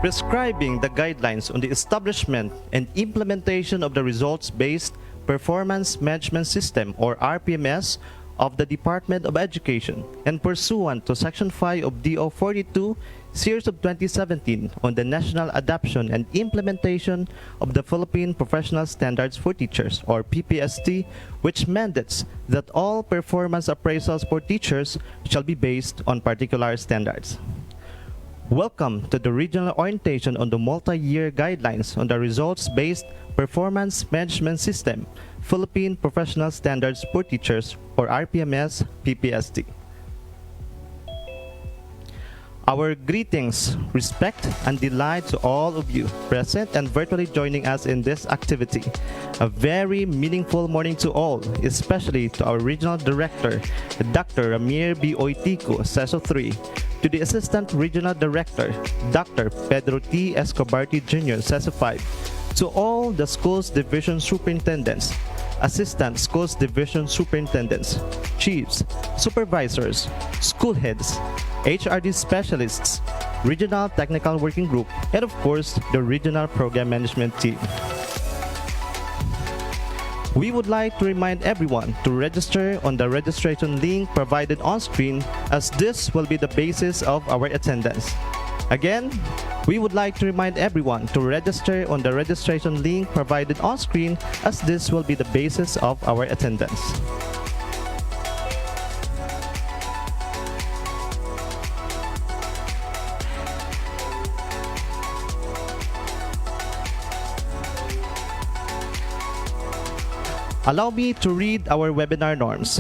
prescribing the guidelines on the establishment and implementation of the results-based performance management system or RPMS of the Department of Education and pursuant to Section 5 of DO 42, Series of 2017 on the National Adoption and Implementation of the Philippine Professional Standards for Teachers or PPST, which mandates that all performance appraisals for teachers shall be based on particular standards. Welcome to the regional orientation on the multi-year guidelines on the results-based performance management system, Philippine Professional Standards for Teachers or RPMS-PPST. Our greetings, respect, and delight to all of you present and virtually joining us in this activity. A very meaningful morning to all, especially to our Regional Director, Dr. Ramir B. Oitico, CESO 3, to the Assistant Regional Director, Dr. Pedro T. Escobarti Jr., CESO 5, to all the schools division superintendents, Assistant Schools Division Superintendents, Chiefs, Supervisors, School Heads, HRD Specialists, Regional Technical Working Group, and of course, the Regional Program Management Team. We would like to remind everyone to register on the registration link provided on screen, as this will be the basis of our attendance. Again, we would like to remind everyone to register on the registration link provided on screen, as this will be the basis of our attendance. Allow me to read our webinar norms.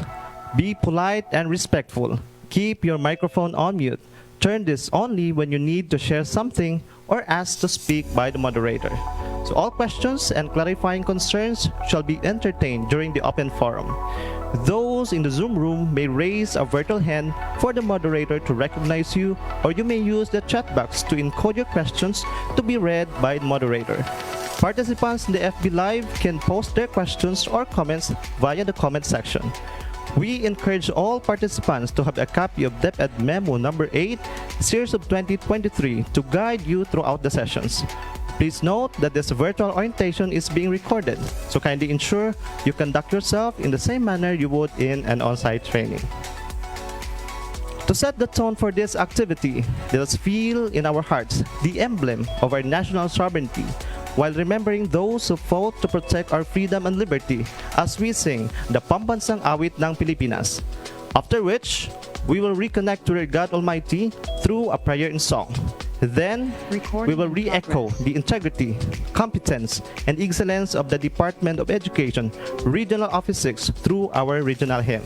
Be polite and respectful. Keep your microphone on mute. Turn this only when you need to share something or ask to speak by the moderator. So all questions and clarifying concerns shall be entertained during the open forum. Those in the Zoom room may raise a virtual hand for the moderator to recognize you, or you may use the chat box to encode your questions to be read by the moderator. Participants in the FB Live can post their questions or comments via the comment section. We encourage all participants to have a copy of DepEd Memo number 8, Series of 2023 to guide you throughout the sessions. Please note that this virtual orientation is being recorded, so kindly ensure you conduct yourself in the same manner you would in an on-site training. To set the tone for this activity, let us feel in our hearts the emblem of our national sovereignty, while remembering those who fought to protect our freedom and liberty as we sing the Pambansang Awit ng Pilipinas. After which, we will reconnect to our God Almighty through a prayer in song. Then, we will re-echo the integrity, competence, and excellence of the Department of Education, Regional Office 6 through our regional hymn.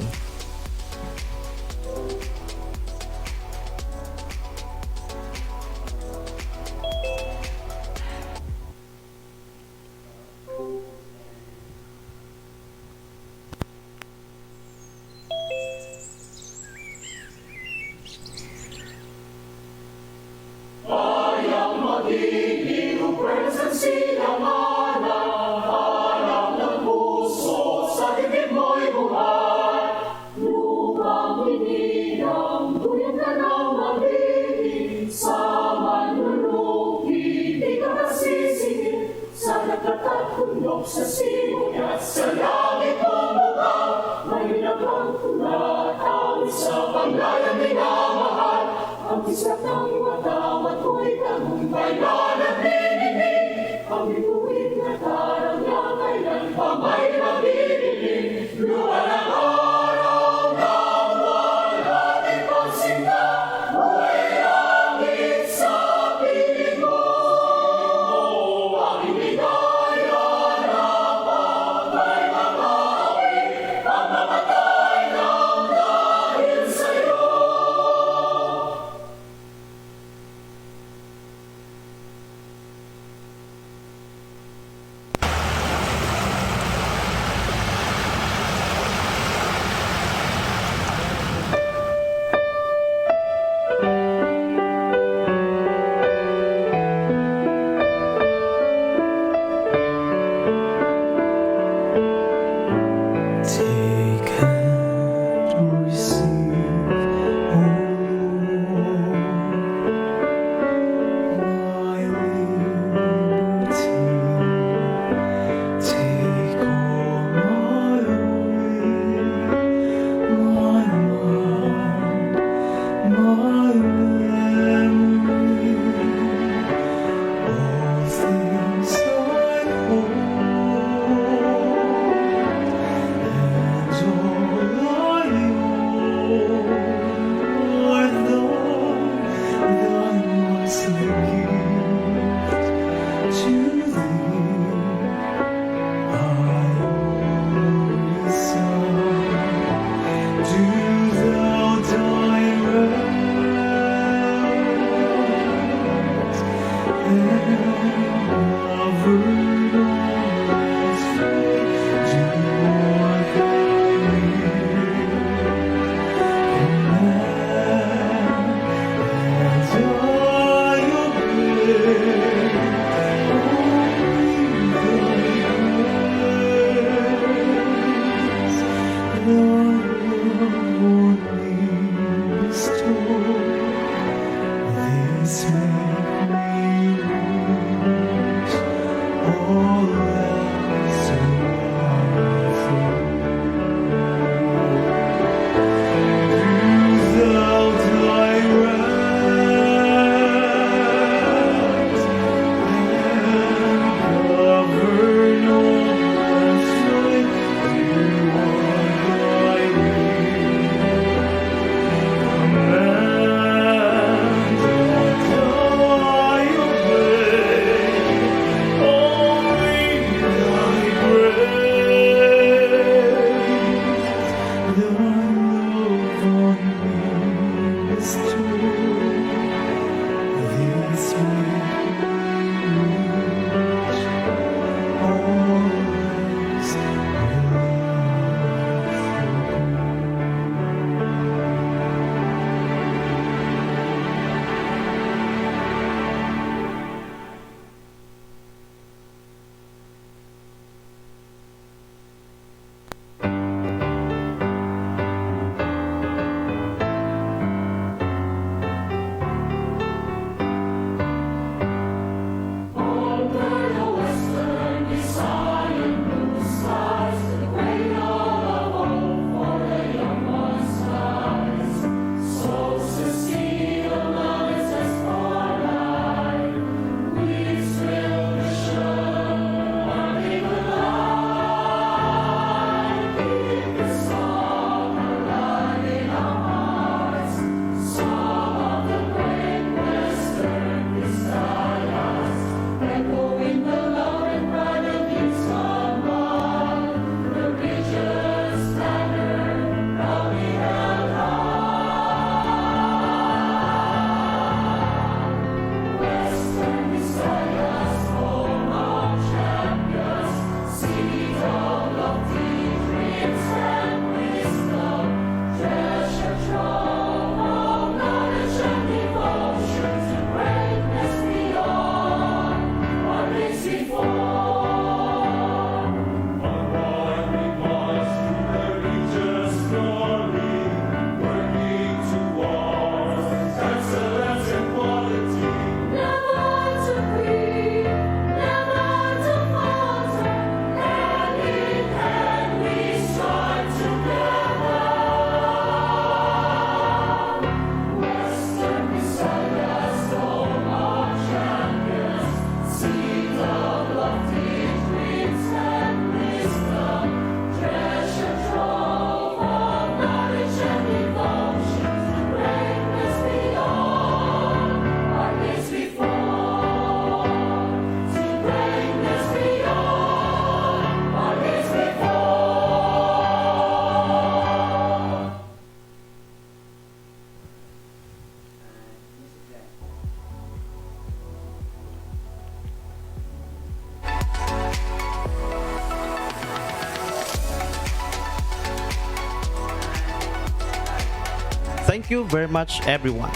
Thank you very much, everyone.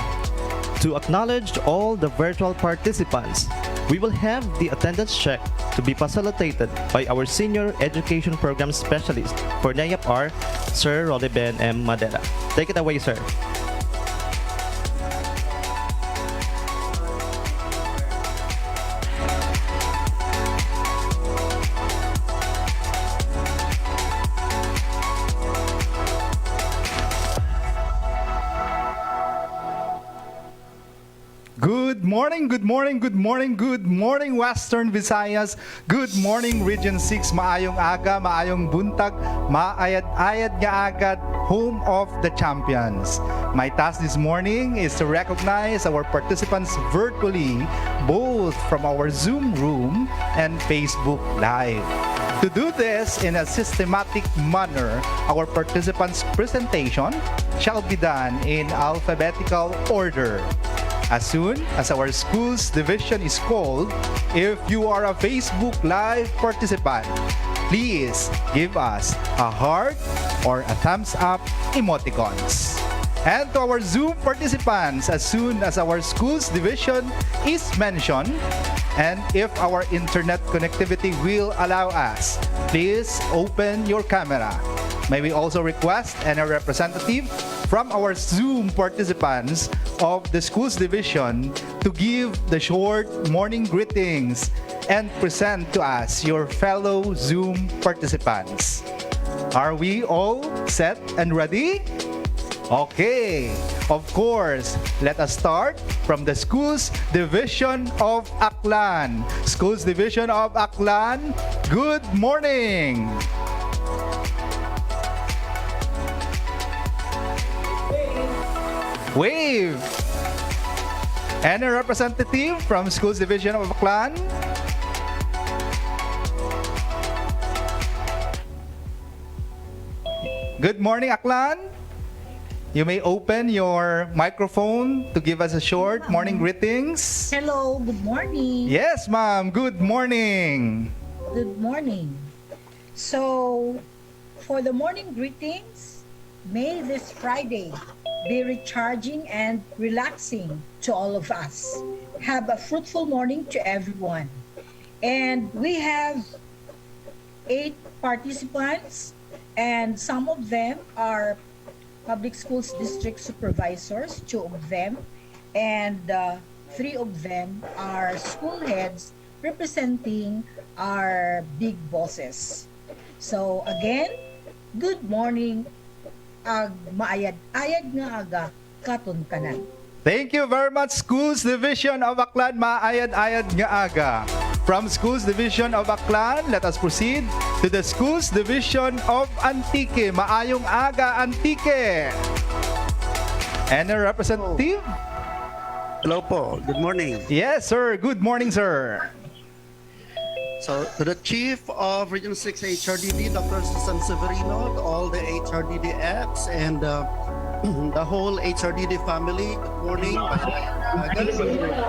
To acknowledge all the virtual participants, we will have the attendance check to be facilitated by our Senior Education Program Specialist for NAYAP-R, Sir Roleben M. Madera. Take it away, sir. Good morning, Western Visayas. Good morning, Region 6. Maayong aga, maayong buntag, maayad-ayad nga agad, home of the champions. My task this morning is to recognize our participants virtually, both from our Zoom room and Facebook Live. To do this in a systematic manner, our participants' presentation shall be done in alphabetical order. As soon as our school's division is called, if you are a Facebook Live participant, please give us a heart or a thumbs up emoticons. And to our Zoom participants, as soon as our school's division is mentioned, and if our internet connectivity will allow us, please open your camera. May we also request any representative from our Zoom participants of the school's division to give the short morning greetings and present to us your fellow Zoom participants. Are we all set and ready? Okay, of course, let us start from the Schools Division of Aklan. Schools Division of Aklan, good morning! Wave! Any representative from Schools Division of Aklan? Good morning, Aklan! You may open your microphone to give us a short morning greetings. Hello, good morning. Yes, ma'am. Good morning. Good morning. So, for the morning greetings, may this Friday be recharging and relaxing to all of us. Have a fruitful morning to everyone. And we have 8 participants, and some of them are Public Schools District Supervisors, 2 of them, and 3 of them are school heads representing our big bosses. So again, good morning, maayad nga aga, katon kanan. Thank you very much, Schools Division of Aklan. Maayad-ayad nga aga. From Schools Division of Aklan, let us proceed to the Schools Division of Antique. Maayong aga, Antique. Any representative? Hello po. Good morning. Yes, sir. Good morning, sir. So, to the Chief of Region 6 HRDD, Dr. Susan Severino, to all the HRDDFs, and the whole HRDD family, good morning.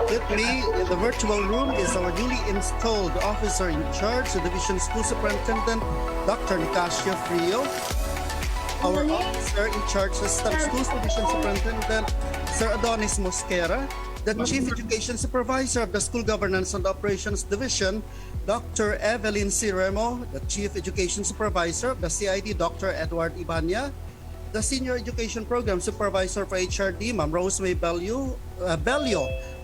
With me in the virtual room is our newly installed officer in charge, the Division School Superintendent, Dr. Nicasio Frio. Our officer in charge, System Schools Division Superintendent, Sir Adonis Mosquera. The Chief Education Supervisor of the School Governance and Operations Division, Dr. Evelyn C. Remo. The Chief Education Supervisor of the CID, Dr. Edward Ibanya. The Senior Education Program Supervisor for HRD, Ma'am Rosemary Bello,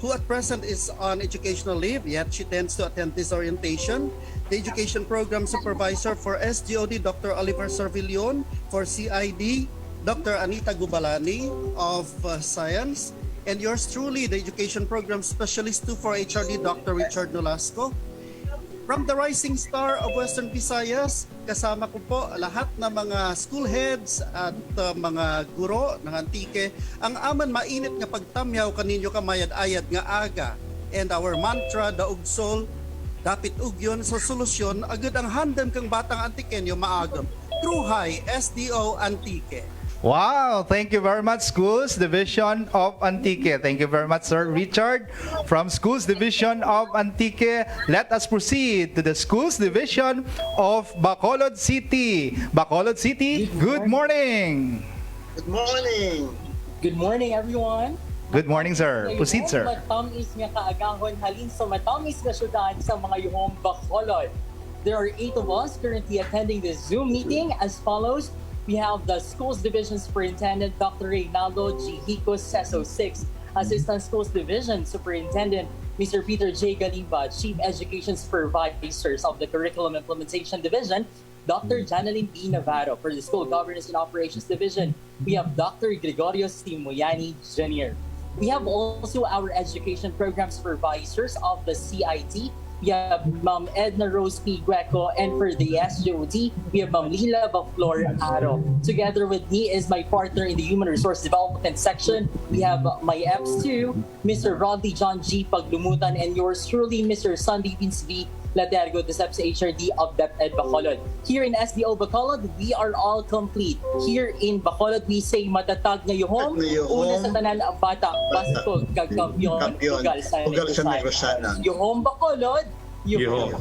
who at present is on educational leave, yet she tends to attend this orientation. The Education Program Supervisor for SGOD, Dr. Oliver Servillon. For CID, Dr. Anita Gubalani of Science. And yours truly, the Education Program Specialist 2 for HRD, Dr. Richard Nolasco. From the Rising Star of Western Visayas, kasama ko po lahat ng mga school heads at mga guro ng Antique. Ang aman mainit nga pagtamyaw kaninyo kamayad-ayad nga aga. And our mantra, daog sol, dapit ugyon sa solusyon, agad ang handem kang batang Antikenyo maagam. Kruhay, SDO Antique. Wow, thank you very much, Schools Division of Antique. Thank you very much, Sir Richard. From Schools Division of Antique, let us proceed to the Schools Division of Bacolod City. Bacolod City, good morning. Good morning. Good morning, everyone. Good morning, sir. Proceed, sir. Matamis nga kaagahon halin sa matamis na syudad sa mga yuhong Bacolod. There are 8 of us currently attending this Zoom meeting as follows. We have the Schools Division Superintendent, Dr. Reynaldo G. Hicos, SESO 6, Assistant Schools Division Superintendent, Mr. Peter J. Galimba, Chief Education Supervisors of the Curriculum Implementation Division, Dr. Janeline B. Navarro. For the School Governance and Operations Division, we have Dr. Gregorio C. Moyani, Jr. We have also our Education Program Supervisors of the CIT, we have Ma'am Edna Rose P. Greco, and for the SJOD, we have Ma'am Lila Baflor Aro. Together with me is my partner in the Human Resource Development section. We have my EPS2, Mr. Rodley John G. Paglumutan, and yours truly, Mr. Sunday Vince V. Ladergo, the SEPS HRD of DepEd Bacolod. Here in SDO Bacolod, we are all complete. Here in Bacolod, we say matatag ngayong una sa tanan ang bata, basta ko kagkampiyon, ugal sa negosyanan. Yuhom Bacolod, yuhom.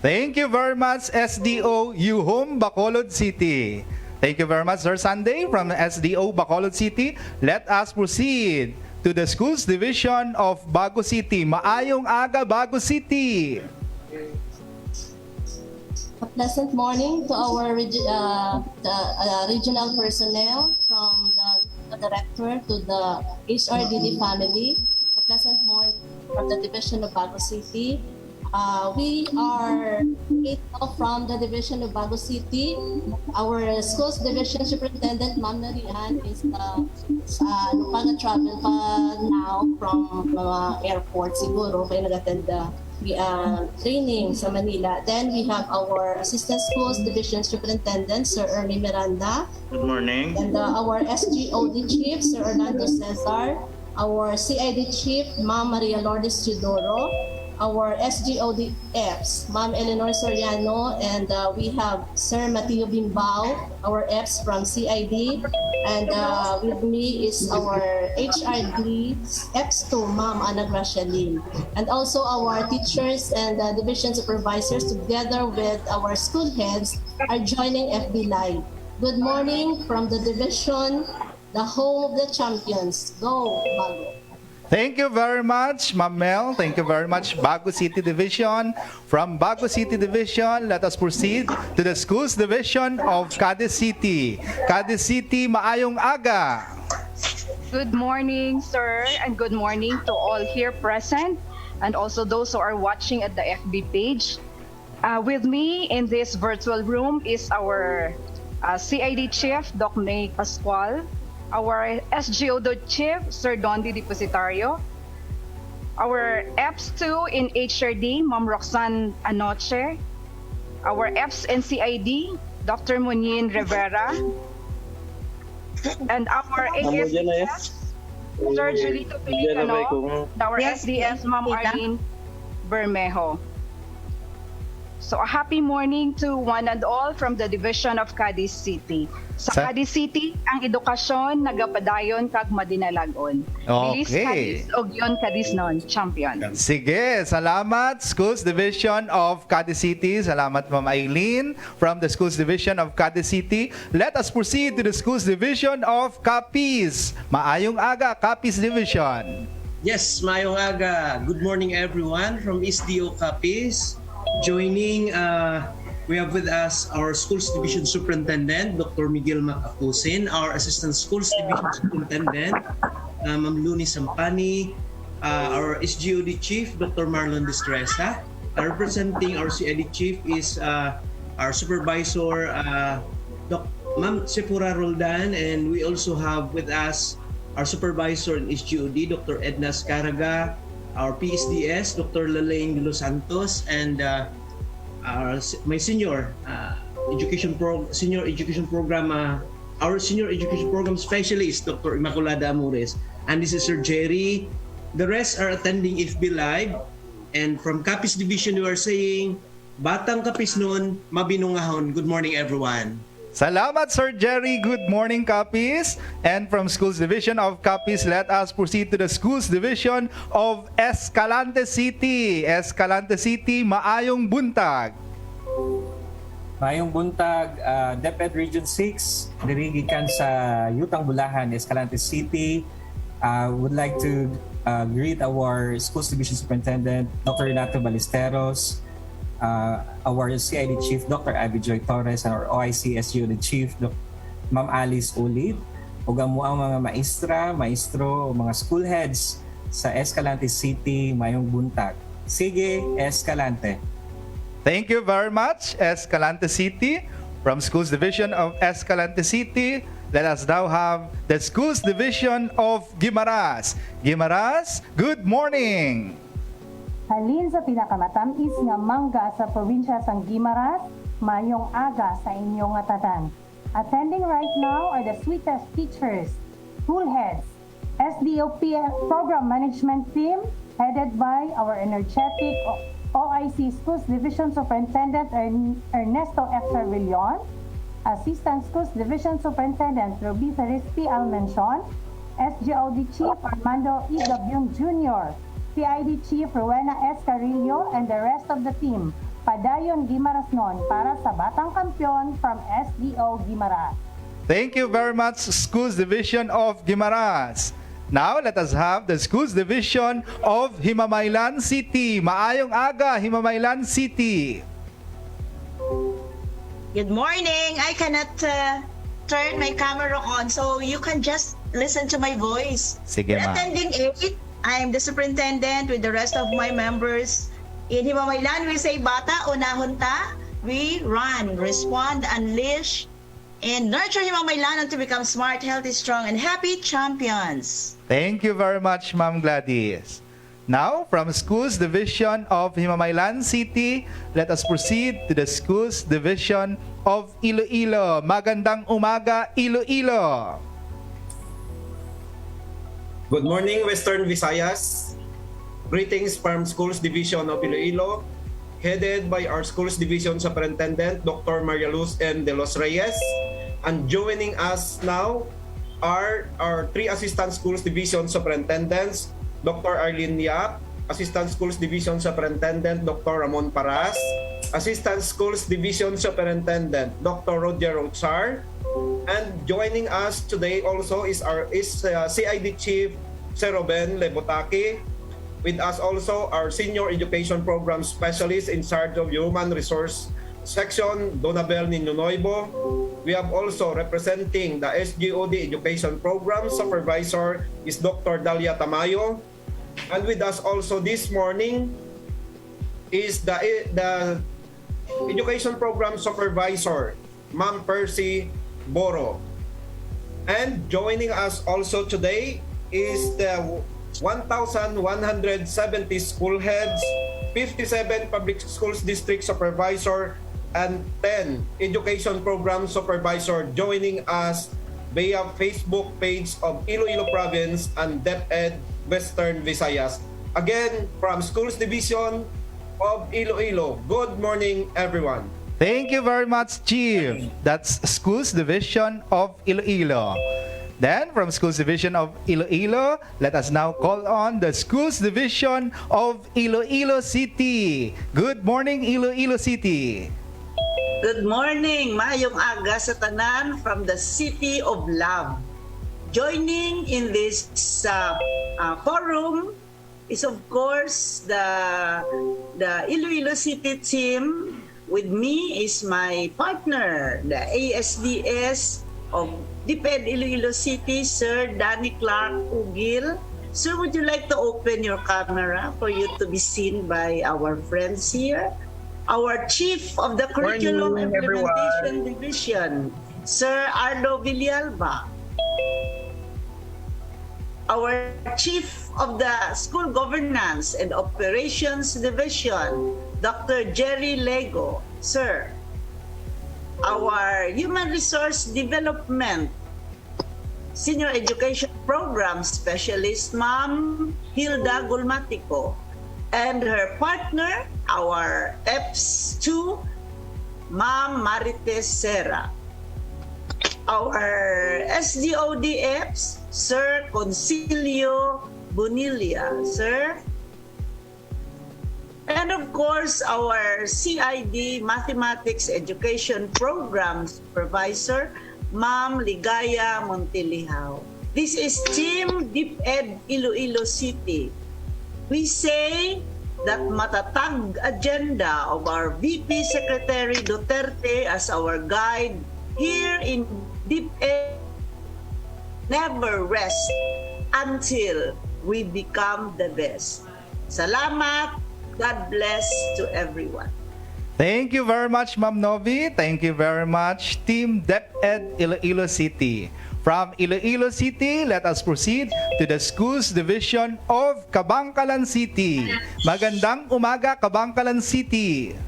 Thank you very much, SDO Yuhom, Bacolod City. Thank you very much, Sir Sunday from SDO Bacolod City. Let us proceed to the Schools Division of Bago City. Maayong aga, Bago City. A pleasant morning to our regional personnel, from the director to the HRDD family. A pleasant morning from the Division of Bago City. We are from the Division of Bago City. Our Schools Division Superintendent, Ma'am Narian, is travel pa now from airport siguro, kaya nag-attend training sa Manila. Then we have our Assistant Schools Division Superintendent, Sir Ernie Miranda. Good morning. And our SGOD Chief, Sir Orlando Cesar. Our CID Chief, Ma'am Maria Lourdes Chidoro. Our SGOD EPS, Ma'am Eleanor Soriano, and we have Sir Mateo Bimbao, our EPS from CID, and with me is our HRD EPS2, Ma'am Ana Gracia Lim, and also our teachers and division supervisors together with our school heads are joining FB Live. Good morning from the division, the home of the champions. Go, Bago! Thank you very much, Ma'am Mel. Thank you very much, Bago City Division. From Bago City Division, let us proceed to the Schools Division of Cadiz City. Cadiz City, maayong aga. Good morning, sir, and good morning to all here present, and also those who are watching at the FB page. With me in this virtual room is our CID Chief, Doc May Pascual, our SGOD Chief, Sir Dondi Depositario, our EPS2 in HRD, Ma'am Roxanne Anoche, our EPS and CID, Dr. Munin Rivera, and our ASDS, Sir Julito Pelicano, our SDS, Ma'am Arlene Bermejo. So a happy morning to one and all from the Division of Cadiz City. Sa Cadiz City, ang edukasyon nagapadayon kag madinalagon. Bilis Cadiz og yon Cadiz non, champion. Sige, salamat Schools Division of Cadiz City. Salamat Ma'am Eileen from the Schools Division of Cadiz City. Let us proceed to the Schools Division of Capiz. Maayong aga, Capiz Division. Yes, maayong aga. Good morning everyone from SDO Capiz. Joining, we have with us our Schools Division Superintendent, Dr. Miguel Macapusin, our Assistant Schools Division Superintendent, Ma'am Luni Sampani, our SGOD Chief, Dr. Marlon Destresa. Representing our CID Chief is our Supervisor, Ma'am Sepura Roldan, and we also have with us our Supervisor in SGOD, Dr. Edna Scaraga, our PSDS, Dr. Lalaine de los Santos, and my senior education program specialist, Dr. Immaculada Amores, and this is Sir Jerry. The rest are attending FB Live, and from Capiz Division we are saying, Batang Capiz nun, mabinungahon. Good morning everyone. Salamat, Sir Jerry. Good morning, Capiz. And from Schools Division of Capiz, let us proceed to the Schools Division of Escalante City. Escalante City, maayong buntag. Maayong buntag, DepEd Region 6, dirigikan sa Yutang Bulacan, Escalante City. Would like to greet our Schools Division Superintendent, Dr. Renato Ballesteros, our CID Chief, Dr. Abby Joy Torres, and our OIC SGOD Chief, Ma'am Alice Ulid, ug ang mga maestra, maestro, mga school heads sa Escalante City, mayong buntag. Sige, Escalante. Thank you very much, Escalante City. From Schools Division of Escalante City, let us now have the Schools Division of Guimaras. Guimaras, good morning. Halin sa pinakamatamis nga mangga sa probinsya sang Guimaras, mayong aga sa inyong atanan. Attending right now are the sweetest teachers, school heads, SDOP program management team headed by our energetic OIC Schools Division Superintendent Ernesto F. Cervillon, Assistant Schools Division Superintendent Ruby Ferispi Almenchon, SGOD Chief Armando E. Gabion Jr., CID Chief Rowena S. Carillo, and the rest of the team. Padayon Guimaras non para sa Batang Kampiyon from SDO Guimaras. Thank you very much, Schools Division of Guimaras. Now, let us have the Schools Division of Himamaylan City. Maayong aga, Himamaylan City. Good morning. I cannot turn my camera on, so you can just listen to my voice. Sige, ma. Attending 8, I'm the superintendent with the rest of my members. In Himamaylan, we say, Bata, unahon ta. We run, respond, unleash, and nurture Himamaylan to become smart, healthy, strong, and happy champions. Thank you very much, Ma'am Gladys. Now, from Schools Division of Himamaylan City, let us proceed to the Schools Division of Iloilo. Magandang umaga, Iloilo. Good morning, Western Visayas. Greetings from Schools Division of Iloilo, headed by our Schools Division Superintendent, Dr. Maria Luz M. De Los Reyes. And joining us now are our 3 Assistant Schools Division Superintendents, Dr. Arlene Yap, Assistant Schools Division Superintendent, Dr. Ramon Paras, Assistant Schools Division Superintendent, Dr. Roger Rochar, and joining us today also is CID Chief Sir Ruben Lebotaki. With us also our Senior Education Program Specialist in charge of Human Resource Section, Donabel Ninunoybo. We have also representing the SGOD Education Program Supervisor is Dr. Dalia Tamayo. And with us also this morning is the Education Program Supervisor, Ma'am Percy Boro. And joining us also today is the 1,170 school heads, 57 public schools district supervisor, and 10 education program supervisor joining us via Facebook page of Iloilo Province and DepEd Western Visayas. Again, from Schools Division of Iloilo, good morning everyone. Thank you very much, Chief. That's Schools Division of Iloilo. Then, from Schools Division of Iloilo, let us now call on the Schools Division of Iloilo City. Good morning, Iloilo City. Good morning, maayong aga sa tanan from the City of Love. Joining in this forum is of course the Iloilo City team. With me is my partner, the ASDS of DepEd Iloilo City, Sir Danny Clark Ugil. Sir, would you like to open your camera for you to be seen by our friends here? Our Chief of the Curriculum Implementation Division, Sir Arlo Villalba. Our Chief of the School Governance and Operations Division, Dr. Jerry Lego. Sir, our Human Resource Development Senior Education Program Specialist, Ma'am Hilda Gulmatico, and her partner, our EPS2, Ma'am Marites Serra. Our SDOD EPS, Sir Concilio Bonilla. Sir, and of course, our CID Mathematics Education Program Supervisor, Ma'am Ligaya Montilihaw. This is Team DepEd Iloilo City. We say that matatag agenda of our VP Secretary Duterte as our guide here in DepEd never rest until we become the best. Salamat. God bless to everyone. Thank you very much, Ma'am Novi. Thank you very much, Team DepEd Iloilo City. From Iloilo City, let us proceed to the Schools Division of Kabangkalan City. Magandang umaga, Kabangkalan City.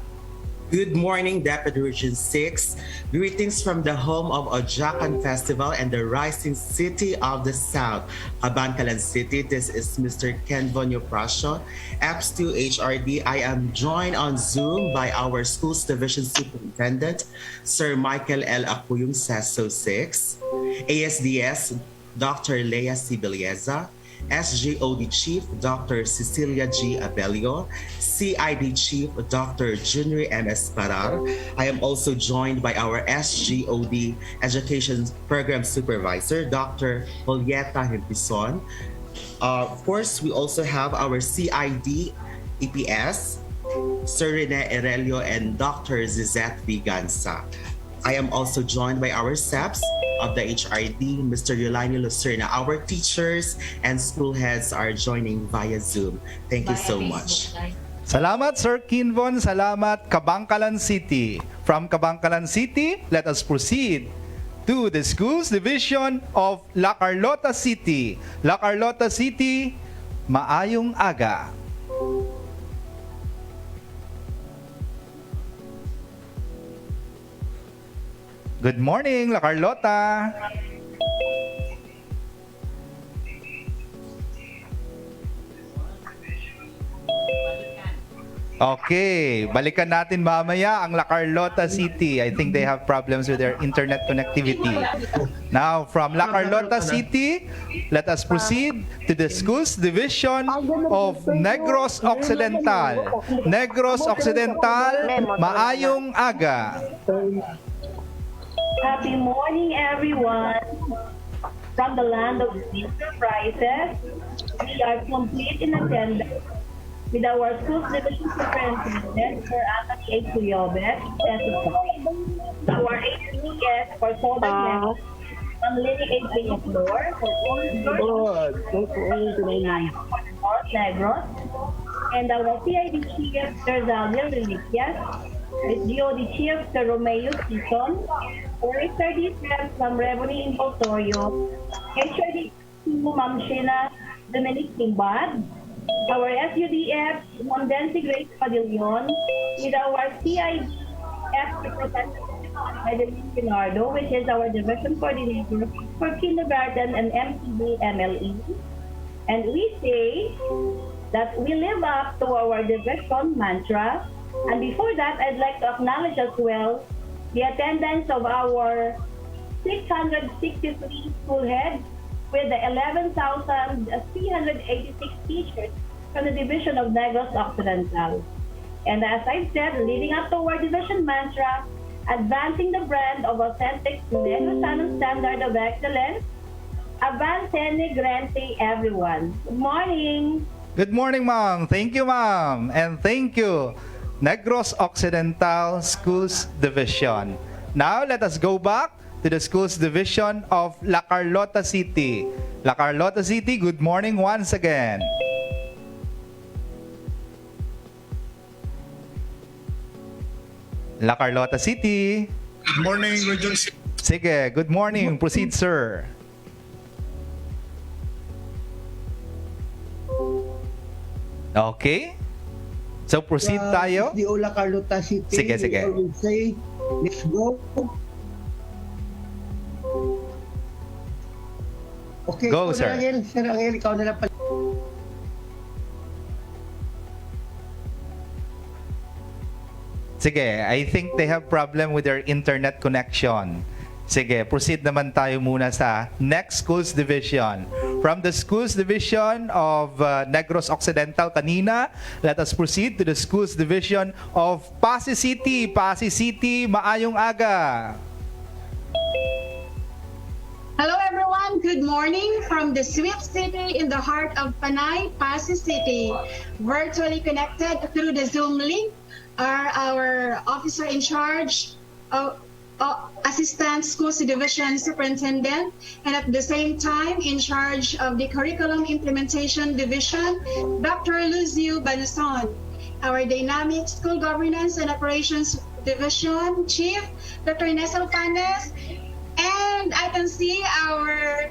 Good morning, DepEd Region 6. Greetings from the home of Ojacan Festival and the rising city of the South, Kabangkalan City. This is Mr. Ken Vonyo Prasio, EPS2 HRD. I am joined on Zoom by our Schools Division Superintendent, Sir Michael L. Acuyong, SESO 6, ASDS, Dr. Lea Sibilieza, SGOD Chief Dr. Cecilia G. Abelio, CID Chief Dr. Junior M.S. Parar. I am also joined by our SGOD Education Program Supervisor, Dr. Julieta Himpison. Of course, we also have our CID EPS, Sir Rene Aurelio and Dr. Zizette Viganza. I am also joined by our SEPs of the HRD, Mr. Yolani Lucerna. Our teachers and school heads are joining via Zoom. Thank you so much. Salamat, Sir Kinvon. Salamat, Kabangkalan City. From Kabangkalan City, let us proceed to the Schools Division of La Carlota City. La Carlota City, maayong aga. Good morning, La Carlota. Okay, balikan natin mamaya ang La Carlota City. I think they have problems with their internet connectivity. Now, from La Carlota City, let us proceed to the Schools Division of Negros Occidental. Negros Occidental, maayong aga. Happy morning, everyone. From the land of sweet surprises, we are complete in attendance with our Schools Division Superintendent, Sir Anthony A. Cuyobes, our ACS for Southern Negros, Manlini A. Peñaflor, for North Negros, and our CID Chief, Sir Zaliel Reliquias, with DOD Chief, Sir Romeo Sison, or HRD from Rebony Impostorio, HRD Ma'am Sheena Dominic Timbad, our SUDF Mondensi Grace Padillon, with our CIDF representative Madeline Pinardo, which is our division coordinator for kindergarten and MTB MLE. And we say that we live up to our division mantra. And before that, I'd like to acknowledge as well the attendance of our 663 school heads with the 11,386 teachers from the Division of Negros Occidental. And as I've said, leading up to our division mantra, advancing the brand of authentic Negros standard of excellence, avance negrente everyone. Good morning. Good morning, ma'am. Thank you, ma'am. And thank you, Negros Occidental Schools Division. Now, let us go back to the Schools Division of La Carlota City. La Carlota City, good morning once again. La Carlota City. Good morning, Region 6. Sige, good morning. Proceed, sir. Okay. So proceed tayo. The La Carlota City. Sige, sige. I will say, let's go. Okay, Go, sir. Sir Angel, ikaw na lang pala. Sige, I think they have problem with their internet connection. Sige, proceed naman tayo muna sa next Schools Division. From the Schools Division of Negros Occidental kanina, let us proceed to the Schools Division of Pasig City. Pasig City, maayong aga. Hello everyone, good morning from the sweet city in the heart of Panay, Pasig City. Virtually connected through the Zoom link are our officer in charge of Assistant Schools Division Superintendent, and at the same time in charge of the Curriculum Implementation Division, Dr. Lucio Banson. Our Dynamic School Governance and Operations Division Chief, Dr. Nesel Panes, And I can see our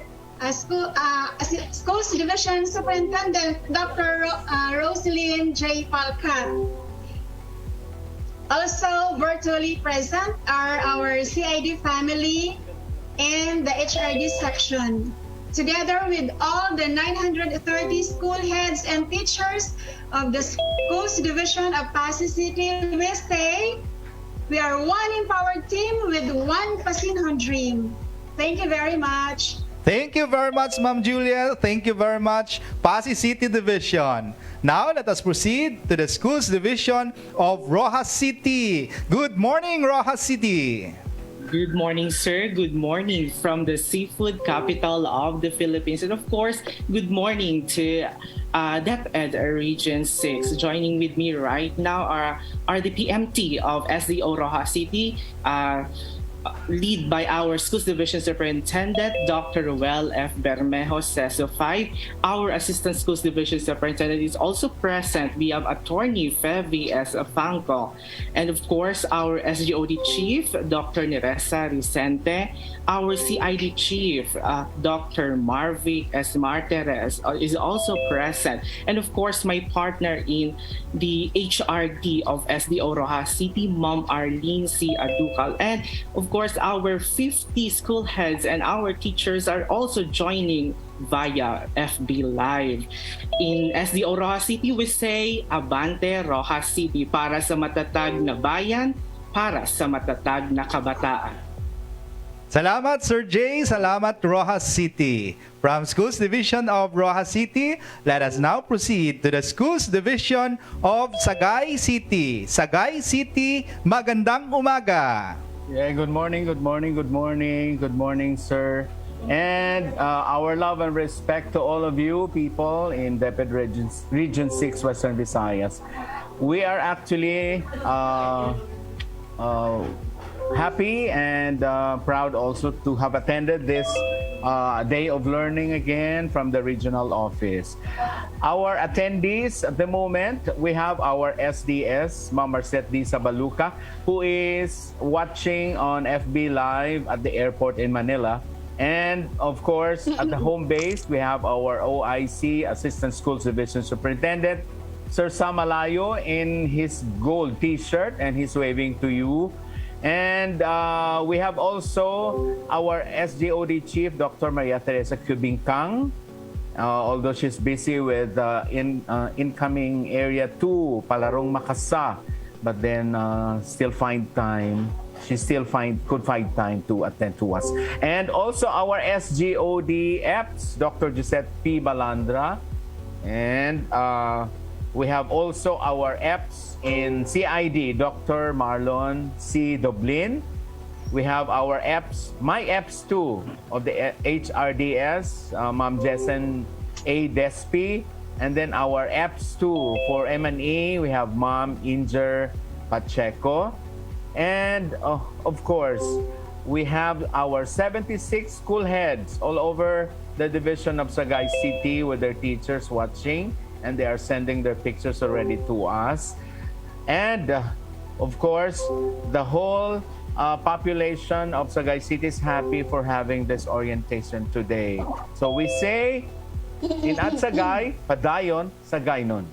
Schools Division Superintendent, Dr. Rosalyn J. Palcat. Also virtually present are our CID family and the HRD section. Together with all the 930 school heads and teachers of the Schools Division of Pasay City, we say we are one empowered team with one Pasinhon dream. Thank you very much. Thank you very much, Ma'am Julia. Thank you very much, Pasay City Division. Now, let us proceed to the Schools Division of Rojas City. Good morning, Rojas City. Good morning, sir. Good morning from the seafood capital of the Philippines. And of course, good morning to DepEd Region 6. Joining with me right now are the PMT of SDO Rojas City, lead by our Schools Division Superintendent, Dr. Ruel F. Bermejo, CESO 5. Our Assistant Schools Division Superintendent is also present. We have Attorney Fevy S. Afanco. And of course, our SGOD Chief, Dr. Neresa Ricente. Our CID Chief, Dr. Marvic S. Martires, is also present. And of course, my partner in the HRD of SDO Rojas City, Ma'am Arlene C. Aducal. And of course, our 50 school heads and our teachers are also joining via FB Live. In SDO Rojas City, we say, Abante Rojas City, para sa matatag na bayan, para sa matatag na kabataan. Salamat, Sir Jay. Salamat, Rojas City. From Schools Division of Rojas City, let us now proceed to the Schools Division of Sagay City. Sagay City, magandang umaga. Yeah, good morning, good morning, good morning, good morning, sir. And our love and respect to all of you people in DepEd Region 6 Western Visayas. We are actually happy and proud also to have attended this day of learning again from the regional office. Our attendees at the moment, we have our SDS, Ma'am Marcet D. Sabaluca, who is watching on FB Live at the airport in Manila. And of course, at the home base, we have our OIC, Assistant Schools Division Superintendent, Sir Samalayo, in his gold t-shirt, and he's waving to you. And we have also our SGOD Chief, Dr. Maria Teresa Cubingkang, although she's busy with incoming Area 2, Palarong Makasa, but then still find time. She still could find time to attend to us. And also our SGOD EPS, Dr. Josette P. Balandra. And we have also our EPS in CID, Dr. Marlon C. Doblin. We have our EPS, my EPS too, of the HRDS, Ma'am Jessen A. Despi. And then our EPS too for M&E, we have Ma'am Inger Pacheco. And of course, we have our 76 school heads all over the division of Sagay City with their teachers watching, and they are sending their pictures already to us. And of course, the whole population of Sagay City is happy for having this orientation today. So we say, in at Sagay, padayon, Sagaynon.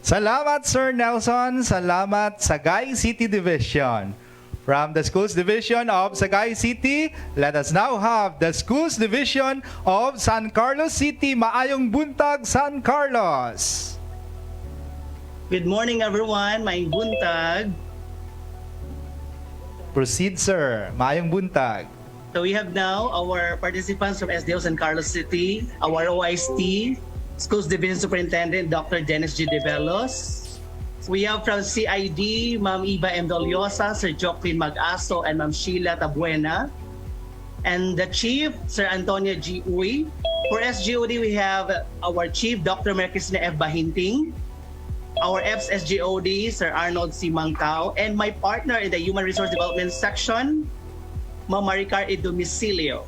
Salamat, Sir Nelson. Salamat, Sagay City Division. From the Schools Division of Sagay City, let us now have the Schools Division of San Carlos City. Maayong buntag, San Carlos. Good morning, everyone. Maayong buntag. Proceed, sir. Maayong buntag. So we have now our participants from SDO San Carlos City, our OIST, Schools Division Superintendent, Dr. Dennis G. Develos. We have from CID, Ma'am Iba M. Doliosa, Sir Joaquin Mag-Aso, and Ma'am Sheila Tabuena. And the Chief, Sir Antonio G. Uy. For SGOD, we have our Chief, Dr. Mercristina F. Bahinting. Our EPS SGOD, Sir Arnold C. Mangkao. And my partner in the Human Resource Development section, Ma'am Maricar E. Domicilio.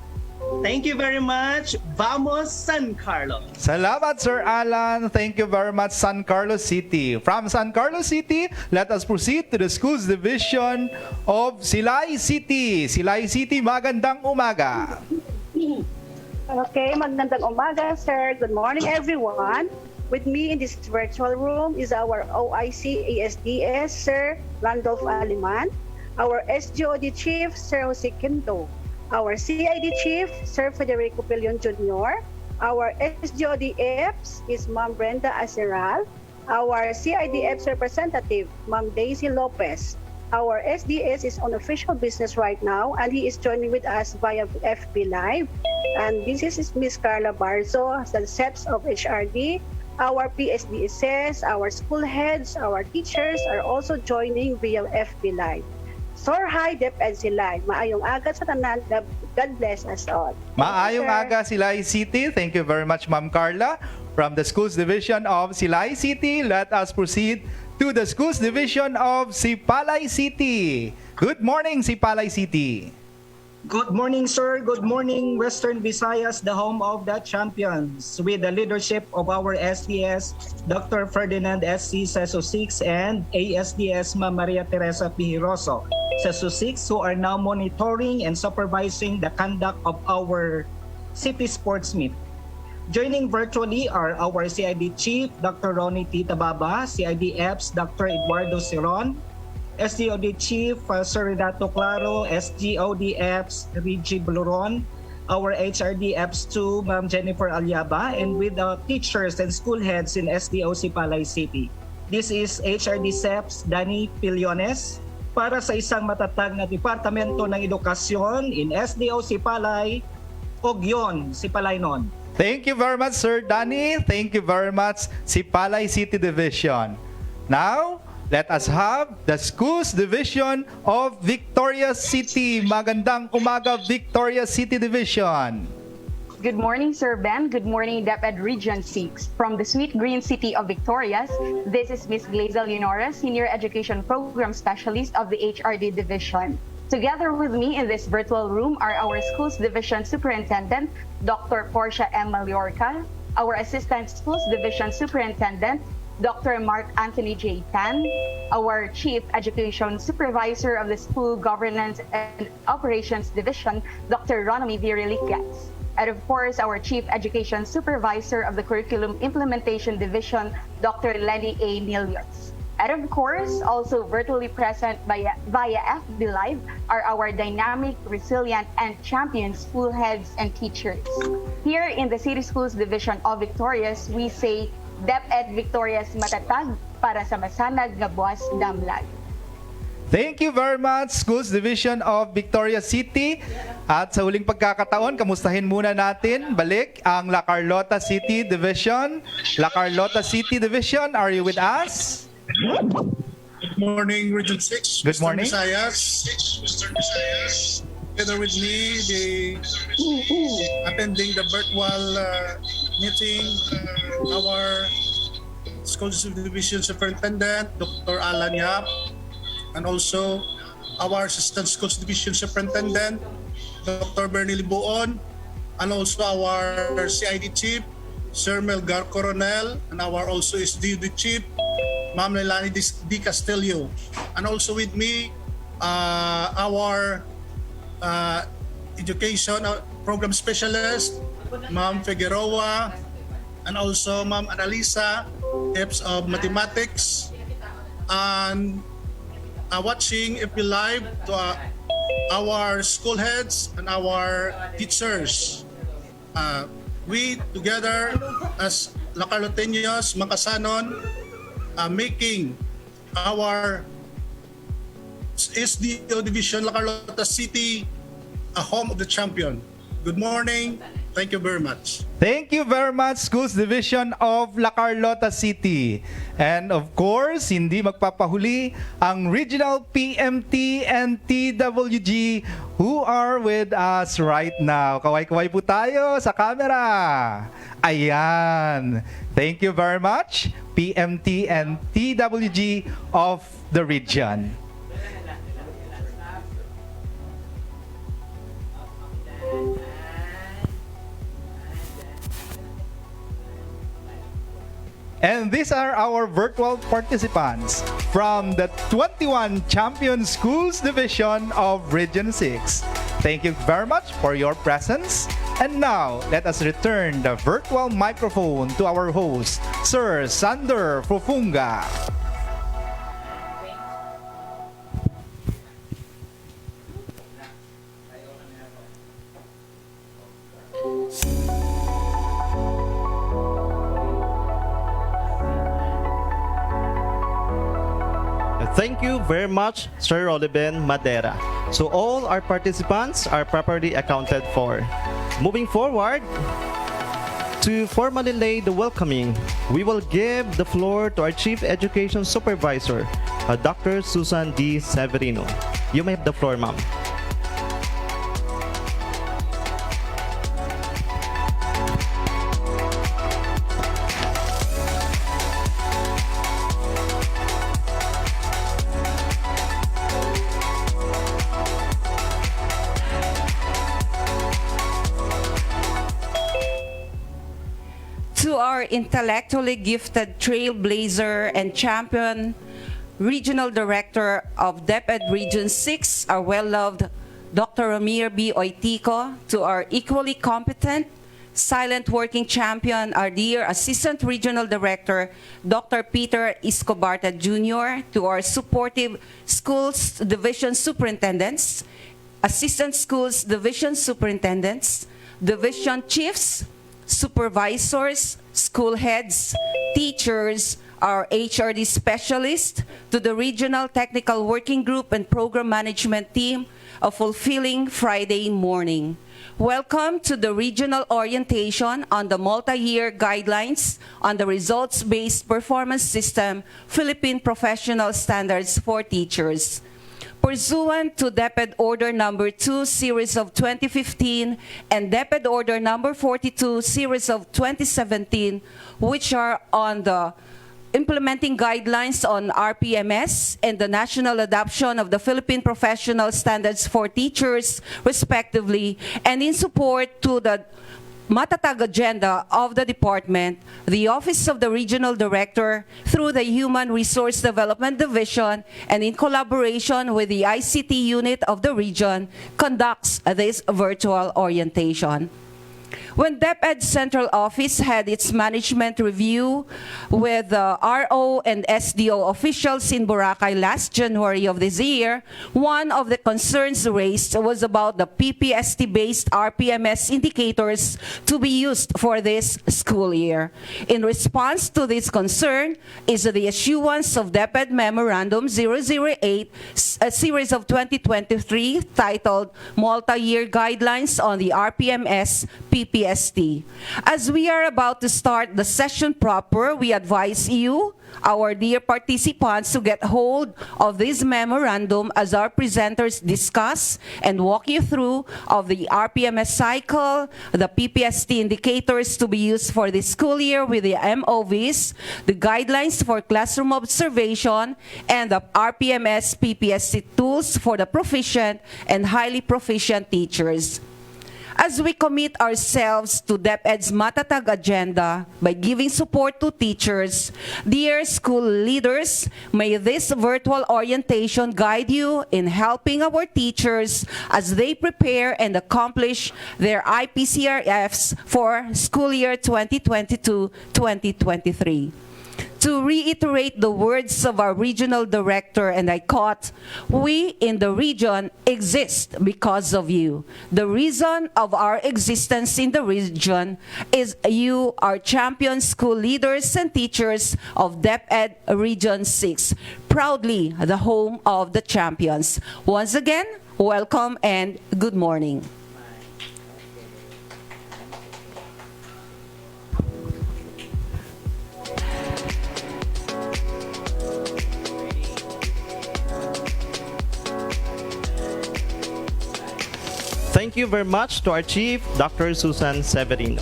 Thank you very much. Vamos San Carlos. Salamat, Sir Alan. Thank you very much, San Carlos City. From San Carlos City, let us proceed to the Schools Division of Silay City. Silay City, magandang umaga. Okay, magandang umaga, sir. Good morning, everyone. With me in this virtual room is our OIC ASDS, Sir Randolph Aliman, our SGOD Chief, Sir Jose Quinto, our CID Chief, Sir Federico Pilion Jr., our SGOD EPS is Ma'am Brenda Aceral, our CID EPS representative, Ma'am Daisy Lopez. Our SDS is on official business right now, and he is joining with us via FB Live. And this is Miss Carla Barzo, the SEPs of HRD. Our PSDSS, our school heads, our teachers are also joining via FB Live. Sir, hi, DepEd Silay. Maayong aga sa tanan. God bless us all. Maayong aga, Silay City. Thank you very much, Ma'am Carla. From the Schools Division of Silay City, let us proceed to the Schools Division of Sipalay City. Good morning, Sipalay City. Good morning, sir. Good morning, Western Visayas, the home of the champions. With the leadership of our SDS, Dr. Ferdinand S.C. Seso 6 and ASDS Ma'am Maria Teresa Pihiroso, Seso 6, who are now monitoring and supervising the conduct of our city sports meet. Joining virtually are our CID Chief, Dr. Ronnie T. Tababa, CID EPS, Dr. Eduardo Siron, SGOD Chief, Sir Renato Claro, SGOD EPS, Rigi Bluron, our HRD EPS 2, Ma'am Jennifer Alyaba, and with the teachers and school heads in SDOC Palay City. This is HRD SEPS, Danny Pillones, para sa isang matatag na Departamento ng Edukasyon in SDOC Palay, Ogyon, Sipalaynon. Thank you very much, Sir Danny. Thank you very much, Sipalay City Division. Now, let us have the Schools Division of Victoria City. Magandang umaga, Victoria City Division. Good morning, Sir Ben. Good morning, DepEd Region 6. From the sweet green city of Victorias, this is Miss Glazel Leonora, Senior Education Program Specialist of the HRD Division. Together with me in this virtual room are our Schools Division Superintendent, Dr. Portia M. Mallorca, our Assistant Schools Division Superintendent, Dr. Mark Anthony J. Tan, our Chief Education Supervisor of the School Governance and Operations Division, Dr. Ronomy V. Reliquias, and of course, our Chief Education Supervisor of the Curriculum Implementation Division, Dr. Lenny A. Nilios. And of course, also virtually present via FB Live are our dynamic, resilient, and champion school heads and teachers. Here in the City Schools Division of Victorias, we say, DepEd Victorias matatag para sa masanag nga buwas damlag. Thank you very much, Schools Division of Victoria City. At sa huling pagkakataon, kamustahin muna natin balik ang La Carlota City Division. La Carlota City Division, are you with us? Good morning, Region 6. Good morning. Western Visayas. Together with me, attending the virtual meeting, our Schools Division Superintendent, Dr. Alan Yap, and also our Assistant Schools Division Superintendent, Dr. Bernie Libuon, and also our CID Chief, Sir Melgar Coronel, and our also SDUD Chief, Ma'am Leilani D. Castillo. And also with me, our Education Program Specialist, Ma'am Figueroa, and also Ma'am Analisa, EPS of Mathematics, and watching FB Live to our school heads and our teachers. We together as La Carloteños, Makasanon, making our SDO Division La Carlota City a home of the champion. Good morning. Thank you very much. Thank you very much, Schools Division of La Carlota City. And of course, hindi magpapahuli ang Regional PMT and TWG who are with us right now. Kaway-kaway po tayo sa camera. Ayan. Thank you very much, PMT and TWG of the region. And these are our virtual participants from the 21 Champion Schools Division of Region 6. Thank you very much for your presence. And now, let us return the virtual microphone to our host, Sir Sander Fufunga. Thank you very much, Sir Oliven Madera. So all our participants are properly accounted for. Moving forward, to formally lay the welcoming, we will give the floor to our Chief Education Supervisor, Dr. Susan D. Severino. You may have the floor, ma'am. To our intellectually gifted trailblazer and champion Regional Director of DepEd Region 6, our well-loved Dr. Ramir B. Oitico, to our equally competent, silent working champion, our dear Assistant Regional Director, Dr. Peter Escobarta Jr., to our supportive Schools Division Superintendents, Assistant Schools Division Superintendents, Division Chiefs, Supervisors, School Heads, Teachers, our HRD specialist, to the Regional Technical Working Group and Program Management Team, a fulfilling Friday morning. Welcome to the Regional Orientation on the Multi-Year Guidelines on the Results-Based Performance System, Philippine Professional Standards for Teachers. Pursuant to DepEd Order Number 2, Series of 2015, and DepEd Order Number 42, Series of 2017, which are on the implementing guidelines on RPMS and the national adoption of the Philippine Professional Standards for Teachers, respectively, and in support to the matatag agenda of the department, the Office of the Regional Director, through the Human Resource Development Division, and in collaboration with the ICT unit of the region, conducts this virtual orientation. When DepEd Central Office had its management review with the RO and SDO officials in Boracay last January of this year, one of the concerns raised was about the PPST-based RPMS indicators to be used for this school year. In response to this concern is the issuance of DepEd Memorandum 008, a series of 2023 titled Multi-Year Guidelines on the RPMS-PPST. As we are about to start the session proper, we advise you, our dear participants, to get hold of this memorandum as our presenters discuss and walk you through of the RPMS cycle, the PPST indicators to be used for this school year with the MOVs, the guidelines for classroom observation, and the RPMS-PPST tools for the proficient and highly proficient teachers. As we commit ourselves to DepEd's matatag agenda by giving support to teachers, dear school leaders, may this virtual orientation guide you in helping our teachers as they prepare and accomplish their IPCRFs for school year 2022-2023. To reiterate the words of our regional director, and I quote, "We in the region exist because of you. The reason of our existence in the region is you, our champion school leaders and teachers of DepEd Region 6, proudly the home of the champions." Once again, welcome and good morning. Thank you very much to our Chief, Dr. Susan Severino.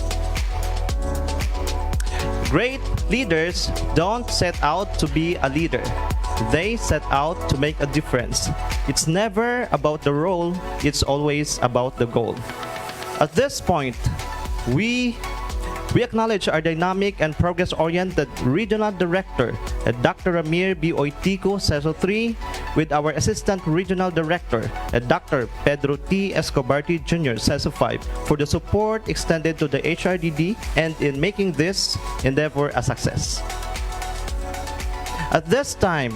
Great leaders don't set out to be a leader. They set out to make a difference. It's never about the role, it's always about the goal. At this point, we We acknowledge our dynamic and progress-oriented Regional Director, Dr. Ramir B. Oitico, CESO 3, with our Assistant Regional Director, Dr. Pedro T. Escobarti Jr., CESO 5, for the support extended to the HRDD and in making this endeavor a success. At this time,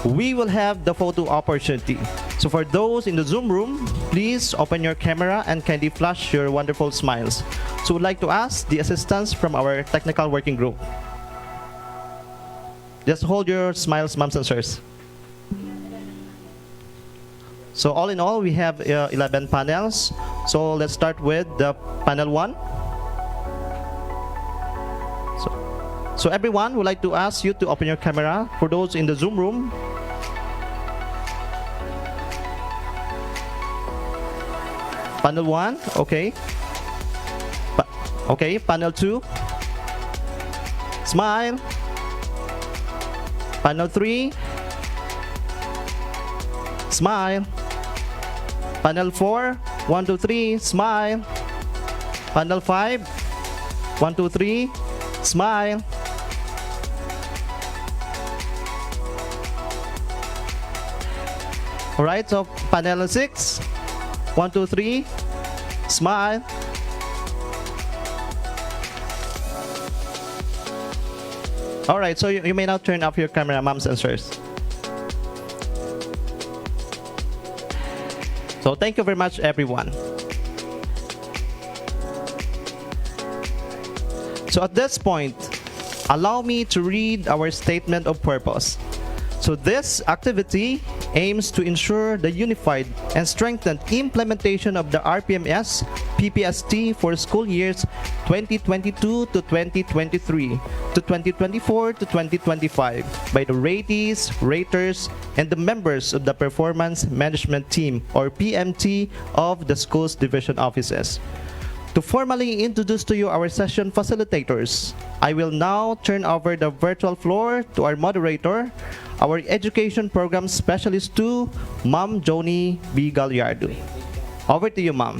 we will have the photo opportunity. So for those in the Zoom room, please open your camera and kindly flash your wonderful smiles. So we'd like to ask the assistance from our technical working group. Just hold your smiles, moms and sirs. So all in all, we have 11 panels. So let's start with the panel 1. So everyone would like to ask you to open your camera. For those in the Zoom room, panel 1, okay. Okay, panel 2. Smile. Panel 3. Smile. Panel 4. 1, 2, 3. Smile. Panel 5. 1, 2, 3. Smile. Alright, so panel 6. 1, 2, 3. Smile. Alright, so you may now turn off your camera, moms and sirs. So thank you very much, everyone. So at this point, allow me to read our statement of purpose. So this activity aims to ensure the unified and strengthened implementation of the RPMS-PPST for school years 2022 to 2023 to 2024 to 2025 by the ratees, raters, and the members of the Performance Management Team or PMT of the school's division offices. To formally introduce to you our session facilitators, I will now turn over the virtual floor to our moderator, our education program specialist 2, Ma'am Joni B. Gallardo. Over to you, Ma'am.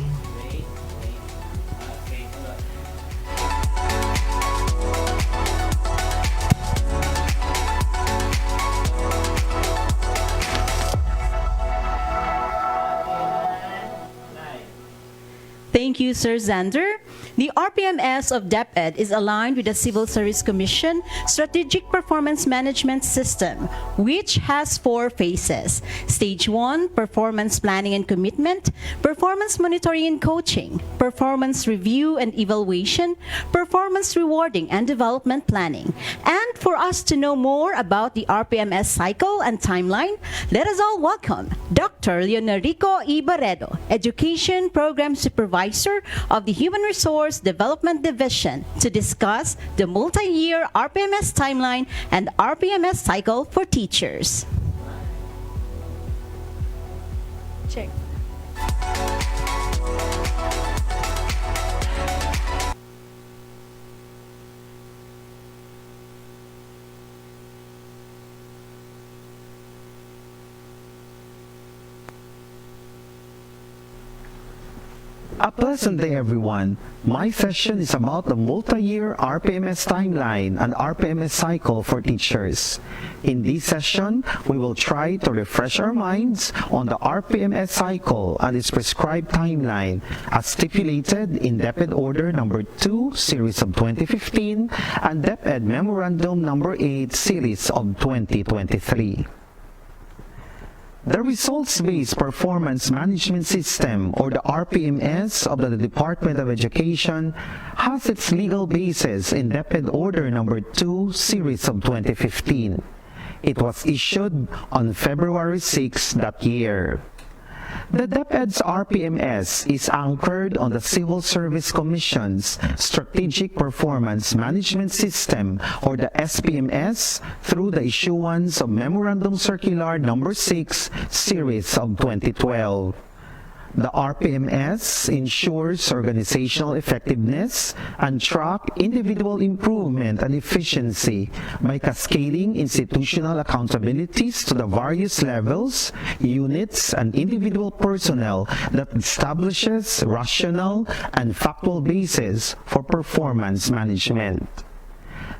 Thank you, Sir Xander. The RPMS of DepEd is aligned with the Civil Service Commission Strategic Performance Management System, which has 4 phases. Stage 1, Performance Planning and Commitment, Performance Monitoring and Coaching, Performance Review and Evaluation, Performance Rewarding and Development Planning. And for us to know more about the RPMS cycle and timeline, let us all welcome Dr. Leonarico E. Barredo, Education Program Supervisor of the Human Resource Development Division, to discuss the multi-year RPMS timeline and RPMS cycle for teachers. Check. A pleasant day, everyone. My session is about the multi-year RPMS timeline and RPMS cycle for teachers. In this session, we will try to refresh our minds on the RPMS cycle and its prescribed timeline as stipulated in DepEd Order Number 2, Series of 2015 and DepEd Memorandum Number 8, Series of 2023. The Results-Based Performance Management System, or the RPMS of the Department of Education, has its legal basis in DepEd Order Number 2, Series of 2015. It was issued on February 6 that year. The DepEd's RPMS is anchored on the Civil Service Commission's Strategic Performance Management System, or the SPMS, through the issuance of Memorandum Circular Number 6, Series of 2012. The RPMS ensures organizational effectiveness and track individual improvement and efficiency by cascading institutional accountabilities to the various levels, units, and individual personnel that establishes rational and factual basis for performance management.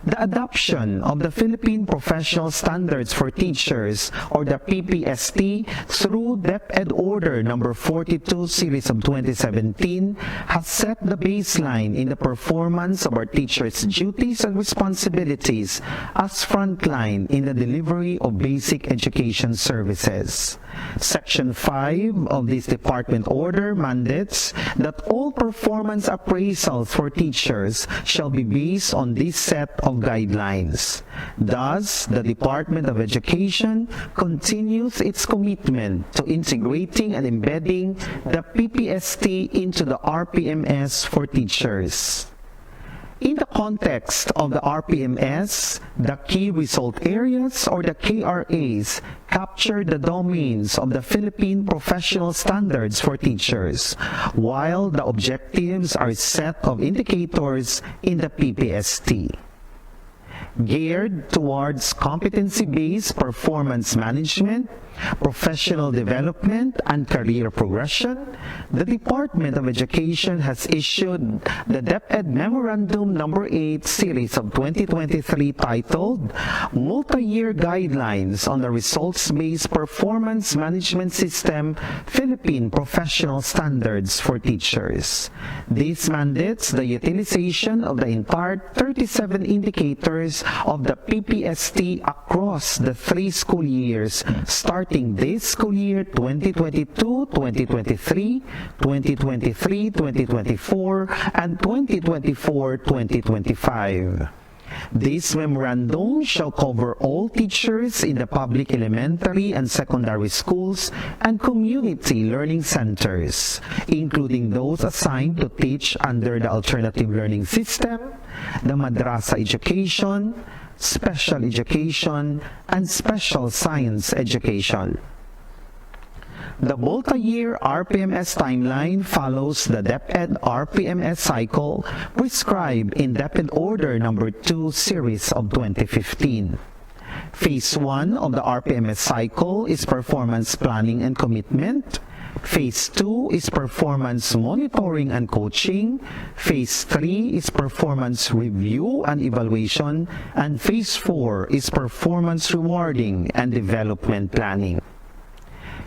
The adoption of the Philippine Professional Standards for Teachers, or the PPST, through DepEd Order Number 42 Series of 2017 has set the baseline in the performance of our teachers' duties and responsibilities as frontline in the delivery of basic education services. Section 5 of this department order mandates that all performance appraisals for teachers shall be based on this set of guidelines. Thus, the Department of Education continues its commitment to integrating and embedding the PPST into the RPMS for teachers. In the context of the RPMS, the key result areas, or the KRAs, capture the domains of the Philippine Professional Standards for Teachers, while the objectives are set of indicators in the PPST. Geared towards competency-based performance management, professional development, and career progression, the Department of Education has issued the DepEd Memorandum Number 8 Series of 2023 titled Multi-Year Guidelines on the Results-Based Performance Management System Philippine Professional Standards for Teachers. This mandates the utilization of the entire 37 indicators of the PPST across the 3 school years starting this school year 2022-2023, 2023-2024, and 2024-2025. This memorandum shall cover all teachers in the public elementary and secondary schools and community learning centers, including those assigned to teach under the alternative learning system, the madrasa education, special education, and special science education. The multi-year RPMS timeline follows the DepEd RPMS cycle prescribed in DepEd Order Number 2 Series of 2015. Phase 1 of the RPMS cycle is performance planning and commitment. Phase 2 is performance monitoring and coaching. Phase 3 is performance review and evaluation. And Phase 4 is performance rewarding and development planning.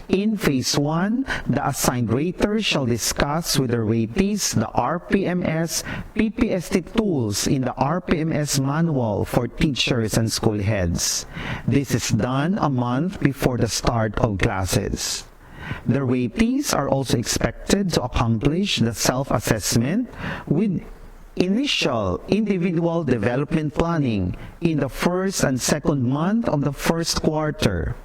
In Phase 1, the assigned raters shall discuss with the ratees the RPMS-PPST tools in the RPMS manual for teachers and school heads. This is done a month before the start of classes. The ratees are also expected to accomplish the self-assessment with initial individual development planning in the first and second month of the first quarter.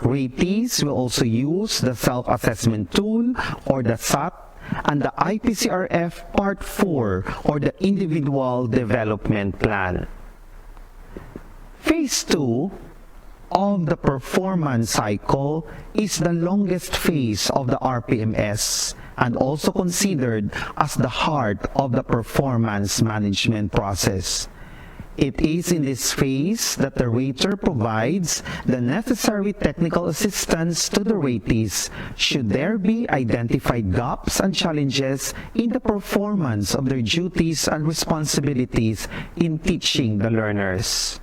Ratees will also use the self-assessment tool, or the SAT, and the IPCRF Part 4, or the individual development plan. Phase 2 of the performance cycle is the longest phase of the RPMS and also considered as the heart of the performance management process. It is in this phase that the rater provides the necessary technical assistance to the ratees should there be identified gaps and challenges in the performance of their duties and responsibilities in teaching the learners.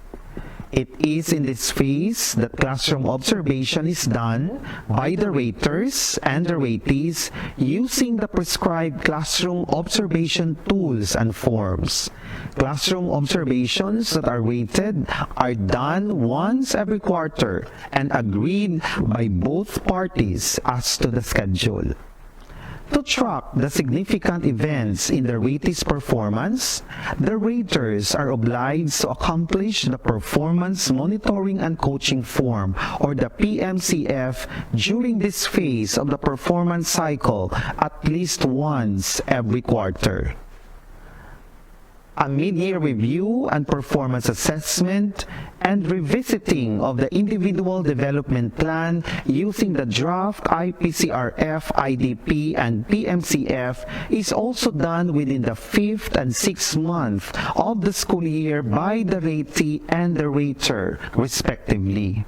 It is in this phase that classroom observation is done by the raters and the ratees using the prescribed classroom observation tools and forms. Classroom observations that are rated are done once every quarter and agreed by both parties as to the schedule. To track the significant events in the ratees' performance, the raters are obliged to accomplish the Performance Monitoring and Coaching Form, or the PMCF, during this phase of the performance cycle at least once every quarter. a mid-year review and performance assessment, and revisiting of the individual development plan using the draft IPCRF, IDP, and PMCF is also done within the 5th and 6th month of the school year by the ratee and the rater, respectively.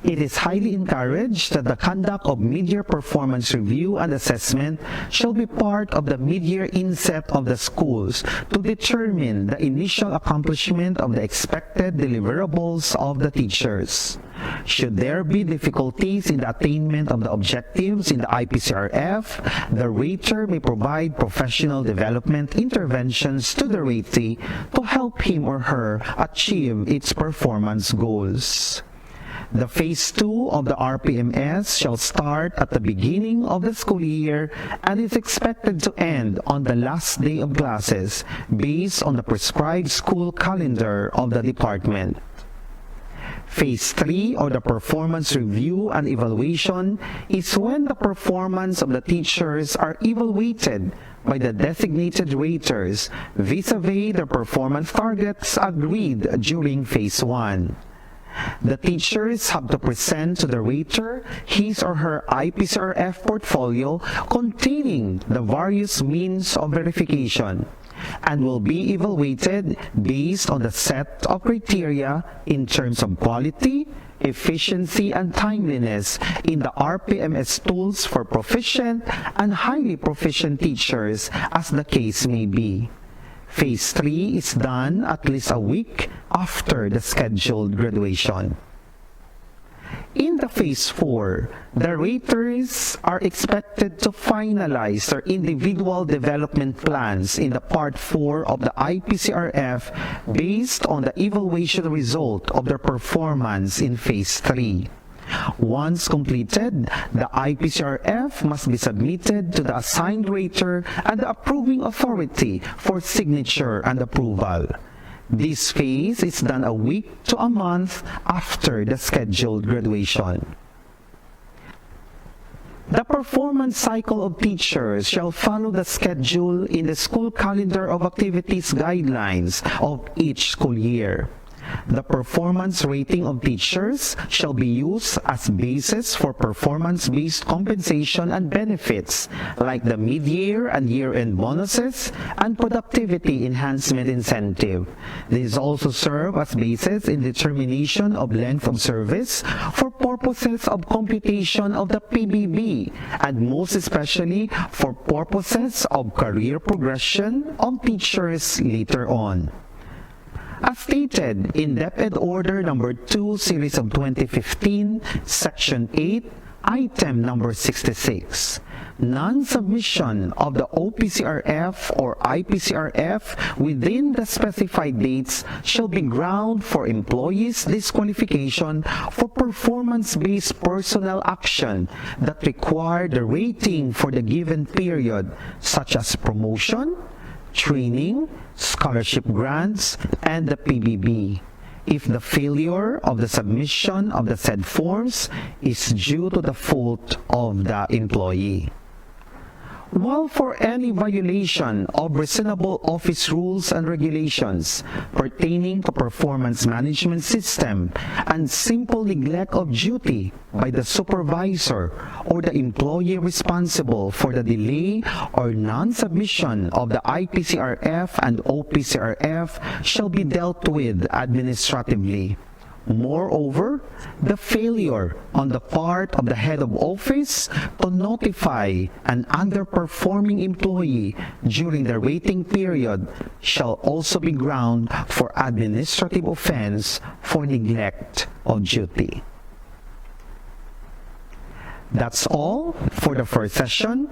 It is highly encouraged that the conduct of mid-year performance review and assessment shall be part of the mid-year inset of the schools to determine the initial accomplishment of the expected deliverables of the teachers. Should there be difficulties in the attainment of the objectives in the IPCRF, the rater may provide professional development interventions to the ratee to help him or her achieve its performance goals. The Phase 2 of the RPMS shall start at the beginning of the school year and is expected to end on the last day of classes based on the prescribed school calendar of the department. Phase 3, or the performance review and evaluation, is when the performance of the teachers are evaluated by the designated raters vis-a-vis the performance targets agreed during Phase 1. The teachers have to present to the rater his or her IPCRF portfolio containing the various means of verification and will be evaluated based on the set of criteria in terms of quality, efficiency, and timeliness in the RPMS tools for proficient and highly proficient teachers, as the case may be. Phase 3 is done at least a week after the scheduled graduation. In the Phase 4, the raters are expected to finalize their individual development plans in the Part 4 of the IPCRF based on the evaluation result of their performance in Phase 3. Once completed, the IPCRF must be submitted to the assigned rater and the approving authority for signature and approval. This phase is done a week to a month after the scheduled graduation. The performance cycle of teachers shall follow the schedule in the school calendar of activities guidelines of each school year. The performance rating of teachers shall be used as basis for performance-based compensation and benefits like the mid-year and year-end bonuses and productivity enhancement incentive. These also serve as basis in determination of length of service for purposes of computation of the PBB and most especially for purposes of career progression of teachers later on. As stated in DepEd Order Number 2, Series of 2015, Section 8, Item Number 66, non-submission of the OPCRF or IPCRF within the specified dates shall be ground for employees' disqualification for performance-based personnel action that require the rating for the given period, such as promotion, training, scholarship grants, and the PBB, if the failure of the submission of the said forms is due to the fault of the employee. While for any violation of reasonable office rules and regulations pertaining to performance management system and simple neglect of duty by the supervisor or the employee responsible for the delay or non-submission of the IPCRF and OPCRF shall be dealt with administratively. Moreover, the failure on the part of the head of office to notify an underperforming employee during the rating period shall also be ground for administrative offense for neglect of duty. That's all for the first session.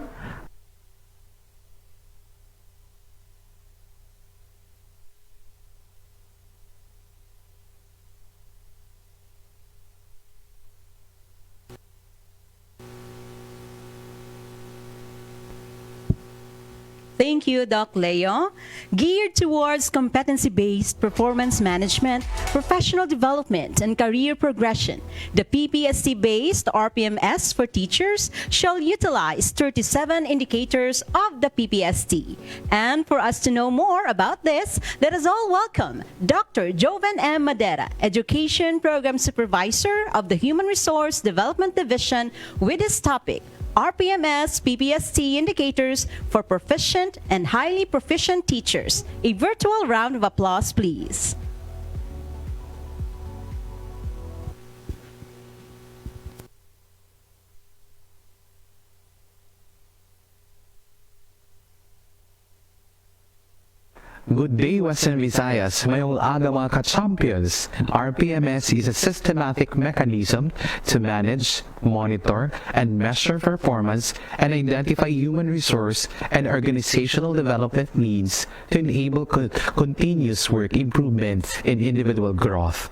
Thank you, Doc Leo. Geared towards competency-based performance management, professional development, and career progression, the PPST-based RPMS for teachers shall utilize 37 indicators of the PPST. And for us to know more about this, let us all welcome Dr. Joven M. Madera, Education Program Supervisor of the Human Resource Development Division, with this topic, RPMS-PPST indicators for proficient and highly proficient teachers. A virtual round of applause, please. Good day, Western Visayas. Mayong aga mga ka-champions. RPMS is a systematic mechanism to manage, monitor, and measure performance and identify human resource and organizational development needs to enable continuous work improvement in individual growth.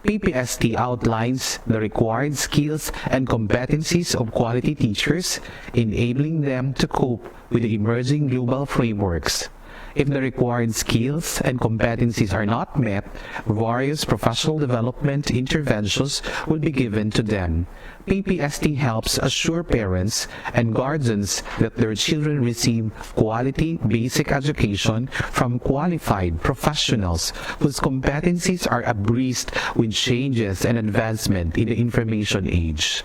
PPST outlines the required skills and competencies of quality teachers, enabling them to cope with the emerging global frameworks. If the required skills and competencies are not met, various professional development interventions will be given to them. PPST helps assure parents and guardians that their children receive quality basic education from qualified professionals whose competencies are abreast with changes and advancement in the information age.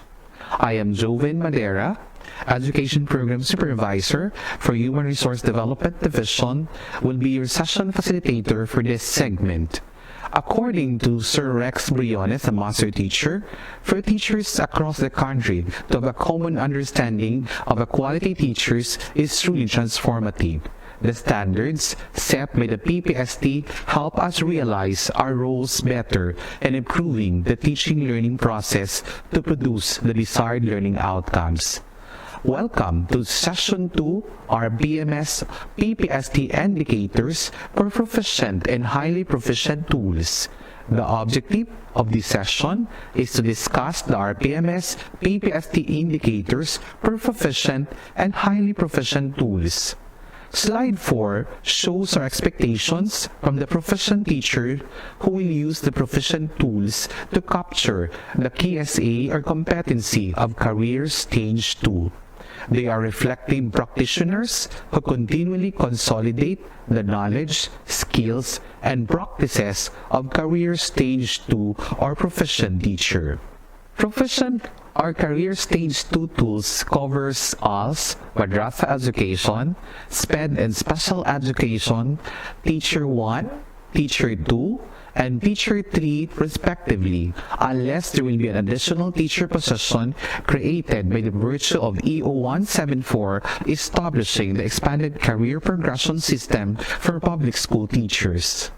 I am Joven Madera, Education Program Supervisor for Human Resource Development Division, will be your session facilitator for this segment. According to Sir Rex Briones, a master teacher, for teachers across the country to have a common understanding of a quality teachers is truly transformative. The standards set by the PPST help us realize our roles better and improving the teaching learning process to produce the desired learning outcomes. Welcome to Session 2, our BMS PPST Indicators for Proficient and Highly Proficient Tools. The objective of this session is to discuss the RPMS PPST Indicators for Proficient and Highly Proficient Tools. Slide 4 shows our expectations from the proficient teacher who will use the proficient tools to capture the KSA or competency of Career Stage 2. They are reflective practitioners who continually consolidate the knowledge, skills, and practices of Career Stage 2 or proficient teacher. Proficient or Career Stage 2 tools covers ALS, Madrasa Education, SPED and Special Education, Teacher 1, Teacher 2, and Teacher 3 respectively, unless there will be an additional teacher position created by the virtue of EO 174 establishing the expanded career progression system for public school teachers.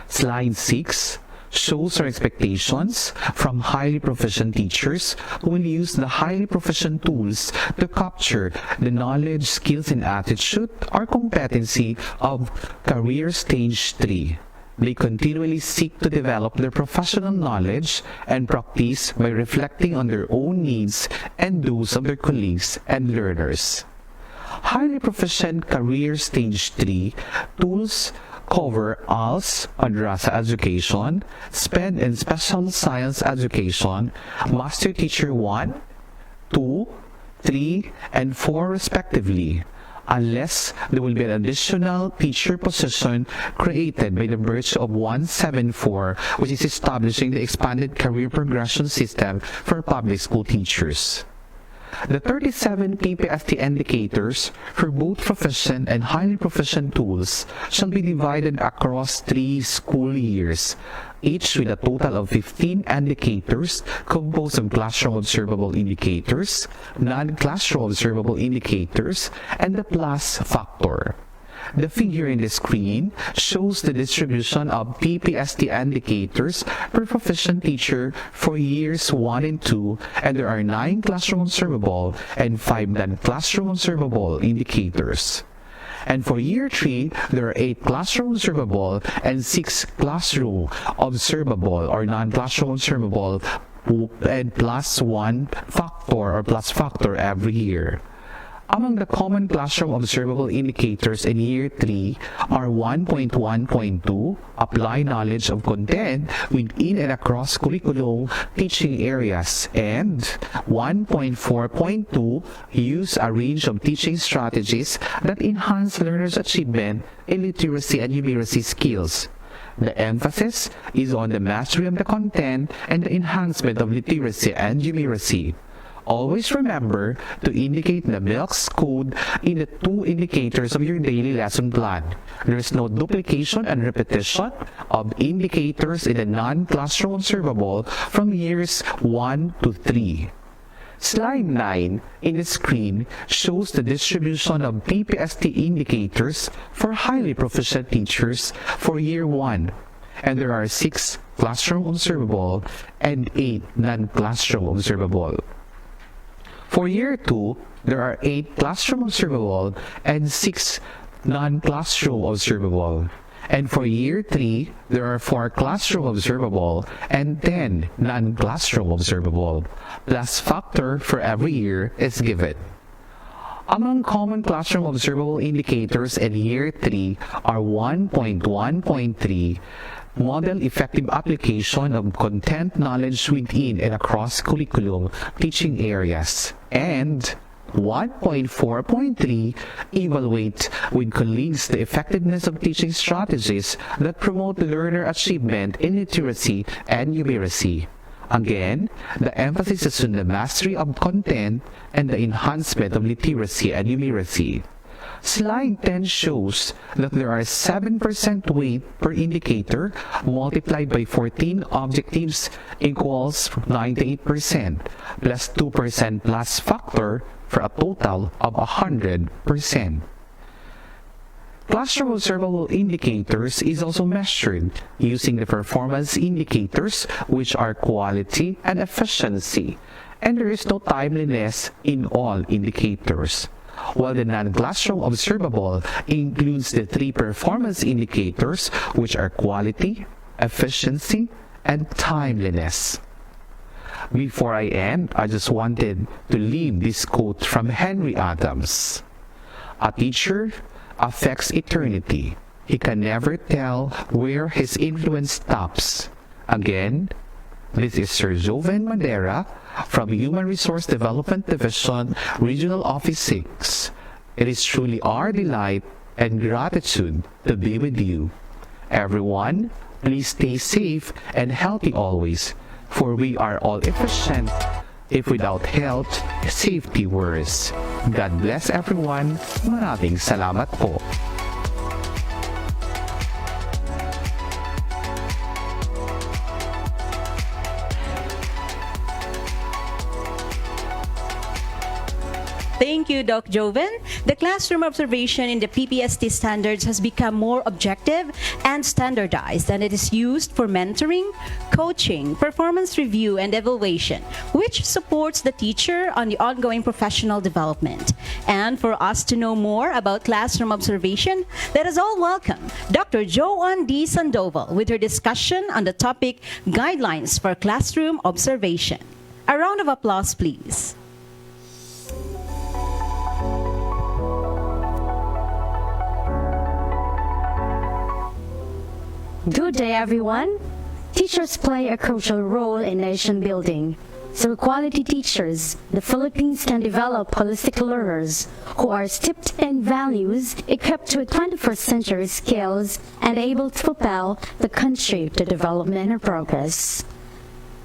Slide 6 shows our expectations from highly proficient teachers who will use the highly proficient tools to capture the knowledge, skills, and attitude or competency of Career Stage 3. They continually seek to develop their professional knowledge and practice by reflecting on their own needs and those of their colleagues and learners. Highly proficient Career Stage 3 tools cover ALS, Madrasa Education, SPED and Special Science Education, Master Teacher 1, 2, 3, and 4 respectively, unless there will be an additional teacher position created by the virtue of 174, which is establishing the expanded career progression system for public school teachers. The 37 PPST indicators for both proficient and highly proficient tools shall be divided across 3 school years, each with a total of 15 indicators composed of classroom observable indicators, non-classroom observable indicators, and the plus factor. The figure in the screen shows the distribution of PPST indicators per proficient teacher for years 1 and 2, and there are 9 classroom observable and 5 non-classroom observable indicators. And for year 3, there are 8 classroom observable and 6 classroom observable or non-classroom observable and plus 1 factor or plus factor every year. Among the common classroom observable indicators in Year 3 are 1.1.2, apply knowledge of content within and across curriculum teaching areas, and 1.4.2, use a range of teaching strategies that enhance learners' achievement in literacy and numeracy skills. The emphasis is on the mastery of the content and the enhancement of literacy and numeracy. Always remember to indicate the MILCS code in the 2 indicators of your daily lesson plan. There is no duplication and repetition of indicators in the non-classroom observable from years 1 to 3. Slide 9 in the screen shows the distribution of PPST indicators for highly proficient teachers for Year 1, and there are 6 classroom observable and 8 non-classroom observable. For Year 2, there are 8 classroom observable and 6 non-classroom observable. And for Year 3, there are 4 classroom observable and 10 non-classroom observable. Plus factor for every year is given. Among common classroom observable indicators in Year 3 are 1.1.3, model effective application of content knowledge within and across curriculum teaching areas, and 1.4.3, evaluate with colleagues the effectiveness of teaching strategies that promote learner achievement in literacy and numeracy. Again, the emphasis is on the mastery of content and the enhancement of literacy and numeracy. Slide 10 shows that there are 7% weight per indicator multiplied by 14 objectives equals 98%, plus 2% plus factor for a total of 100%. Classroom observable indicators is also measured using the performance indicators, which are quality and efficiency, and there is no timeliness in all indicators. While the non-classroom observable includes the 3 performance indicators, which are quality, efficiency, and timeliness. Before I end, I just wanted to leave this quote from Henry Adams. "A teacher affects eternity. He can never tell where his influence stops." Again, this is Sir Joven Madera from Human Resource Development Division, Regional Office 6. It is truly our delight and gratitude to be with you. Everyone, please stay safe and healthy always, for we are all efficient. If without health, safety worse. God bless everyone. Maraming salamat po. Thank you, Doc Joven. The classroom observation in the PPST standards has become more objective and standardized, and it is used for mentoring, coaching, performance review, and evaluation, which supports the teacher on the ongoing professional development. And for us to know more about classroom observation, let us all welcome Dr. Joanne D. Sandoval with her discussion on the topic Guidelines for Classroom Observation. A round of applause, please. Good day, everyone. Teachers play a crucial role in nation building. Through quality teachers, the Philippines can develop holistic learners who are steeped in values, equipped with 21st century skills, and able to propel the country to development and progress.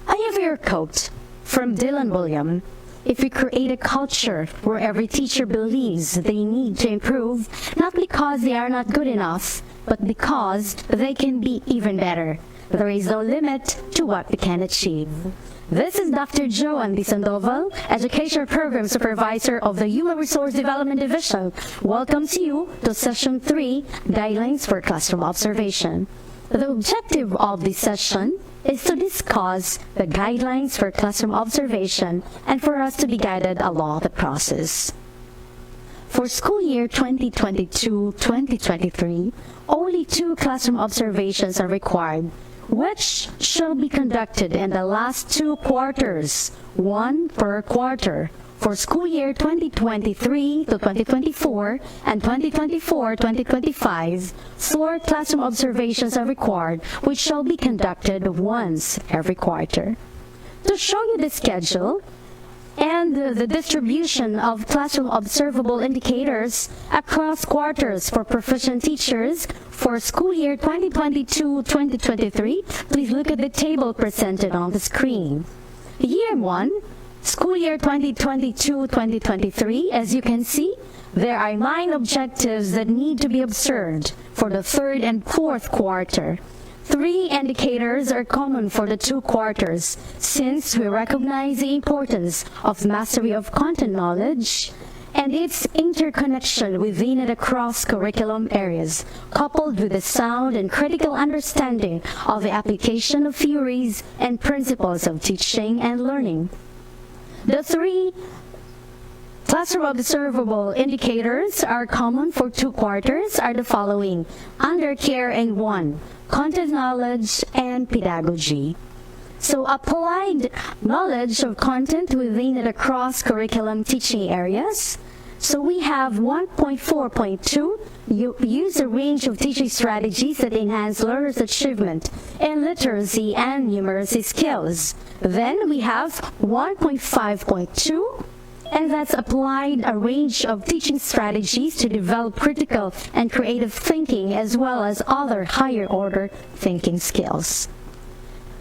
I have your quote from Dylan William. If we create a culture where every teacher believes they need to improve, not because they are not good enough, but because they can be even better, there is no limit to what we can achieve. This is Dr. Joanne D. Sandoval, Education Program Supervisor of the Human Resource Development Division. Welcome to you to Session 3, Guidelines for Classroom Observation. The objective of this session is to discuss the guidelines for classroom observation and for us to be guided along the process. For school year 2022-2023, only 2 classroom observations are required, which shall be conducted in the last 2 quarters, 1 per quarter, for school year 2023 to 2024 and 2024-2025. 4 classroom observations are required, which shall be conducted once every quarter. To show you the schedule and the distribution of classroom observable indicators across quarters for proficient teachers for school year 2022-2023, please look at the table presented on the screen. Year 1, school year 2022-2023, as you can see, there are 9 objectives that need to be observed for the 3rd and 4th quarter. 3 indicators are common for the 2 quarters, since we recognize the importance of mastery of content knowledge and its interconnection within and across curriculum areas, coupled with a sound and critical understanding of the application of theories and principles of teaching and learning. The 3 classroom observable indicators are common for 2 quarters are the following: under care and 1, content knowledge and pedagogy. So applied knowledge of content within and across curriculum teaching areas. So we have 1.4.2, use a range of teaching strategies that enhance learners' achievement in literacy and numeracy skills. Then we have 1.5.2, and that's applied a range of teaching strategies to develop critical and creative thinking as well as other higher order thinking skills.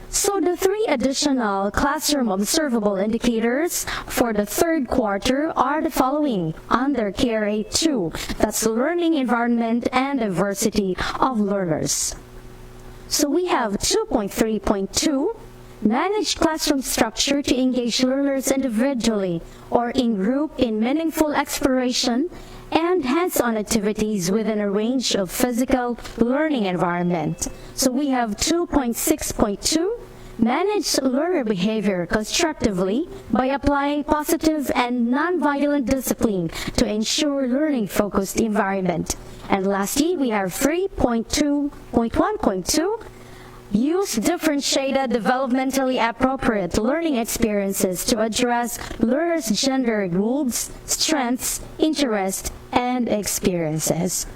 So the 3 additional classroom observable indicators for the 3rd quarter are the following: under care A2, that's learning environment and diversity of learners. So we have 2.3.2, manage classroom structure to engage learners individually or in group in meaningful exploration and hands-on activities within a range of physical learning environment. So we have 2.6.2, manage learner behavior constructively by applying positive and non-violent discipline to ensure learning-focused environment. And lastly, we have 3.2.1.2, use differentiated, developmentally appropriate learning experiences to address learners' gender needs, strengths, interests, and experiences.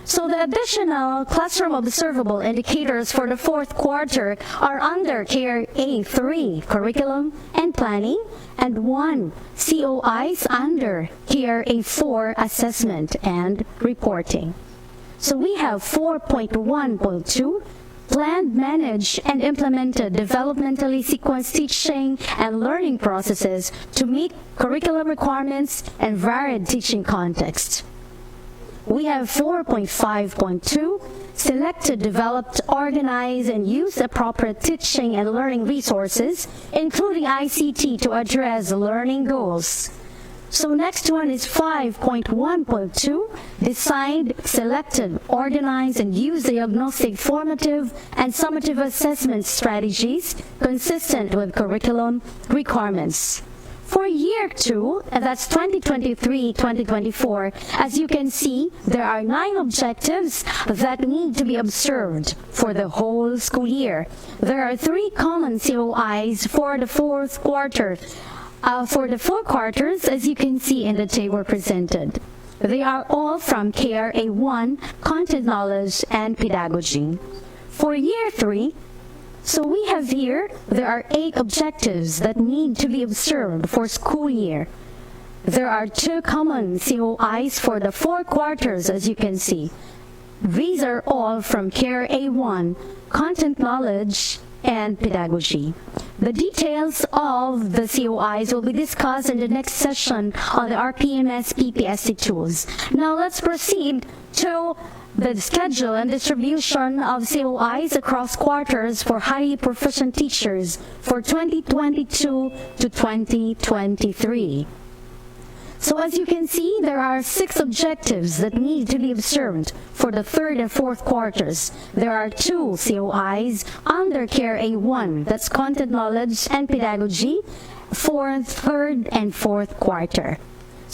So the additional classroom observable indicators for the 4th quarter are under care A3, curriculum and planning, and 1 COIs under care A4, assessment and reporting. So we have 4.1.2, planned, managed, and implemented developmentally sequenced teaching and learning processes to meet curriculum requirements and varied teaching contexts. We have 4.5.2, selected, developed, organize, and use appropriate teaching and learning resources, including ICT, to address learning goals. So next one is 5.1.2, decide, selected, organize, and use diagnostic, formative, and summative assessment strategies consistent with curriculum requirements. For year 2, that's 2023-2024, as you can see, there are 9 objectives that need to be observed for the whole school year. There are 3 common COIs for the 4th quarter. For the 4 quarters, as you can see in the table presented, they are all from care A1, content knowledge and pedagogy. For year 3, so we have here, there are 8 objectives that need to be observed for school year. There are 2 common COIs for the 4 quarters, as you can see. These are all from care A1, content knowledge and pedagogy. The details of the COIs will be discussed in the next session on the RPMS-PPST tools. Now let's proceed to the schedule and distribution of COIs across quarters for highly proficient teachers for 2022 to 2023. So as you can see, there are 6 objectives that need to be observed for the 3rd and 4th quarters. There are 2 COIs under care A1, that's content knowledge and pedagogy, for 3rd and 4th quarter.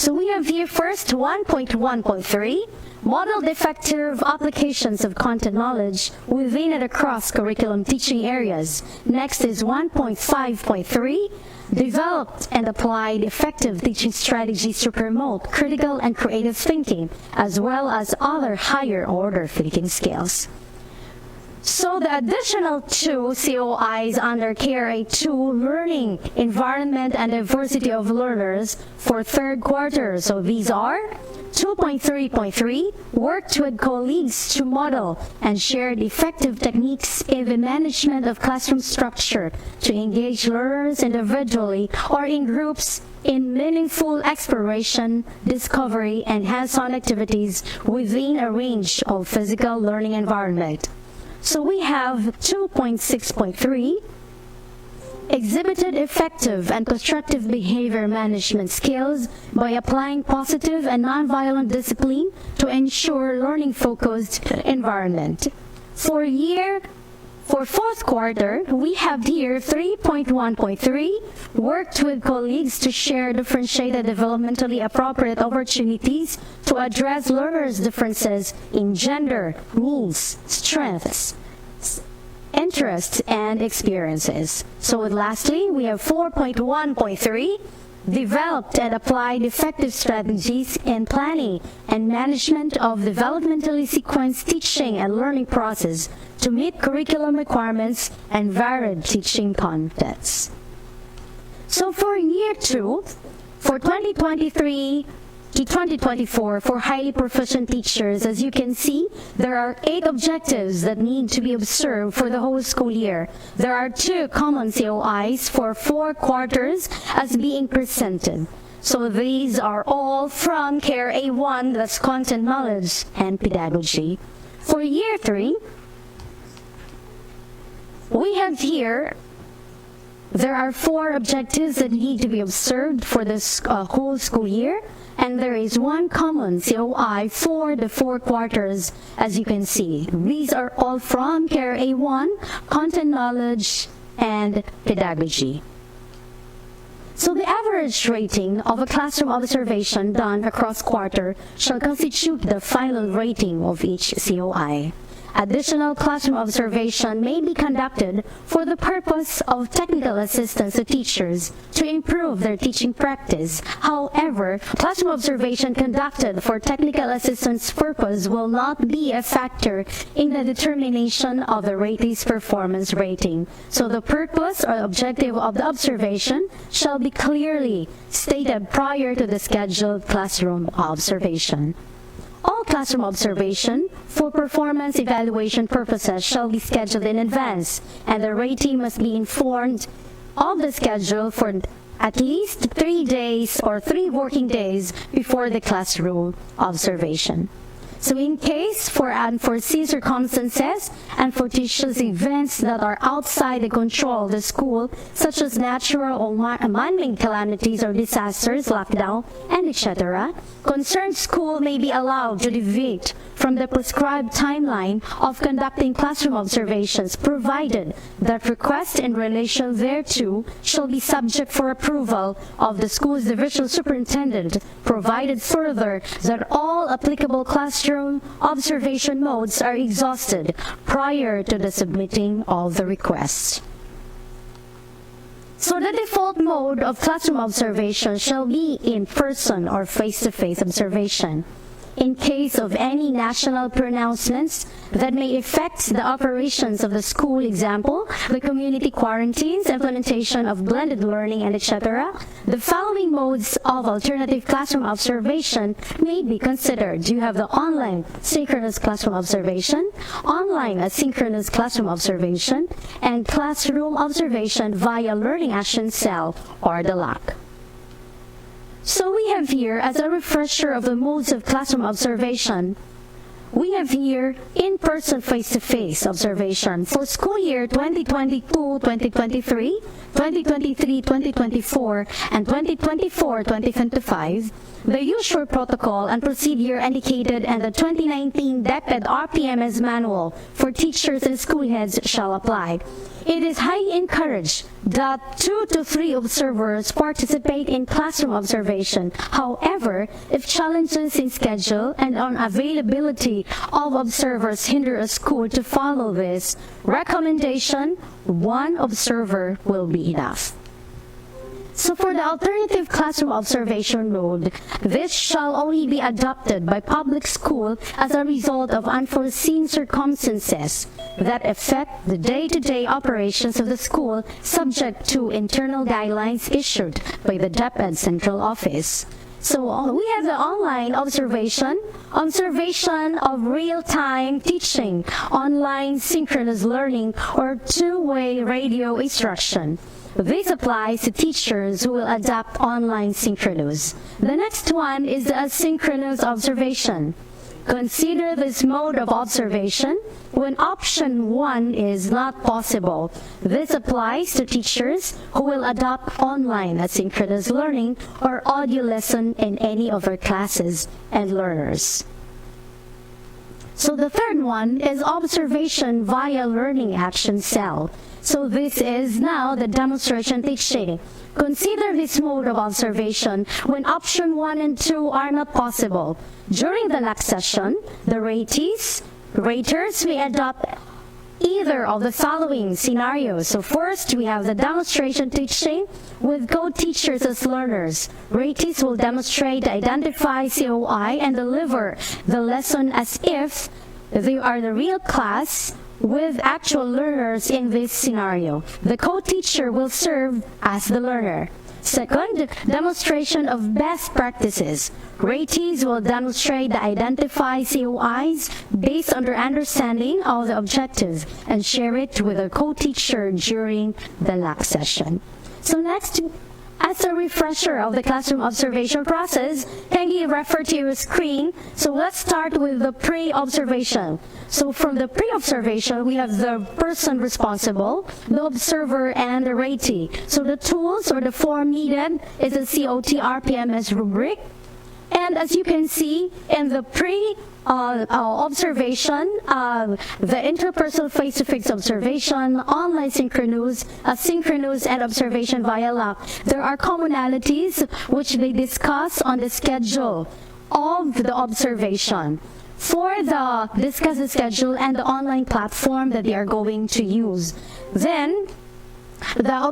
So we have here first 1.1.3, model effective applications of content knowledge within and across curriculum teaching areas. Next is 1.5.3, developed and applied effective teaching strategies to promote critical and creative thinking, as well as other higher order thinking skills. So the additional two COIs under KRA2, learning environment and diversity of learners for third quarter. So these are 2.3.3, worked with colleagues to model and share the effective techniques in the management of classroom structure to engage learners individually or in groups in meaningful exploration, discovery, and hands-on activities within a range of physical learning environment. So we have 2.6.3, exhibited effective and constructive behavior management skills by applying positive and nonviolent discipline to ensure learning-focused environment. For fourth quarter, we have here 3.1.3, worked with colleagues to share differentiated developmentally appropriate opportunities to address learners' differences in gender, needs, strengths, interests, and experiences. So lastly, we have 4.1.3, developed and applied effective strategies in planning and management of developmentally sequenced teaching and learning process to meet curriculum requirements and varied teaching contexts. So for year 2, for 2023 to 2024, for highly proficient teachers, as you can see, there are 8 objectives that need to be observed for the whole school year. There are 2 common COIs for 4 quarters as being presented. So these are all from CARE A1, that's content knowledge and pedagogy. For year 3, we have here, there are 4 objectives that need to be observed for this whole school year, and there is 1 common COI for the 4 quarters, as you can see. These are all from CARE A1, content knowledge, and pedagogy. So the average rating of a classroom observation done across quarter shall constitute the final rating of each COI. Additional classroom observation may be conducted for the purpose of technical assistance to teachers to improve their teaching practice. However, classroom observation conducted for technical assistance purpose will not be a factor in the determination of the ratee's performance rating. So the purpose or objective of the observation shall be clearly stated prior to the scheduled classroom observation. All classroom observation for performance evaluation purposes shall be scheduled in advance, and the ratee must be informed of the schedule for at least 3 days or 3 working days before the classroom observation. So in case for unforeseen circumstances and fortuitous events that are outside the control of the school, such as natural or man-made calamities or disasters, lockdown, and etc., concerned school may be allowed to deviate from the prescribed timeline of conducting classroom observations, provided that requests in relation thereto shall be subject for approval of the school's divisional superintendent, provided further that all applicable classroom observation modes are exhausted prior to the submitting of the request. So the default mode of classroom observation shall be in person or face-to-face observation. In case of any national pronouncements that may affect the operations of the school, example, the community quarantines, implementation of blended learning, and etc., the following modes of alternative classroom observation may be considered. You have the online synchronous classroom observation, online asynchronous classroom observation, and classroom observation via Learning Action Cell or the LAC. So we have here, as a refresher of the modes of classroom observation, we have here in-person face-to-face observation. For school year 2022-2023, 2023-2024, and 2024-2025, the usual protocol and procedure indicated in the 2019 DepEd RPMS manual for teachers and school heads shall apply. It is highly encouraged that 2 to 3 observers participate in classroom observation. However, if challenges in schedule and unavailability of observers hinder a school to follow this recommendation, 1 observer will be enough. So for the alternative classroom observation mode, this shall only be adopted by public school as a result of unforeseen circumstances that affect the day-to-day operations of the school, subject to internal guidelines issued by the DepEd Central Office. So we have the online observation of real-time teaching, online synchronous learning, or two-way radio instruction. This applies to teachers who will adopt online synchronous. The next one is the asynchronous observation. Consider this mode of observation when option 1 is not possible. This applies to teachers who will adopt online asynchronous learning or audio lesson in any of their classes and learners. So the third one is observation via learning action cell. So this is now the demonstration teaching. Consider this mode of observation when option 1 and 2 are not possible. During the last session, the raters may adopt either of the following scenarios. So first, we have the demonstration teaching with co-teachers as learners. Ratees will demonstrate, identify COI, and deliver the lesson as if they are the real class with actual learners in this scenario. The co-teacher will serve as the learner. Second, demonstration of best practices. Ratees will demonstrate the identify COIs based on their understanding of the objective and share it with a co-teacher during the last session. So next, as a refresher of the classroom observation process, can you refer to your screen? So let's start with the pre-observation. So from the pre-observation, we have the person responsible, the observer, and the ratee. So the tools or the form needed is a COT RPMS rubric. And as you can see in the observation, the interpersonal face-to-face observation, online synchronous, asynchronous, and observation via lab, there are commonalities which they discuss on the schedule of the observation. For the discuss the schedule and the online platform that they are going to use. Then the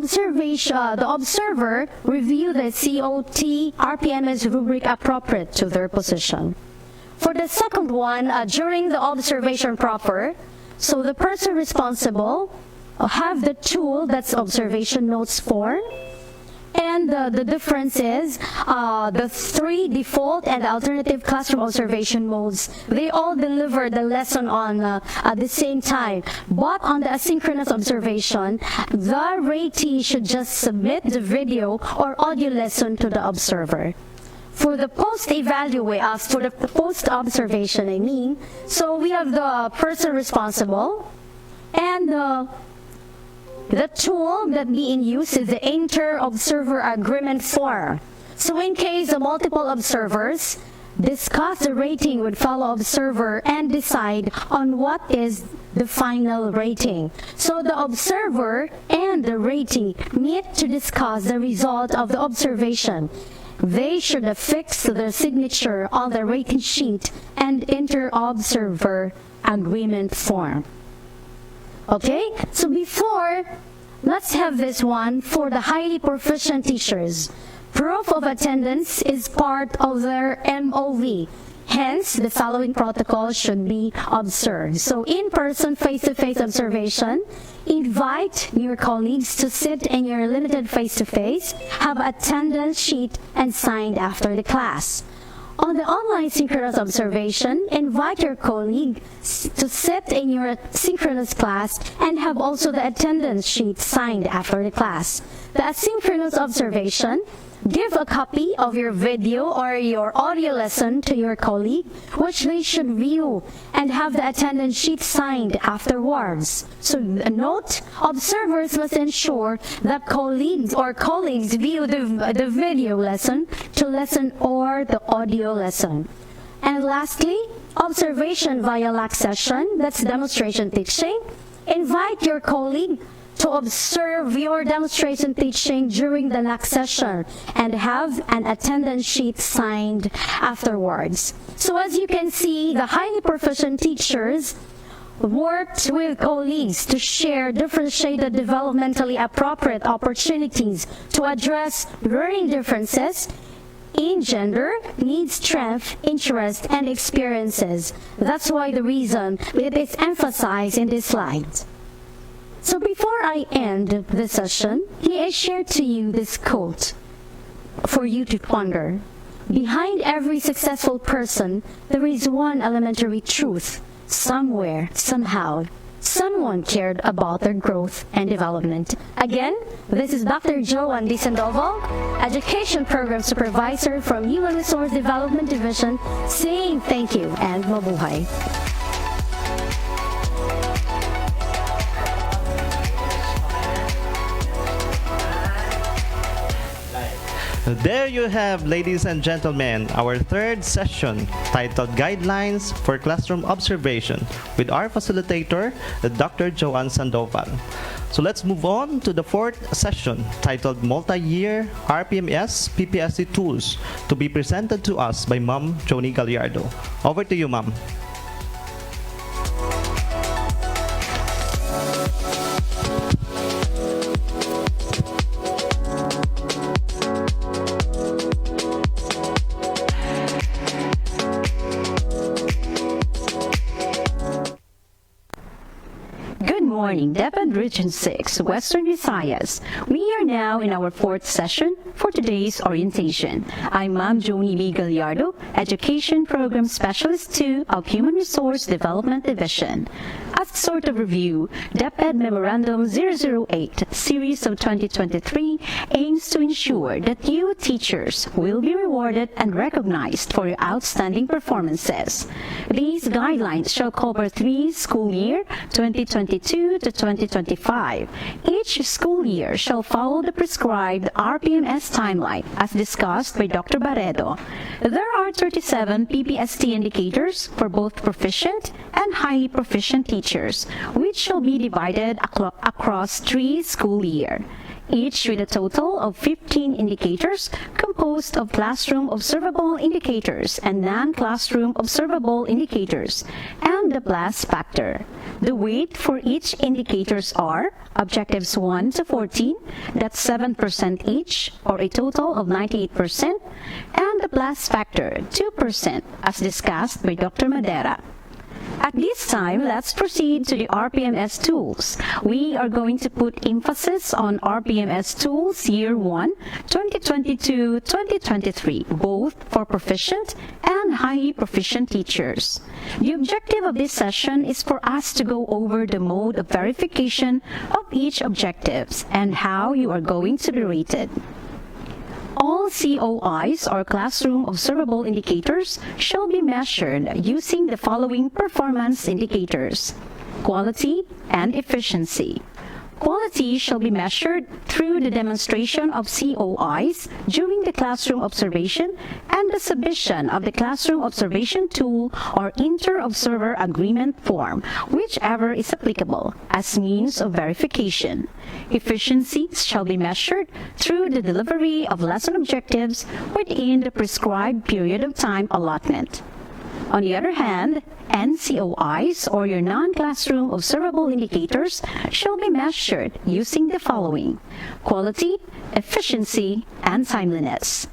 observer review the COT RPMS rubric appropriate to their position. For the second one, during the observation proper, so the person responsible have the tool that's observation notes form. And the difference is the 3 default and alternative classroom observation modes, they all deliver the lesson on at the same time. But on the asynchronous observation, the ratee should just submit the video or audio lesson to the observer. For the post-observation, so we have the person responsible and the tool that being used is the inter-observer agreement form. So in case the multiple observers discuss the rating with fellow observer and decide on what is the final rating. So the observer and the rating meet to discuss the result of the observation. They should affix their signature on the rating sheet and inter-observer agreement form. Okay, so before, let's have this one for the highly proficient teachers. Proof of attendance is part of their MOV. Hence, the following protocol should be observed. So in-person, face-to-face observation, invite your colleagues to sit in your limited face-to-face, have attendance sheet, and signed after the class. On the online synchronous observation, invite your colleague to sit in your synchronous class and have also the attendance sheet signed after the class. The asynchronous observation, Give a copy of your video or your audio lesson to your colleague, which they should view and have the attendance sheet signed afterwards. So note, observers must ensure that colleagues view the video lesson to lesson or the audio lesson. And lastly, observation via LAC session, that's demonstration teaching. Invite your colleague to observe your demonstration teaching during the next session and have an attendance sheet signed afterwards. So as you can see, the highly proficient teachers worked with colleagues to share differentiated developmentally appropriate opportunities to address learning differences in gender, needs, strength, interest, and experiences. That's why the reason it is emphasized in this slide. So before I end the session, may I share to you this quote for you to ponder. Behind every successful person, there is one elementary truth. Somewhere, somehow, someone cared about their growth and development. Again, this is Dr. Joanne D. Sandoval, Education Program Supervisor from Human Resource Development Division, saying thank you and mabuhay. There you have, ladies and gentlemen, our third session titled Guidelines for Classroom Observation with our facilitator, Dr. Joanne Sandoval. So let's move on to the fourth session titled Multi-Year RPMS-PPST Tools to be presented to us by Ma'am Joni Gallardo. Over to you, Ma'am. Morning, DepEd Region 6, Western Visayas. We are now in our fourth session for today's orientation. I'm Ma'am Joni B. Gallardo, Education Program Specialist 2 of Human Resource Development Division. As a sort of review, DepEd Memorandum 008, Series of 2023, aims to ensure that you teachers will be rewarded and recognized for your outstanding performances. These guidelines shall cover 3 school year, 2022 to 2025. Each school year shall follow the prescribed RPMS timeline as discussed by Dr. Barredo. There are 37 PPST indicators for both proficient and highly proficient teachers, which shall be divided across 3 school year, each with a total of 15 indicators composed of classroom observable indicators and non-classroom observable indicators, and the blast factor. The weight for each indicators are objectives 1 to 14, that's 7% each, or a total of 98%, and the blast factor 2%, as discussed by Dr. Madera. At this time, let's proceed to the RPMS tools. We are going to put emphasis on RPMS tools Year 1, 2022-2023, both for proficient and highly proficient teachers. The objective of this session is for us to go over the mode of verification of each objectives and how you are going to be rated. All COIs, or classroom observable indicators, shall be measured using the following performance indicators: quality and efficiency. Quality shall be measured through the demonstration of COIs during the classroom observation and the submission of the classroom observation tool or inter-observer agreement form, whichever is applicable, as means of verification. Efficiency shall be measured through the delivery of lesson objectives within the prescribed period of time allotment. On the other hand, NCOIs, or your non-classroom observable indicators, shall be measured using the following: quality, efficiency, and timeliness.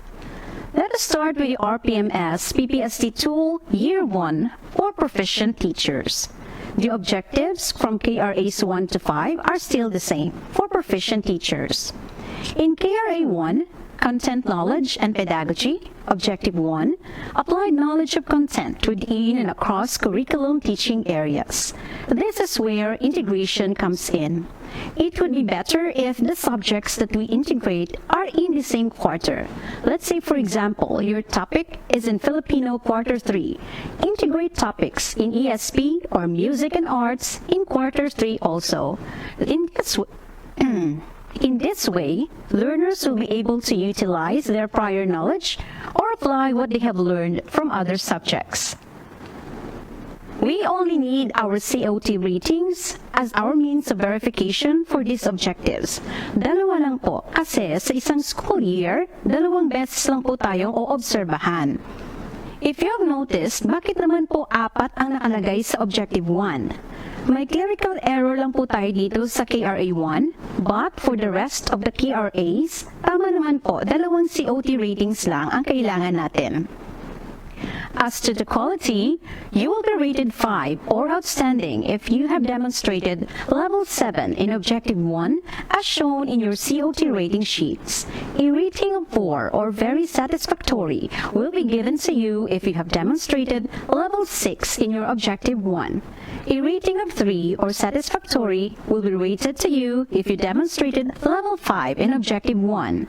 Let us start with the RPMS-PPST tool Year 1 for proficient teachers. The objectives from KRAs 1 to 5 are still the same for proficient teachers. In KRA 1, content knowledge and pedagogy. Objective 1, applied knowledge of content within and across curriculum teaching areas. This is where integration comes in. It would be better if the subjects that we integrate are in the same quarter. Let's say, for example, your topic is in Filipino quarter 3. Integrate topics in ESP or music and arts in quarter 3 also. In this way, learners will be able to utilize their prior knowledge or apply what they have learned from other subjects. We only need our COT ratings as our means of verification for these objectives. Dalawa lang po kasi sa isang school year, 2 beses lang po tayong oobserbahan. If you have noticed, bakit naman po 4 ang nakalagay sa Objective 1? May clerical error lang po tayo dito sa KRA 1, but for the rest of the KRAs, tama naman po, 2 COT ratings lang ang kailangan natin. As to the quality, you will be rated 5 or outstanding if you have demonstrated level 7 in Objective 1 as shown in your COT rating sheets. A rating of 4 or very satisfactory will be given to you if you have demonstrated level 6 in your Objective 1. A rating of 3 or satisfactory will be rated to you if you demonstrated level 5 in Objective 1.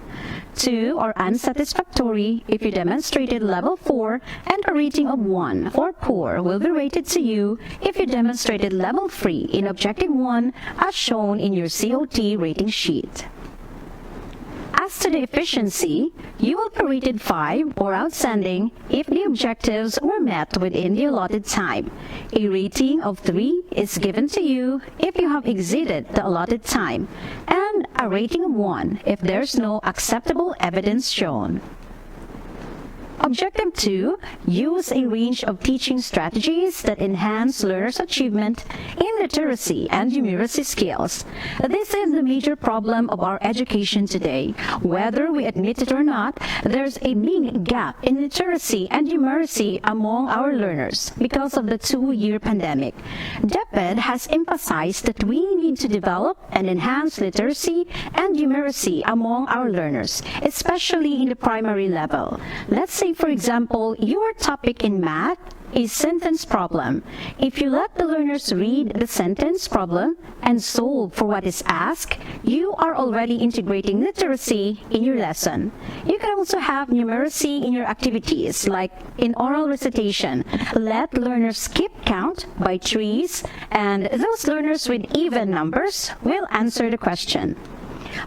2 or unsatisfactory if you demonstrated level 4, and a rating of 1 or poor will be rated to you if you demonstrated level 3 in Objective 1 as shown in your COT rating sheet. As to the efficiency, you will be rated 5 or outstanding if the objectives were met within the allotted time. A rating of 3 is given to you if you have exceeded the allotted time, and a rating of 1 if there's no acceptable evidence shown. Objective 2, use a range of teaching strategies that enhance learners' achievement in literacy and numeracy skills. This is the major problem of our education today. Whether we admit it or not, there's a big gap in literacy and numeracy among our learners because of the 2-year pandemic. DepEd has emphasized that we need to develop and enhance literacy and numeracy among our learners, especially in the primary level. Let's say, for example, your topic in math is sentence problem. If you let the learners read the sentence problem and solve for what is asked, you are already integrating literacy in your lesson. You can also have numeracy in your activities, like in oral recitation. Let learners keep count by trees, and those learners with even numbers will answer the question.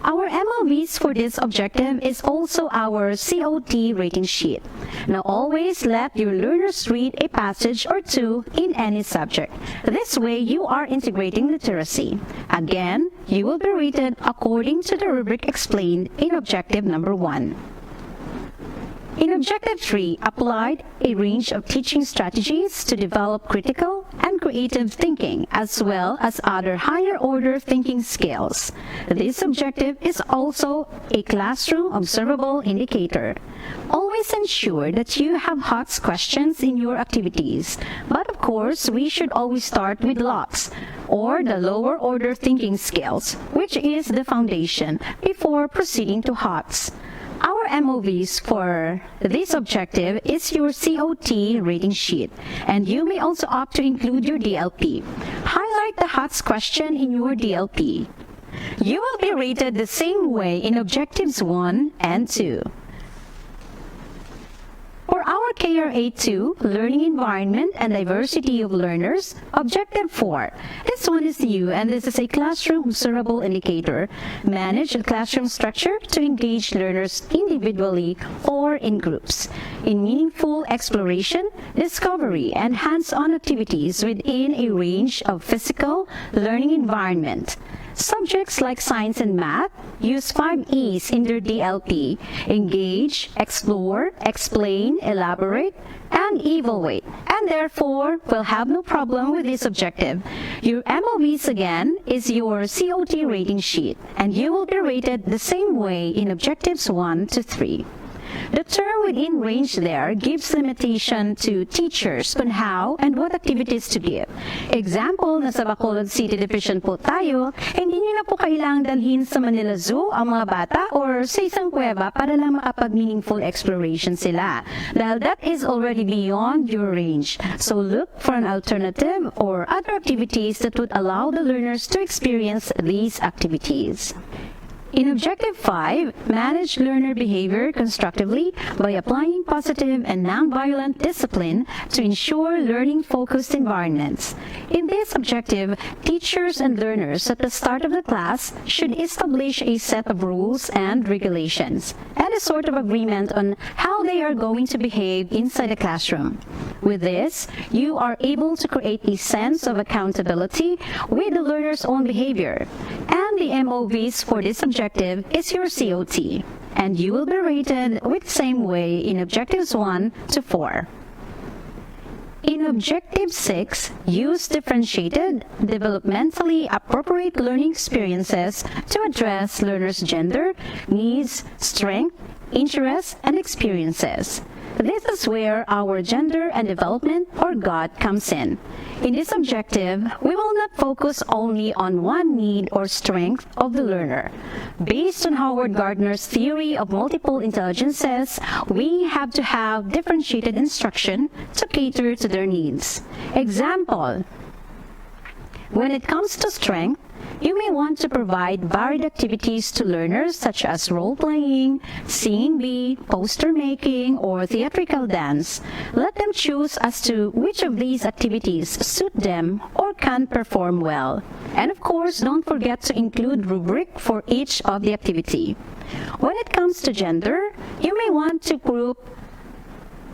Our MOVs for this objective is also our COT rating sheet. Now always let your learners read a passage or 2 in any subject. This way you are integrating literacy. Again, you will be rated according to the rubric explained in objective number 1. In Objective 3, applied a range of teaching strategies to develop critical and creative thinking as well as other higher order thinking skills. This objective is also a classroom observable indicator. Always ensure that you have HOTS questions in your activities, but of course we should always start with LOTS, or the lower order thinking skills, which is the foundation before proceeding to HOTS. Our MOVs for this objective is your COT rating sheet, and you may also opt to include your DLP. Highlight the HOTS question in your DLP. You will be rated the same way in Objectives 1 and 2. For our KRA2, Learning Environment and Diversity of Learners, Objective 4. This one is new, and this is a classroom observable indicator. Manage a classroom structure to engage learners individually or in groups in meaningful exploration, discovery, and hands-on activities within a range of physical learning environment. Subjects like science and math use 5 E's in their DLP: engage, explore, explain, elaborate, and evaluate, and therefore will have no problem with this objective. Your MOVs again is your COT rating sheet, and you will be rated the same way in Objectives 1 to 3. The term within range there gives limitation to teachers on how and what activities to give. Example, nasa Bacolod City Division po tayo, hindi nyo na po kailangang dalhin sa Manila Zoo ang mga bata or sa isang kuweba para lang makapag-meaningful exploration sila. Dahil that is already beyond your range. So look for an alternative or other activities that would allow the learners to experience these activities. In Objective 5, manage learner behavior constructively by applying positive and nonviolent discipline to ensure learning-focused environments. In this objective, teachers and learners at the start of the class should establish a set of rules and regulations and a sort of agreement on how they are going to behave inside the classroom. With this, you are able to create a sense of accountability with the learner's own behavior, and the MOVs for this objective is your COT, and you will be rated with the same way in Objectives 1 to 4. In Objective 6, use differentiated, developmentally appropriate learning experiences to address learners' gender, needs, strength, interests, and experiences. This is where our gender and development or GOT comes in. In this objective, we will not focus only on one need or strength of the learner. Based on Howard Gardner's theory of multiple intelligences, we have to have differentiated instruction to cater to their needs. Example, when it comes to strength, you may want to provide varied activities to learners such as role-playing, singing bee, poster making, or theatrical dance. Let them choose as to which of these activities suit them or can perform well. And of course, don't forget to include rubric for each of the activity. When it comes to gender, you may want to group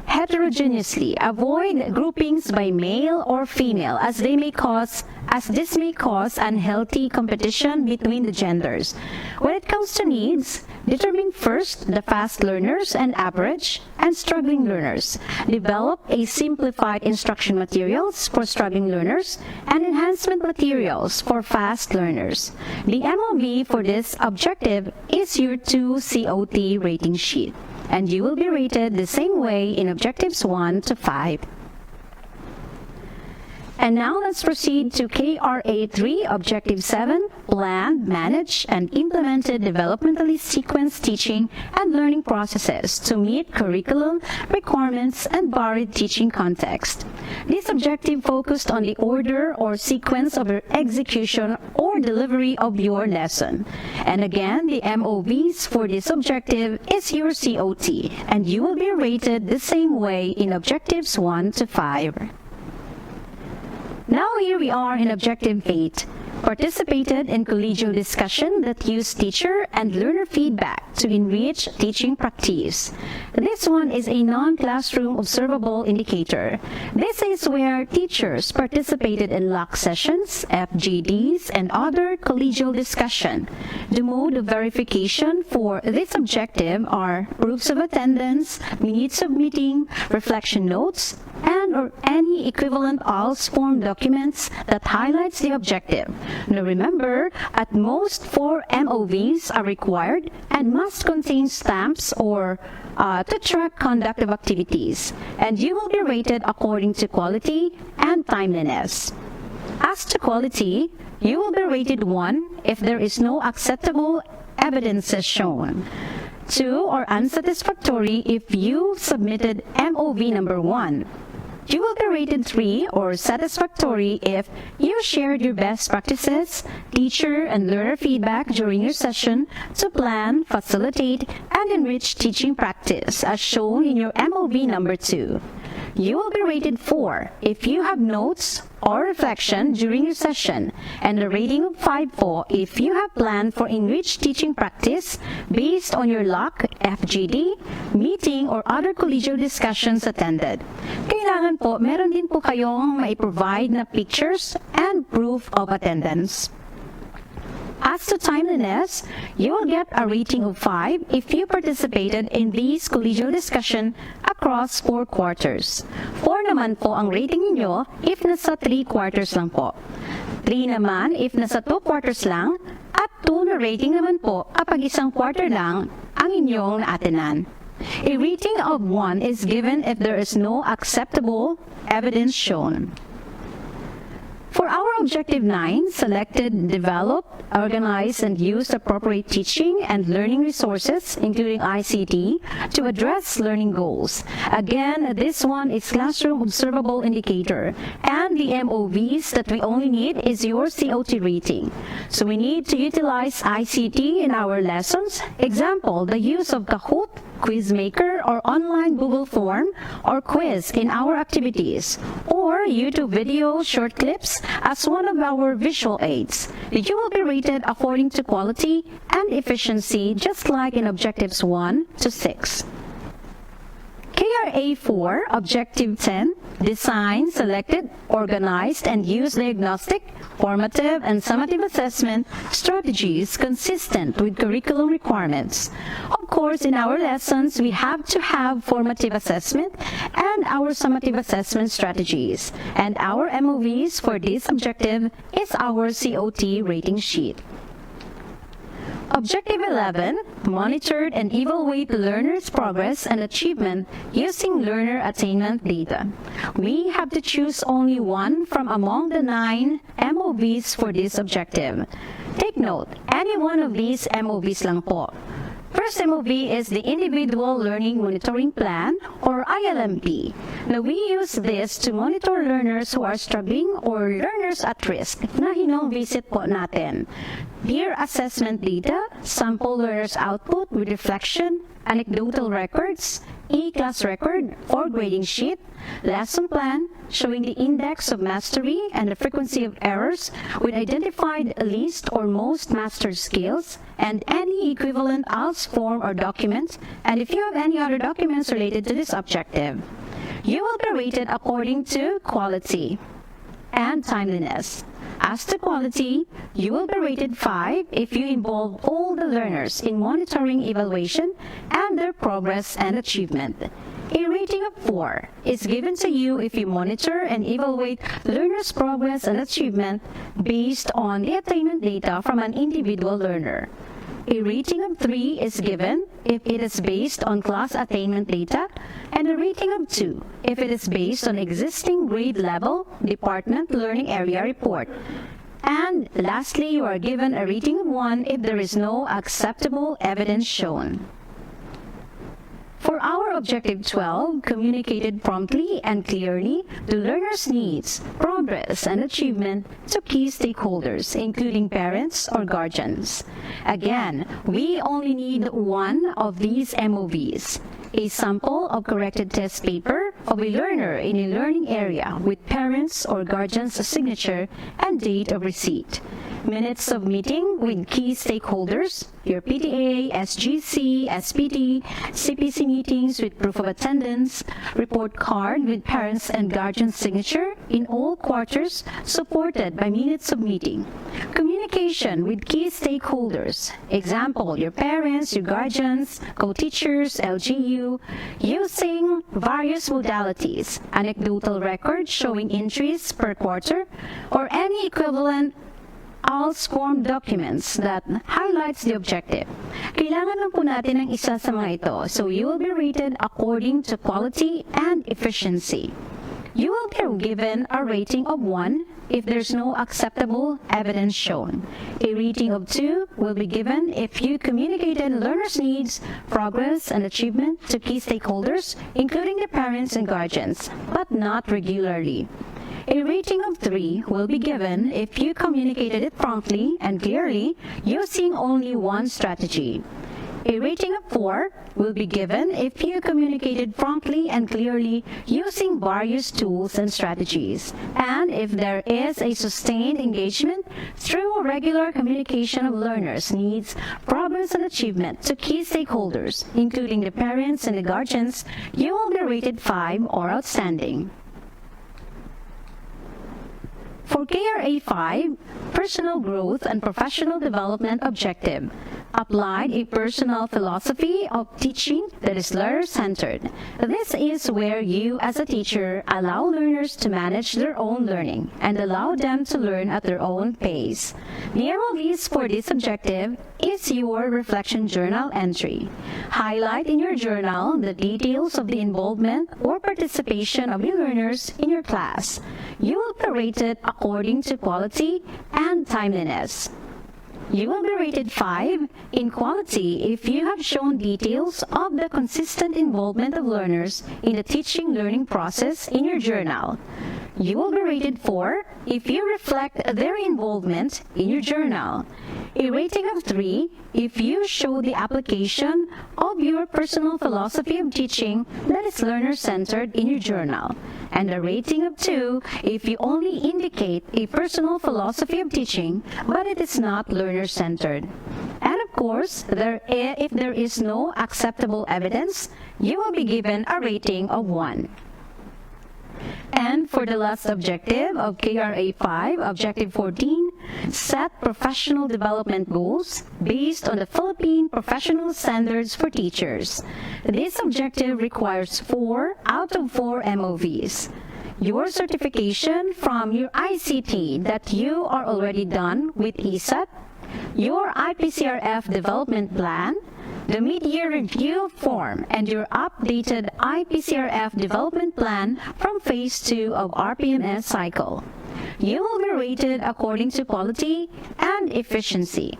heterogeneously. Avoid groupings by male or female as this may cause unhealthy competition between the genders. When it comes to needs, determine first the fast learners and average and struggling learners. Develop a simplified instruction materials for struggling learners and enhancement materials for fast learners. The MOV for this objective is your 2 COT rating sheet, and you will be rated the same way in Objectives 1 to 5. And now let's proceed to KRA 3, Objective 7, planned, managed, and implemented developmentally sequenced teaching and learning processes to meet curriculum requirements and varied teaching context. This objective focused on the order or sequence of your execution or delivery of your lesson. And again, the MOVs for this objective is your COT, and you will be rated the same way in Objectives 1 to 5. Now here we are in Objective 8. Participated in collegial discussion that used teacher and learner feedback to enrich teaching practice. This one is a non-classroom observable indicator. This is where teachers participated in lock sessions, FGDs, and other collegial discussion. The mode of verification for this objective are proofs of attendance, minutes of meeting, reflection notes, and or any equivalent ALS form documents that highlights the objective. Now remember, at most 4 MOVs are required and must contain stamps or to track conduct of activities, and you will be rated according to quality and timeliness. As to quality, you will be rated 1 if there is no acceptable evidences shown. 2 or unsatisfactory if you submitted MOV number 1. You will be rated 3 or satisfactory if you shared your best practices, teacher and learner feedback during your session to plan, facilitate, and enrich teaching practice as shown in your MOV number 2. You will be rated 4 if you have notes or reflection during your session, and a rating of 5 po if you have planned for enriched teaching practice based on your LOC, FGD, meeting, or other collegial discussions attended. Kailangan po, meron din po kayong mai-provide na pictures and proof of attendance. As to timeliness, you will get a rating of 5 if you participated in these collegial discussion across 4 quarters. 4 naman po ang rating ninyo if nasa 3 quarters lang po. 3 naman if nasa 2 quarters lang, at 2 na rating naman po kapag isang quarter lang ang inyong naatenan. A rating of 1 is given if there is no acceptable evidence shown. For our Objective 9, selected, developed, organized, and used appropriate teaching and learning resources, including ICT, to address learning goals. Again, this one is classroom observable indicator, and the MOVs that we only need is your COT rating. So we need to utilize ICT in our lessons. Example, the use of Kahoot, Quizmaker, or online Google form or quiz in our activities, or YouTube video short clips as one of our visual aids. You will be rated according to quality and efficiency, just like in Objectives 1 to 6. KRA 4, Objective 10, design, selected, organized, and use diagnostic, formative, and summative assessment strategies consistent with curriculum requirements. Of course, in our lessons, we have to have formative assessment and our summative assessment strategies. And our MOVs for this objective is our COT rating sheet. Objective 11, monitored and evaluate learners' progress and achievement using learner attainment data. We have to choose only one from among the 9 MOVs for this objective. Take note, any one of these MOVs lang po. First MOV is the Individual Learning Monitoring Plan, or ILMP. Now, we use this to monitor learners who are struggling or learners at risk na visit po natin. Peer assessment data, sample learners output with reflection, anecdotal records, e-class record or grading sheet, lesson plan showing the index of mastery and the frequency of errors with identified least or most mastered skills, and any equivalent ALS form or document, and if you have any other documents related to this objective. You will be rated according to quality and timeliness. As to quality, you will be rated 5 if you involve all the learners in monitoring evaluation and their progress and achievement. A rating of 4 is given to you if you monitor and evaluate learners' progress and achievement based on the attainment data from an individual learner. A rating of 3 is given if it is based on class attainment data, and a rating of 2 if it is based on existing grade level department learning area report. And lastly, you are given a rating of 1 if there is no acceptable evidence shown. For our Objective 12, communicated promptly and clearly the learner's needs, progress, and achievement to key stakeholders, including parents or guardians. Again, we only need one of these MOVs. A sample of corrected test paper of a learner in a learning area with parents or guardian's signature and date of receipt. Minutes of meeting with key stakeholders, your PTA, SGC, SPD, CPC meetings with proof of attendance, report card with parents and guardian's signature in all quarters supported by minutes of meeting. Communication with key stakeholders, example, your parents, your guardians, co-teachers, LGU, using various modalities, anecdotal records showing entries per quarter, or any equivalent ALS form documents that highlights the objective. Kailangan lang po natin ng isa sa mga ito, so you will be rated according to quality and efficiency. You will be given a rating of 1 if there's no acceptable evidence shown. A rating of 2 will be given if you communicated learners' needs, progress, and achievement to key stakeholders, including the parents and guardians, but not regularly. A rating of 3 will be given if you communicated it promptly and clearly using only one strategy. A rating of 4 will be given if you communicated promptly and clearly using various tools and strategies, and if there is a sustained engagement through regular communication of learners' needs, progress, and achievement to key stakeholders, including the parents and the guardians, you will be rated 5 or outstanding. For KRA 5, Personal Growth and Professional Development Objective, applied a personal philosophy of teaching that is learner-centered. This is where you, as a teacher, allow learners to manage their own learning and allow them to learn at their own pace. The MOVs for this objective is your reflection journal entry. Highlight in your journal the details of the involvement or participation of your learners in your class. You will be rated according to quality and timeliness. You will be rated 5 in quality if you have shown details of the consistent involvement of learners in the teaching learning process in your journal. You will be rated 4 if you reflect their involvement in your journal. A rating of 3 if you show the application of your personal philosophy of teaching that is learner-centered in your journal. And a rating of 2 if you only indicate a personal philosophy of teaching, but it is not learner-centered. And of course, if there is no acceptable evidence, you will be given a rating of 1. And for the last objective of KRA 5, Objective 14, set professional development goals based on the Philippine Professional Standards for Teachers. This objective requires 4 out of 4 MOVs. Your certification from your ICT that you are already done with ESAT, your IPCRF development plan, the mid-year review form, and your updated IPCRF development plan from Phase 2 of RPMS cycle. You will be rated according to quality and efficiency.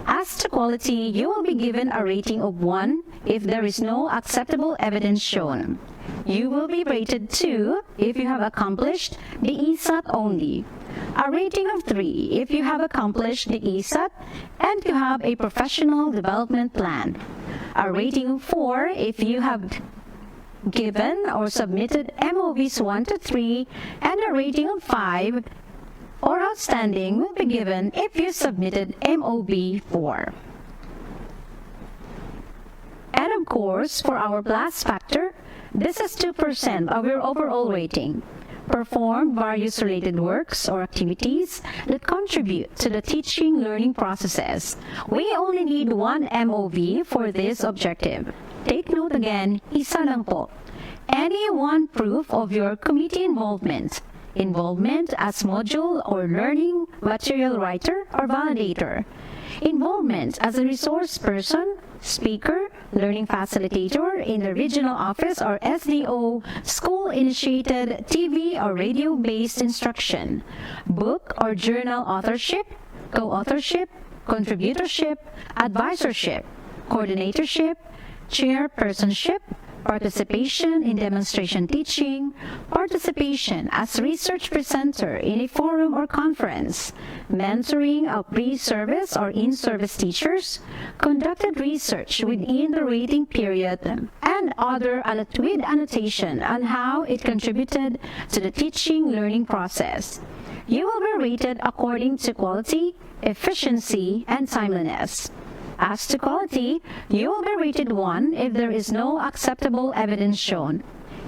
As to quality, you will be given a rating of 1 if there is no acceptable evidence shown. You will be rated 2 if you have accomplished the ESAT only. A rating of 3 if you have accomplished the ESAT and you have a professional development plan. A rating of 4 if you have given or submitted MOVs 1 to 3, and a rating of 5 or outstanding will be given if you submitted MOV 4. And of course, for our blast factor, this is 2% of your overall rating. Perform various related works or activities that contribute to the teaching learning processes. We only need 1 MOV for this objective. Take note again, isa lang po. Any one proof of your committee involvement. Involvement as module or learning material writer or validator. Involvement as a resource person, speaker, learning facilitator in the regional office or SDO, school-initiated TV or radio-based instruction, book or journal authorship, co-authorship, contributorship, advisorship, coordinatorship, chairpersonship, participation in demonstration teaching, participation as research presenter in a forum or conference, mentoring of pre-service or in-service teachers, conducted research within the rating period, and other with annotation on how it contributed to the teaching learning process. You will be rated according to quality, efficiency, and timeliness. As to quality, you will be rated 1 if there is no acceptable evidence shown.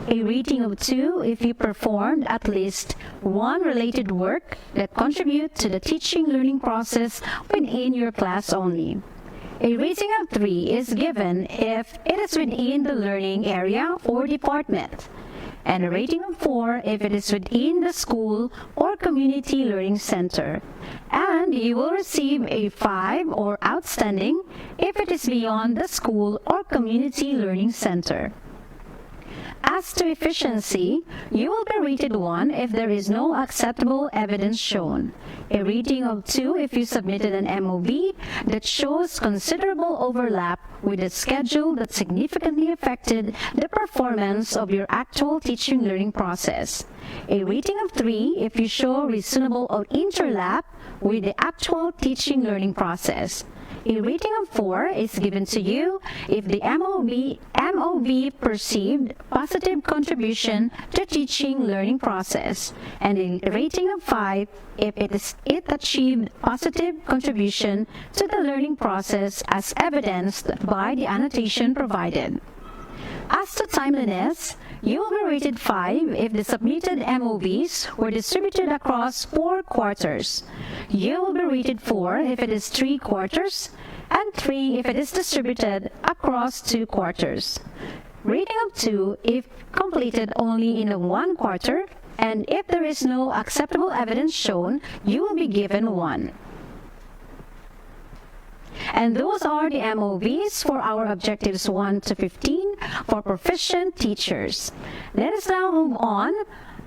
A rating of 2 if you performed at least 1 related work that contribute to the teaching learning process within your class only. A rating of 3 is given if it is within the learning area or department, and a rating of 4 if it is within the school or community learning center. And you will receive a 5 or outstanding if it is beyond the school or community learning center. As to efficiency, you will be rated 1 if there is no acceptable evidence shown. A rating of 2 if you submitted an MOV that shows considerable overlap with a schedule that significantly affected the performance of your actual teaching learning process. A rating of 3 if you show reasonable interlap with the actual teaching learning process. A rating of 4 is given to you if the MOV perceived positive contribution to teaching learning process, and a rating of 5 if it achieved positive contribution to the learning process as evidenced by the annotation provided. As to timeliness, you will be rated 5 if the submitted MOVs were distributed across 4 quarters. You will be rated 4 if it is 3 quarters, and 3 if it is distributed across 2 quarters. Rating of 2 if completed only in 1 quarter, and if there is no acceptable evidence shown, you will be given 1. And those are the MOVs for our objectives 1 to 15 for proficient teachers. Let us now move on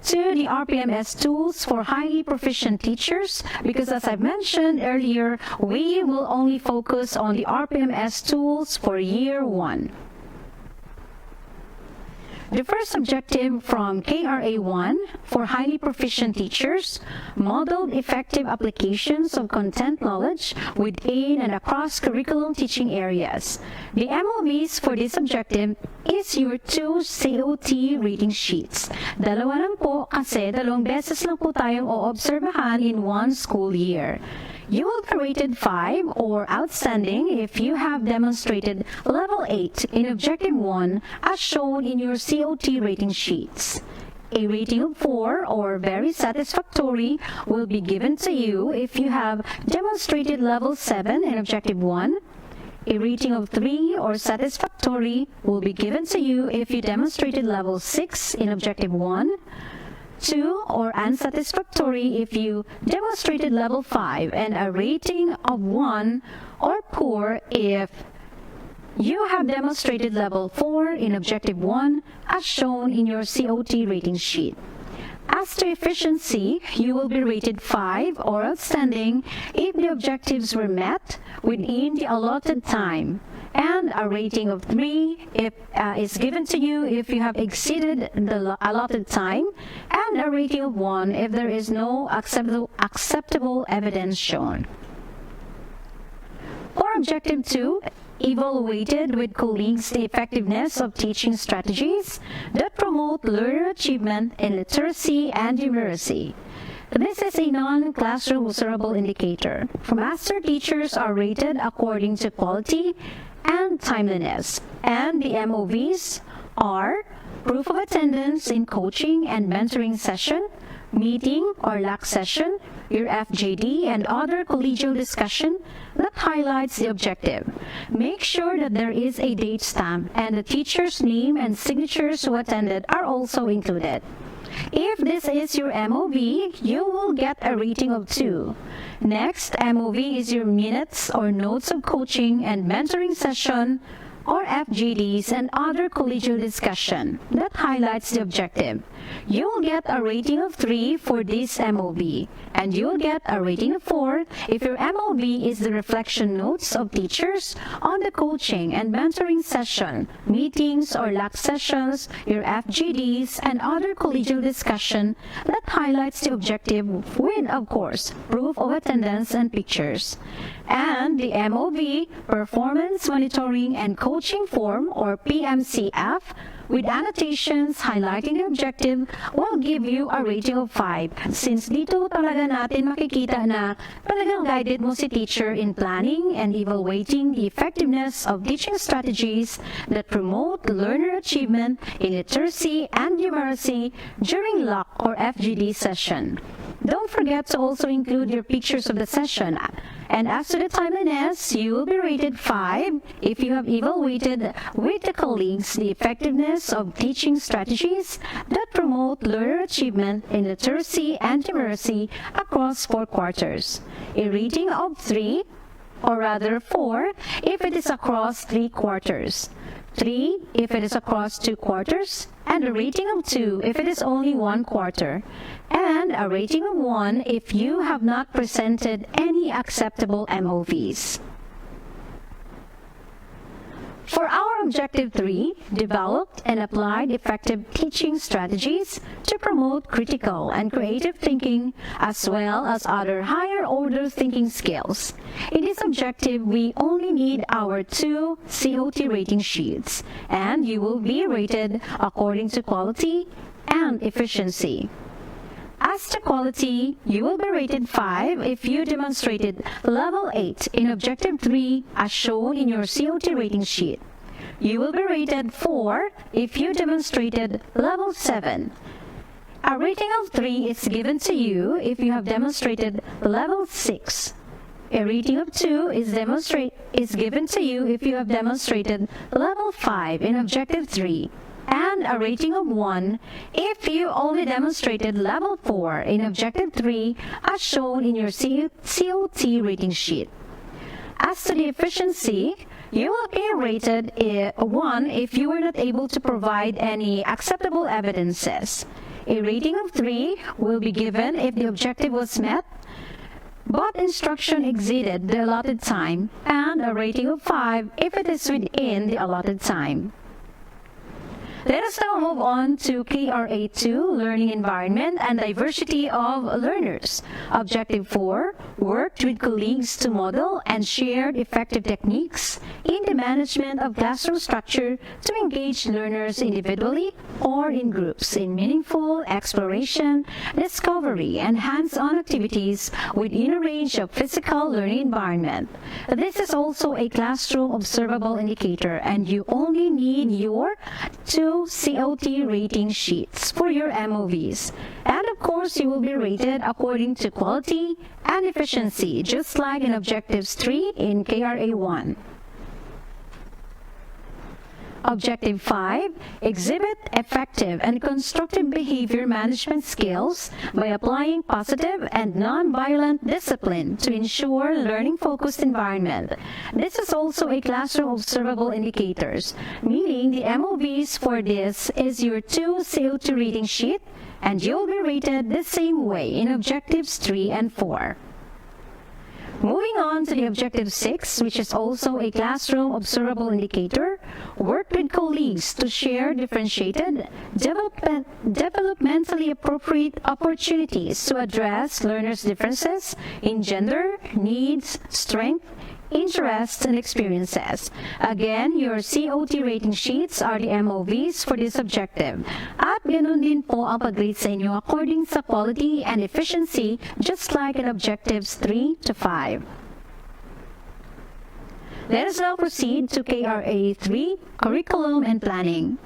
to the RPMS tools for highly proficient teachers, because as I've mentioned earlier, we will only focus on the RPMS tools for year 1. The first objective from KRA1 for highly proficient teachers, modeled effective applications of content knowledge within and across curriculum teaching areas. The MOVs for this objective is your 2 COT reading sheets. Dalawa lang po kasi dalawang beses lang po tayong oobserbahan in 1 school year. You will be rated 5 or outstanding if you have demonstrated level 8 in objective 1 as shown in your COT rating sheets. A rating of 4 or very satisfactory will be given to you if you have demonstrated level 7 in objective 1. A rating of 3 or satisfactory will be given to you if you demonstrated level 6 in objective 1. 2 or unsatisfactory if you demonstrated level 5, and a rating of 1 or poor if you have demonstrated level 4 in objective 1 as shown in your COT rating sheet. As to efficiency, you will be rated 5 or outstanding if the objectives were met within the allotted time, and a rating of 3 if is given to you if you have exceeded the allotted time, and a rating of 1 if there is no acceptable evidence shown. For objective 2, evaluated with colleagues the effectiveness of teaching strategies that promote learner achievement in literacy and numeracy. This is a non-classroom observable indicator. Master teachers are rated according to quality and timeliness, and the MOVs are proof of attendance in coaching and mentoring session, meeting or LAC session, your FJD, and other collegial discussion that highlights the objective. Make sure that there is a date stamp and the teacher's name and signatures who attended are also included. If this is your MOV, you will get a rating of 2. Next, MOV is your minutes or notes of coaching and mentoring session, or FGDs, and other collegial discussion that highlights the objective. You will get a rating of 3 for this MOV, and you will get a rating of 4 if your MOV is the reflection notes of teachers on the coaching and mentoring session, meetings or LAC sessions, your FGDs, and other collegial discussion that highlights the objective with, of course, proof of attendance and pictures. And the MOV, Performance Monitoring and Coaching Form, or PMCF, with annotations highlighting the objective, will give you a rating of 5. Since dito talaga natin makikita na talagang guided mo si teacher in planning and evaluating the effectiveness of teaching strategies that promote learner achievement in literacy and numeracy during LAC or FGD session. Don't forget to also include your pictures of the session. And as to the timeliness, you will be rated 5 if you have evaluated with the colleagues the effectiveness of teaching strategies that promote learner achievement in literacy and numeracy across 4 quarters. A rating of 3, or rather 4, if it is across 3 quarters. 3 if it is across 2 quarters, and a rating of 2 if it is only 1 quarter, and a rating of 1 if you have not presented any acceptable MOVs. For our Objective 3, developed and applied effective teaching strategies to promote critical and creative thinking as well as other higher order thinking skills. In this objective, we only need our 2 COT rating sheets, and you will be rated according to quality and efficiency. As to quality, you will be rated 5 if you demonstrated level 8 in Objective 3 as shown in your COT rating sheet. You will be rated 4 if you demonstrated level 7. A rating of 3 is given to you if you have demonstrated level 6. A rating of 2 is given to you if you have demonstrated level 5 in objective 3, and a rating of 1 if you only demonstrated level 4 in objective 3 as shown in your COT rating sheet. As to the efficiency, you will be rated a 1 if you were not able to provide any acceptable evidences. A rating of 3 will be given if the objective was met, but instruction exceeded the allotted time, and a rating of 5 if it is within the allotted time. Let us now move on to KRA2, Learning Environment and Diversity of Learners. Objective 4, worked with colleagues to model and shared effective techniques in the management of classroom structure to engage learners individually or in groups in meaningful exploration, discovery, and hands-on activities within a range of physical learning environment. This is also a classroom observable indicator, and you only need your 2 COT rating sheets for your MOVs. And of course, you will be rated according to quality and efficiency, just like in Objectives 3 in KRA1. Objective 5, exhibit effective and constructive behavior management skills by applying positive and non-violent discipline to ensure learning-focused environment. This is also a classroom observable indicators, meaning the MOVs for this is your 2 CO2 reading sheet, and you'll be rated the same way in Objectives 3 and 4. Moving on to the Objective 6, which is also a classroom observable indicator, work with colleagues to share differentiated, developmentally appropriate opportunities to address learners' differences in gender, needs, strength, interests, and experiences. Again, your COT rating sheets are the MOVs for this objective. At ganun din po ang pag-rate sa inyo according sa quality and efficiency, just like in Objectives 3 to 5. Let us now proceed to KRA 3, Curriculum and Planning.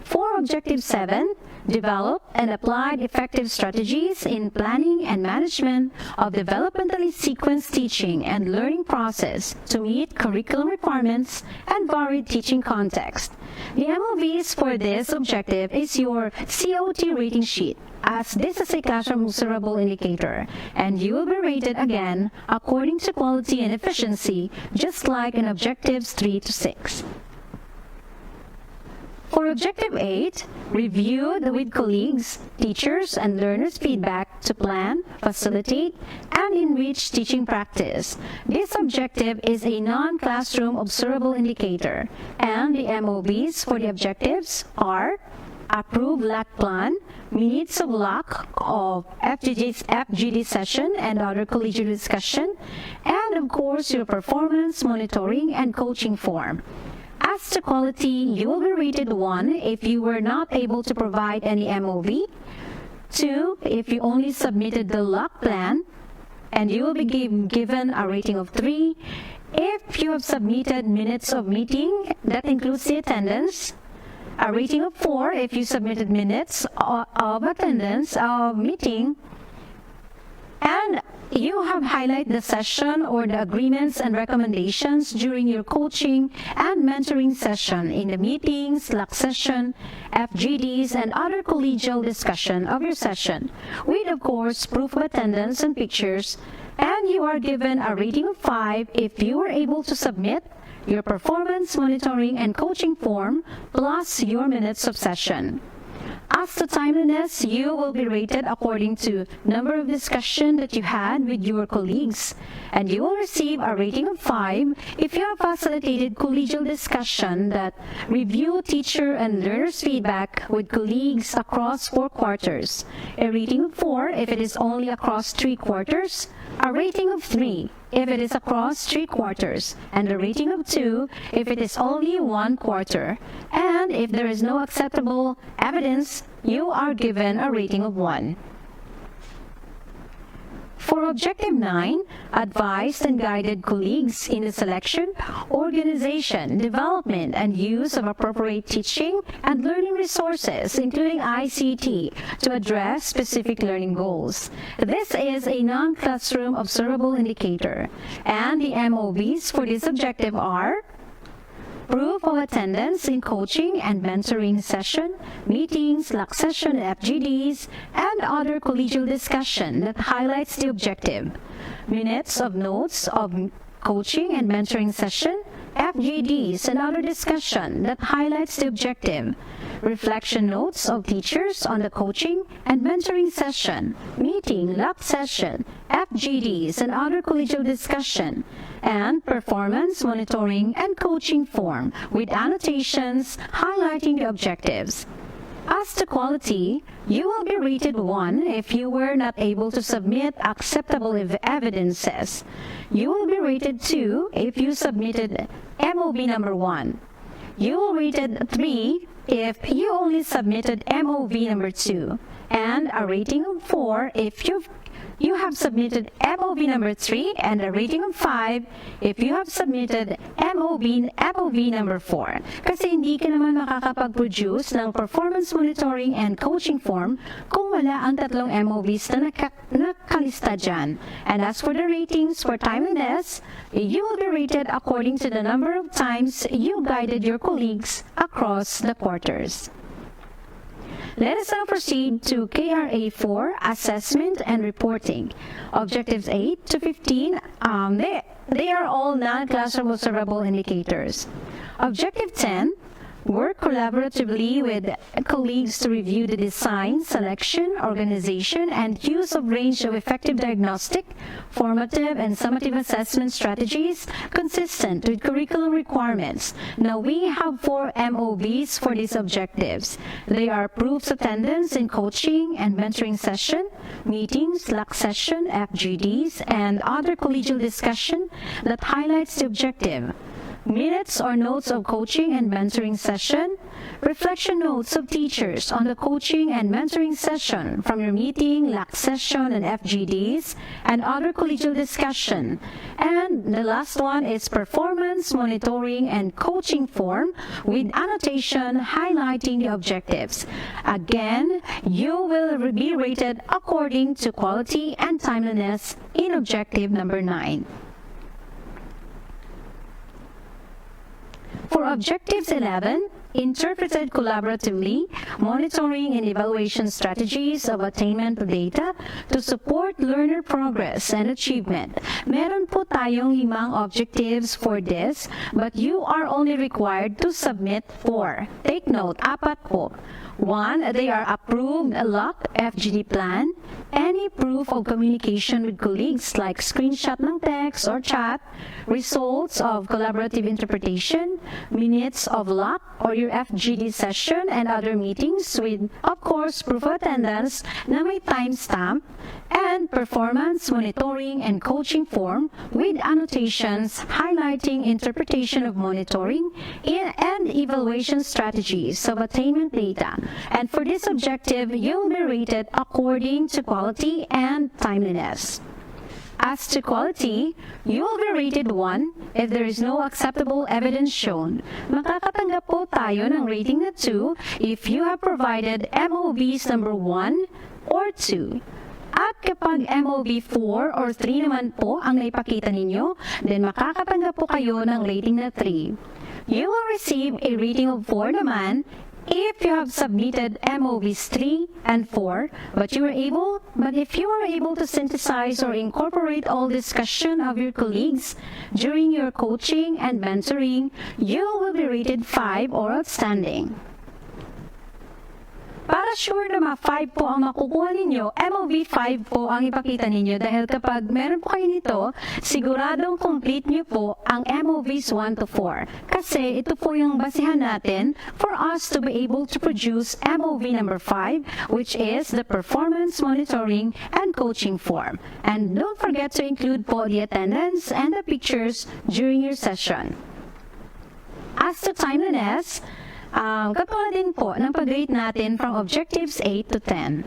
For Objective 7, develop and apply effective strategies in planning and management of developmentally sequenced teaching and learning process to meet curriculum requirements and varied teaching context. The MOVs for this objective is your COT rating sheet, as this is a classroom observable indicator, and you will be rated again according to quality and efficiency, just like in Objectives 3 to 6. For Objective 8, review with colleagues, teachers, and learners' feedback to plan, facilitate, and enrich teaching practice. This objective is a non-classroom observable indicator, and the MOVs for the objectives are approve LAC plan, minutes of LAC of FGD session and other collegiate discussion, and of course your performance monitoring and coaching form. As to quality, you will be rated 1 if you were not able to provide any MOV, 2 if you only submitted the LAC plan, and you will be given a rating of 3 if you have submitted minutes of meeting, that includes the attendance, a rating of 4 if you submitted minutes of attendance of meeting, and you have highlighted the session or the agreements and recommendations during your coaching and mentoring session in the meetings, LAC session, FGDs, and other collegial discussion of your session, with of course proof of attendance and pictures, and you are given a rating of 5 if you were able to submit your performance monitoring and coaching form plus your minutes of session. As to timeliness, you will be rated according to number of discussion that you had with your colleagues, and you will receive a rating of 5 if you have facilitated collegial discussion that review teacher and learners' feedback with colleagues across 4 quarters, a rating of 4 if it is only across 3 quarters, a rating of 3 if it is across 3 quarters, and a rating of 2 if it is only 1 quarter. And if there is no acceptable evidence, you are given a rating of 1. For Objective 9, advised and guided colleagues in the selection, organization, development, and use of appropriate teaching and learning resources, including ICT, to address specific learning goals. This is a non-classroom observable indicator, and the MOVs for this objective are proof of attendance in coaching and mentoring session, meetings, LAC session, FGDs, and other collegial discussion that highlights the objective. Minutes of notes of coaching and mentoring session, FGDs, and other discussion that highlights the objective. Reflection notes of teachers on the coaching and mentoring session, meeting, LAC session, FGDs, and other collegial discussion, and performance monitoring and coaching form with annotations highlighting the objectives. As to quality, you will be rated 1 if you were not able to submit acceptable evidences. You will be rated 2 if you submitted MOB number 1. You will be rated 3 if you only submitted MOV number 2, and a rating of 4 if you have submitted MOV number 3, and a rating of 5 if you have submitted MOV number 4. Kasi hindi ka naman makakapag-produce ng performance monitoring and coaching form kung wala ang tatlong MOVs na nakalista dyan. And as for the ratings for timeliness, you will be rated according to the number of times you guided your colleagues across the quarters. Let us now proceed to KRA 4, Assessment and Reporting. Objectives 8 to 15, they are all non-classroom observable indicators. Objective 10, work collaboratively with colleagues to review the design, selection, organization, and use of range of effective diagnostic, formative, and summative assessment strategies consistent with curriculum requirements. Now, we have 4 MOVs for these objectives. They are proofs attendance in coaching and mentoring session, meetings, LAC session, FGDs, and other collegial discussion that highlights the objective. Minutes or notes of coaching and mentoring session, reflection notes of teachers on the coaching and mentoring session from your meeting, LAC session, and FGDs, and other collegial discussion. And the last one is performance monitoring and coaching form with annotation highlighting the objectives. Again, you will be rated according to quality and timeliness in objective number 9. For Objectives 11, interpreted collaboratively, monitoring and evaluation strategies of attainment of data to support learner progress and achievement. Meron po tayong 5 objectives for this, but you are only required to submit 4. Take note, 4 po. 1, they are approved LAC FGD plan, any proof of communication with colleagues like screenshot ng text or chat, results of collaborative interpretation, minutes of LAC or your FGD session and other meetings with, of course, proof of attendance na may timestamp, and performance monitoring and coaching form with annotations highlighting interpretation of monitoring and evaluation strategies of attainment data. And for this objective, you'll be rated according to quality and timeliness. As to quality, you will be rated 1 if there is no acceptable evidence shown. Makakatanggap po tayo ng rating na 2 if you have provided MOVs number 1 or 2. At kapag MOV 4 or 3 naman po ang naipakita ninyo, then makakatanggap po kayo ng rating na 3. You will receive a rating of 4 naman if you have submitted MOVs 3 and 4, but if you are able to synthesize or incorporate all discussion of your colleagues during your coaching and mentoring, you will be rated 5 or outstanding. Para sure na 5 po ang makukuha ninyo, MOV 5 po ang ipakita ninyo dahil kapag meron po kayo nito, siguradong complete nyo po ang MOVs 1 to 4. Kasi ito po yung basihan natin for us to be able to produce MOV number 5, which is the performance monitoring and coaching form. And don't forget to include po the attendance and the pictures during your session. As to timeliness, katulad din po ng pag-rate natin from objectives 8 to 10.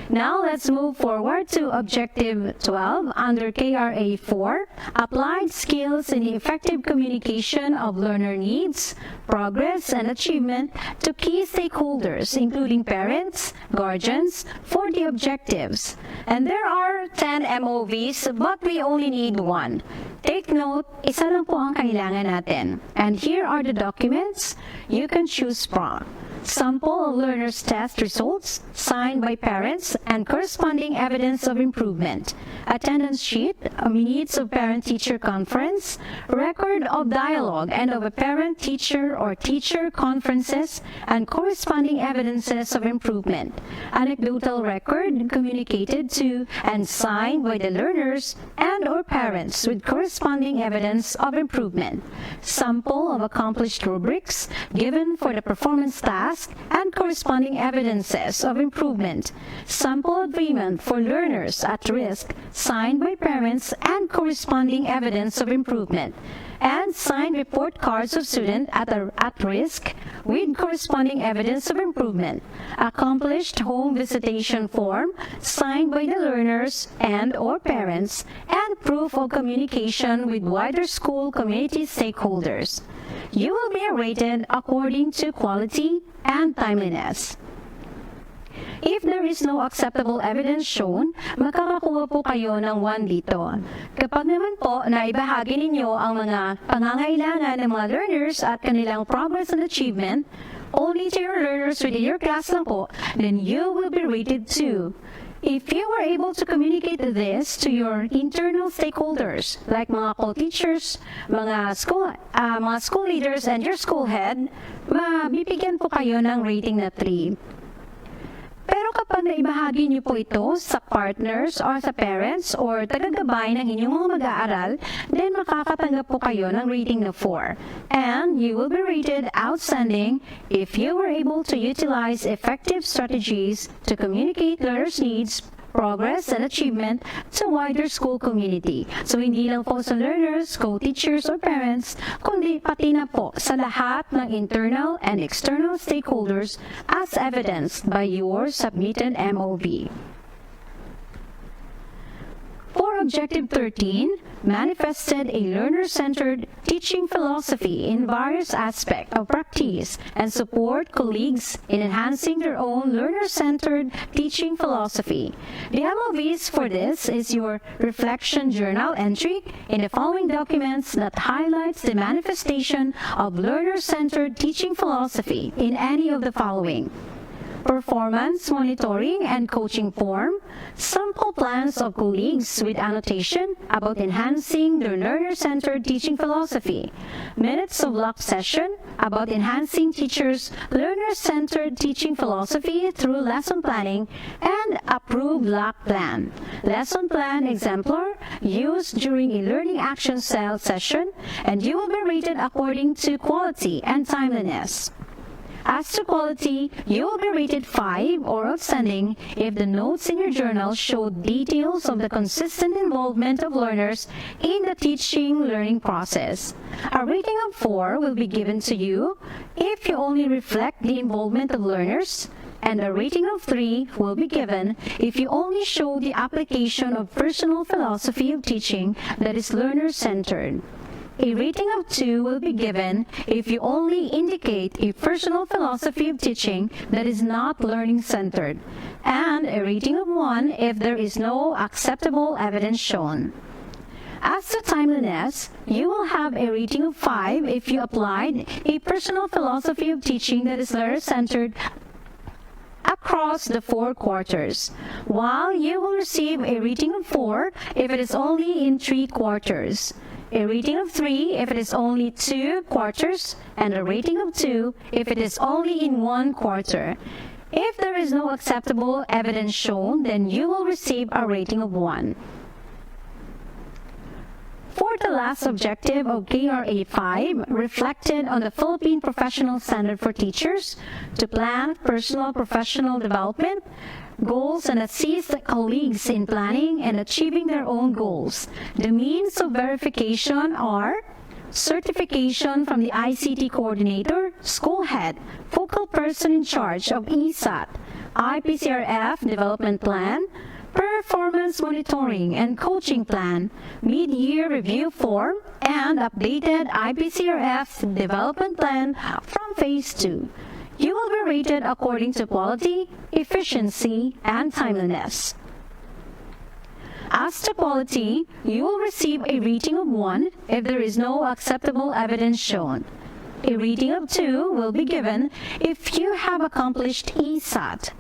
Now let's move forward to Objective 12 under KRA 4, Applied Skills in the Effective Communication of Learner Needs, Progress, and Achievement to Key Stakeholders, including parents, guardians, for the objectives. And there are 10 MOVs, but we only need one. Take note, isa lang po ang kailangan natin. And here are the documents you can choose from. Sample of learners' test results, signed by parents, and corresponding evidence of improvement. Attendance sheet, minutes of parent-teacher conference, record of dialogue and of a parent-teacher or teacher conferences, and corresponding evidences of improvement. Anecdotal record communicated to and signed by the learners and or parents with corresponding evidence of improvement. Sample of accomplished rubrics given for the performance task and corresponding evidences of improvement. Sample agreement for learners at risk, signed by parents and corresponding evidence of improvement. And signed report cards of student at risk with corresponding evidence of improvement. Accomplished home visitation form signed by the learners and or parents, and proof of communication with wider school community stakeholders. You will be rated according to quality and timeliness. If there is no acceptable evidence shown, makakakuha po kayo ng 1 dito. Kapag naman po na ibahagi ninyo ang mga pangangailangan ng mga learners at kanilang progress and achievement, only to your learners within your class lang po, then you will be rated 2. If you were able to communicate this to your internal stakeholders, like mga co-teachers, mga school leaders, and your school head, mabibigyan po kayo ng rating na 3. Pero kapag naibahagi niyo po ito sa partners or sa parents or tagagabay ng inyong mga mag-aaral, then makakatanggap po kayo ng rating na 4. And you will be rated outstanding if you were able to utilize effective strategies to communicate learners' needs, progress, and achievement to wider school community. So hindi lang po sa learners, co-teachers, or parents, kundi pati na po sa lahat ng internal and external stakeholders as evidenced by your submitted MOV. For Objective 13, manifested a learner-centered teaching philosophy in various aspects of practice and support colleagues in enhancing their own learner-centered teaching philosophy. The MOVs for this is your reflection journal entry in the following documents that highlights the manifestation of learner-centered teaching philosophy in any of the following: performance monitoring and coaching form, sample plans of colleagues with annotation about enhancing their learner-centered teaching philosophy, minutes of lock session about enhancing teachers' learner-centered teaching philosophy through lesson planning, and approved lock plan. Lesson plan exemplar used during a learning action cell session, and you will be rated according to quality and timeliness. As to quality, you will be rated 5 or outstanding if the notes in your journal show details of the consistent involvement of learners in the teaching-learning process. A rating of 4 will be given to you if you only reflect the involvement of learners, and a rating of 3 will be given if you only show the application of personal philosophy of teaching that is learner-centered. A rating of 2 will be given if you only indicate a personal philosophy of teaching that is not learning-centered, and a rating of 1 if there is no acceptable evidence shown. As to timeliness, you will have a rating of 5 if you applied a personal philosophy of teaching that is learner-centered across the 4 quarters, while you will receive a rating of 4 if it is only in 3 quarters. A rating of 3 if it is only 2 quarters, and a rating of 2 if it is only in 1 quarter. If there is no acceptable evidence shown, then you will receive a rating of 1. For the last objective of KRA 5, reflected on the Philippine Professional Standard for Teachers, to plan personal professional development, goals, and assist colleagues in planning and achieving their own goals. The means of verification are certification from the ICT coordinator, school head, focal person in charge of ESAT, IPCRF Development Plan, Performance Monitoring and Coaching Plan, Mid-Year Review Form, and updated IPCRF Development Plan from Phase 2. You will be rated according to quality, efficiency, and timeliness. As to quality, you will receive a rating of 1 if there is no acceptable evidence shown. A rating of 2 will be given if you have accomplished ESAT.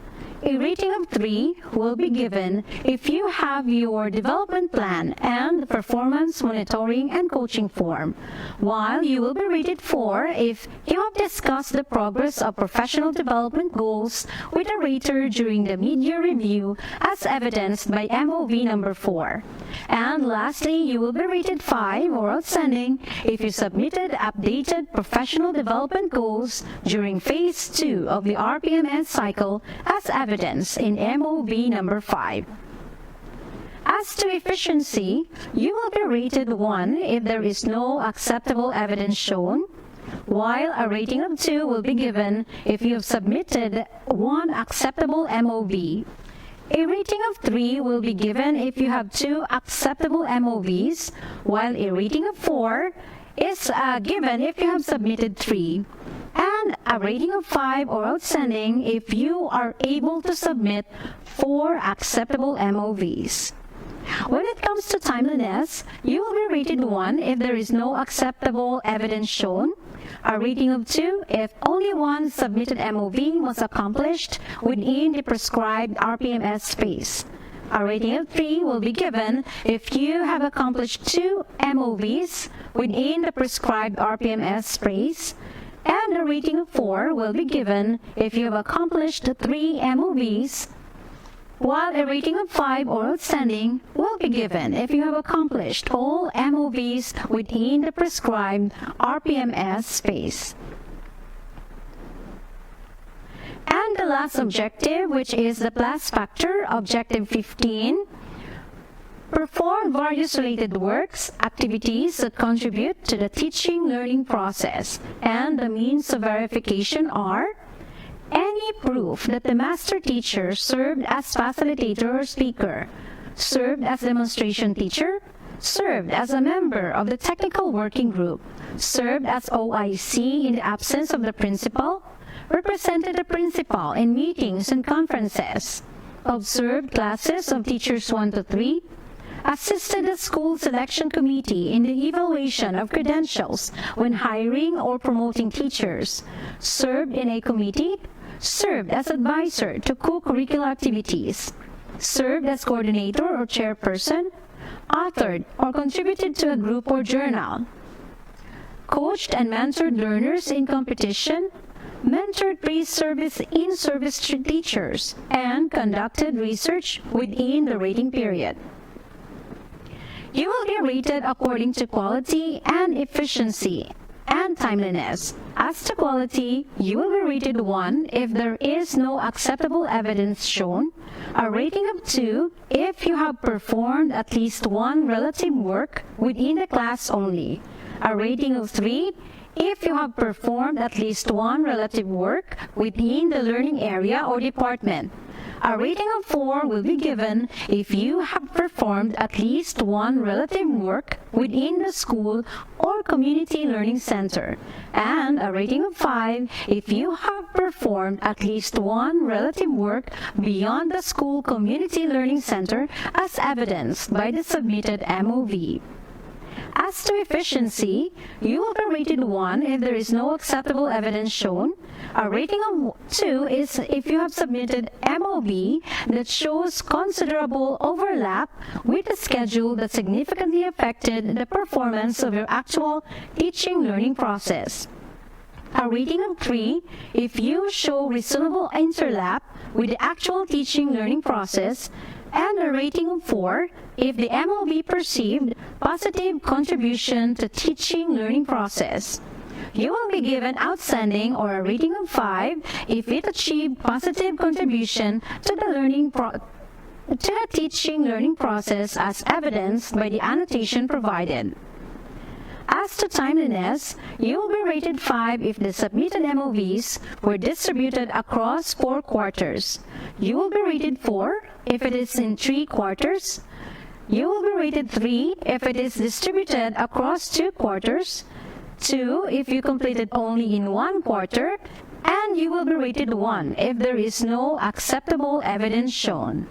A rating of 3 will be given if you have your development plan and performance monitoring and coaching form, while you will be rated 4 if you have discussed the progress of professional development goals with a rater during the mid-year review as evidenced by MOV number 4. And lastly, you will be rated 5 or outstanding if you submitted updated professional development goals during Phase 2 of the RPMS cycle as evidence in MOV number 5. As to efficiency, you will be rated 1 if there is no acceptable evidence shown, while a rating of 2 will be given if you have submitted 1 acceptable MOV. A rating of 3 will be given if you have 2 acceptable MOVs, while a rating of 4 is given if you have submitted 3. And a rating of 5 or outstanding if you are able to submit 4 acceptable MOVs. When it comes to timeliness, you will be rated 1 if there is no acceptable evidence shown, a rating of 2 if only 1 submitted MOV was accomplished within the prescribed RPMS space. A rating of 3 will be given if you have accomplished 2 MOVs within the prescribed RPMS space, and a rating of 4 will be given if you have accomplished 3 MOVs, while a rating of 5 or outstanding will be given if you have accomplished all MOVs within the prescribed RPMS space. And the last objective, which is the plus factor, objective 15, perform various related works, activities that contribute to the teaching-learning process, and the means of verification are any proof that the master teacher served as facilitator or speaker, served as demonstration teacher, served as a member of the technical working group, served as OIC in the absence of the principal, represented the principal in meetings and conferences, observed classes of teachers 1 to 3, assisted the school selection committee in the evaluation of credentials when hiring or promoting teachers, served in a committee, served as advisor to co-curricular activities, served as coordinator or chairperson, authored or contributed to a group or journal, coached and mentored learners in competition, mentored pre-service in-service teachers, and conducted research within the rating period. You will be rated according to quality and efficiency and timeliness. As to quality, you will be rated 1 if there is no acceptable evidence shown, a rating of 2 if you have performed at least 1 relative work within the class only, a rating of 3 if you have performed at least 1 relative work within the learning area or department. A rating of 4 will be given if you have performed at least 1 relative work within the school or community learning center, and a rating of 5 if you have performed at least 1 relative work beyond the school community learning center as evidenced by the submitted MOV. As to efficiency, you will be rated 1 if there is no acceptable evidence shown. A rating of 2 is if you have submitted MOV that shows considerable overlap with the schedule that significantly affected the performance of your actual teaching-learning process. A rating of 3 if you show reasonable interlap with the actual teaching-learning process, and a rating of 4 if the MOV perceived positive contribution to teaching-learning process. You will be given outstanding or a rating of 5 if it achieved positive contribution to the teaching-learning process as evidenced by the annotation provided. As to timeliness, you will be rated 5 if the submitted MOVs were distributed across 4 quarters. You will be rated 4 if it is in 3 quarters. You will be rated 3 if it is distributed across 2 quarters, 2 if you completed only in 1 quarter, and you will be rated 1 if there is no acceptable evidence shown.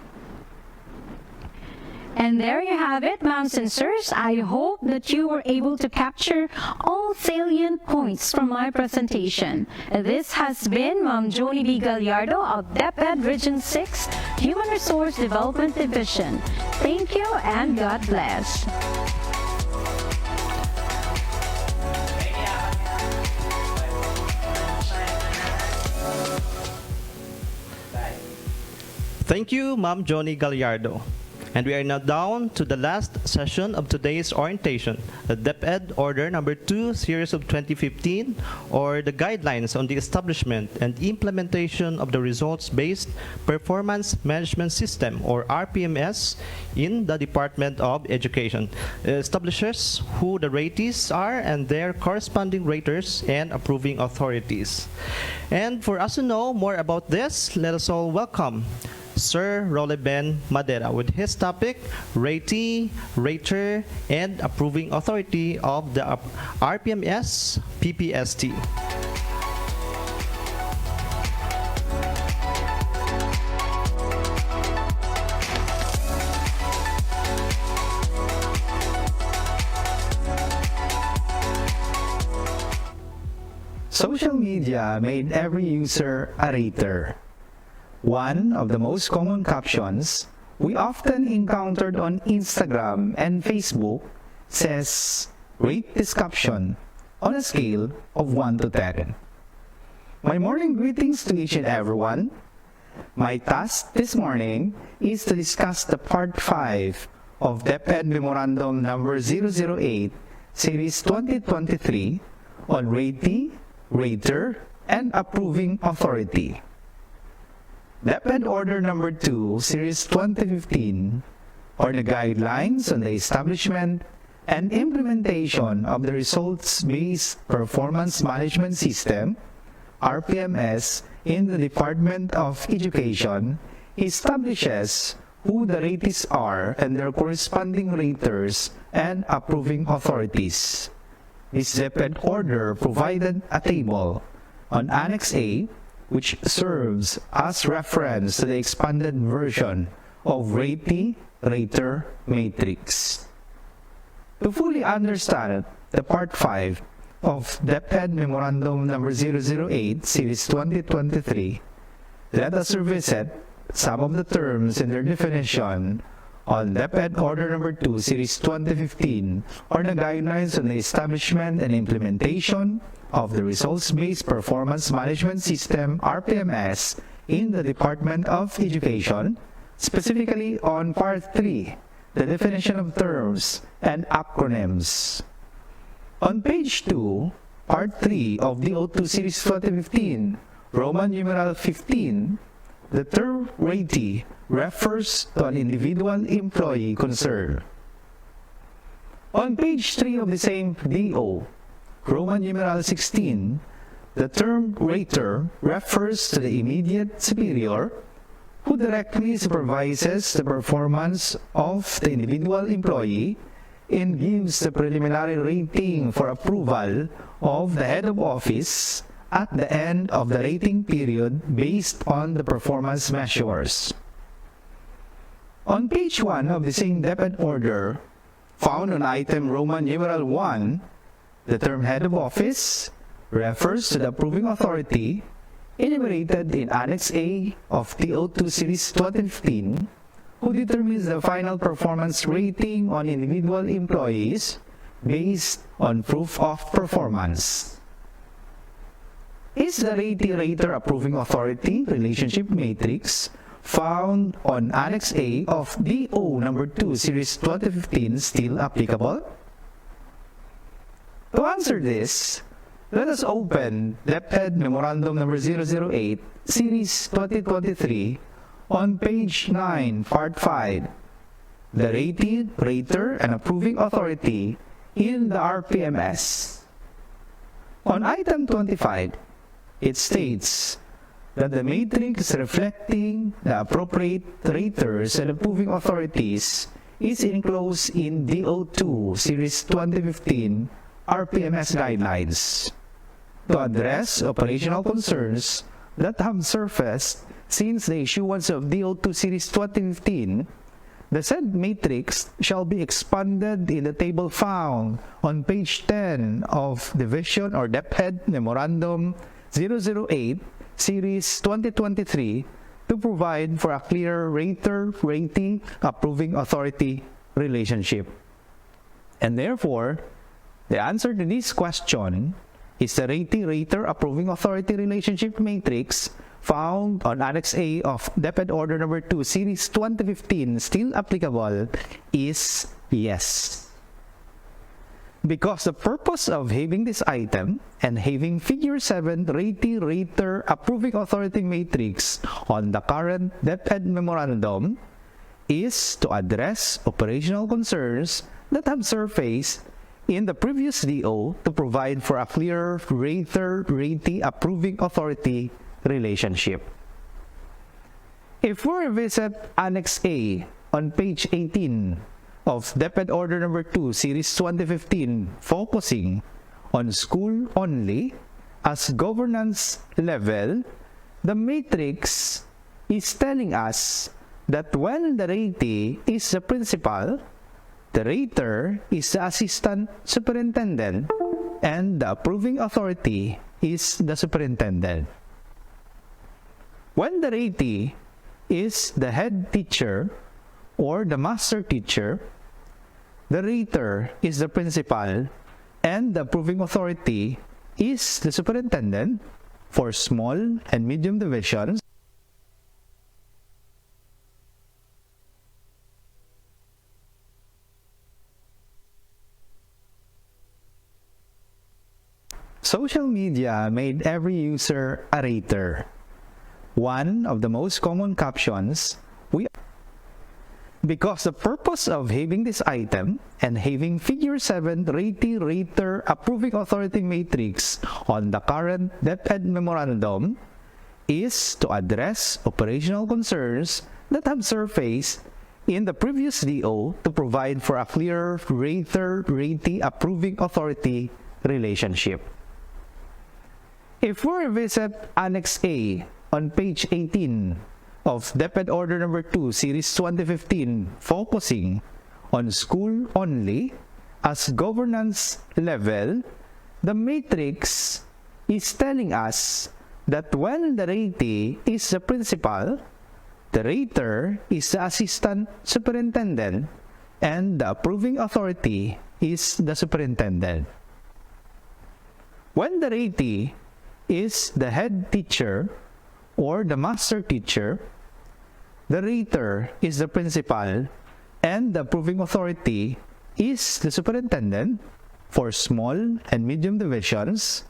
And there you have it, ma'ams and sirs. I hope that you were able to capture all salient points from my presentation. This has been Ma'am Joni B. Gallardo of DepEd Region 6, Human Resource Development Division. Thank you and God bless. Thank you, Ma'am Joni Gallardo. And we are now down to the last session of today's orientation, the DepEd Order Number 2, Series of 2015, or the Guidelines on the Establishment and Implementation of the Results-Based Performance Management System, or RPMS, in the Department of Education. It establishes who the ratees are and their corresponding raters and approving authorities. And for us to know more about this, let us all welcome Sir Roleben Madera with his topic, Ratee, Rater, and Approving Authority of the RPMS-PPST. Social media made every user a rater. One of the most common captions we often encountered on Instagram and Facebook says, "Rate this caption on a scale of 1 to 10. My morning greetings to each and everyone. My task this morning is to discuss the Part 5 of DepEd Memorandum Number 008, Series 2023 on Ratee, Rater, and Approving Authority. DepEd Order Number 2, Series 2015, or the Guidelines on the Establishment and Implementation of the Results-Based Performance Management System, RPMS, in the Department of Education, establishes who the ratees are and their corresponding raters and approving authorities. This DepEd order provided a table on Annex A, which serves as reference to the expanded version of Ratee, Rater matrix. To fully understand the Part 5 of DepEd Memorandum Number 008, Series 2023, let us revisit some of the terms and their definition on DepEd Order Number 2, Series 2015, or the Guidelines on the Establishment and Implementation of the Results-Based Performance Management System, RPMS, in the Department of Education, specifically on Part 3, the definition of terms and acronyms. On page 2, Part 3 of the O2 Series 2015, Roman numeral 15, the term ratee refers to an individual employee concerned. On page 3 of the same DO, Roman numeral 16, the term rater refers to the immediate superior who directly supervises the performance of the individual employee and gives the preliminary rating for approval of the head of office at the end of the rating period based on the performance measures. On page 1 of the same DepEd order, found on item Roman numeral 1, the term head of office refers to the approving authority enumerated in Annex A of TO2 Series 2015, who determines the final performance rating on individual employees based on proof of performance. Is the Ratee-Rater Approving Authority relationship matrix found on Annex A of DO number 2 Series 2015 still applicable? To answer this, let us open DepEd Memorandum Number 008, Series 2023, on page 9, Part 5. The Ratee, Rater, and Approving Authority in the RPMS. On item 25, it states that the matrix reflecting the appropriate raters and approving authorities is enclosed in DO2 Series 2015 RPMS guidelines. To address operational concerns that have surfaced since the issuance of DO2 Series 2015, the said matrix shall be expanded in the table found on page 10 of Division or DepEd Memorandum 008 Series 2023 to provide for a clear rater-rating approving authority relationship. And therefore, the answer to this question is the rating-rater approving authority relationship matrix found on Annex A of DepEd Order Number 2 Series 2015 still applicable is yes. Because the purpose of having this item and having Figure 7 rating-rater approving authority matrix on the current DepEd memorandum is to address operational concerns that have surfaced in the previous DO to provide for a clear rater-rating approving authority relationship. If we revisit Annex A on page 18 of DepEd Order Number 2 Series 2015 focusing on school only as governance level, the matrix is telling us that when the ratee is the principal, the rater is the assistant superintendent, and the approving authority is the superintendent. When the ratee is the head teacher or the master teacher, the rater is the principal, and the approving authority is the superintendent for small and medium divisions. Social media made every user a rater. One of the most common captions, because the purpose of having this item and having Figure 7 rater approving authority matrix on the current DepEd memorandum is to address operational concerns that have surfaced in the previous DO to provide for a clear rater-rating approving authority relationship. If we revisit Annex A on page 18 of DepEd Order Number 2 Series 2015 focusing on school only as governance level, the matrix is telling us that when the ratee is the principal, the rater is the assistant superintendent, and the approving authority is the superintendent. When the ratee is the head teacher or the master teacher, the rater is the principal, and the approving authority is the superintendent for small and medium divisions,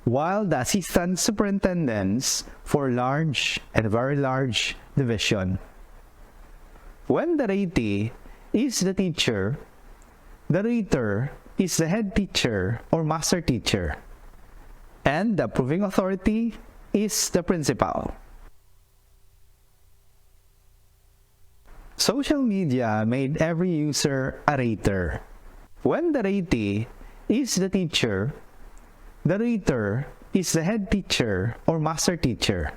while the assistant superintendents for large and very large division. When the ratee is the teacher, the rater is the head teacher or master teacher, and the approving authority is the principal. Social media made every user a rater. When the ratee is the teacher, the rater is the head teacher or master teacher,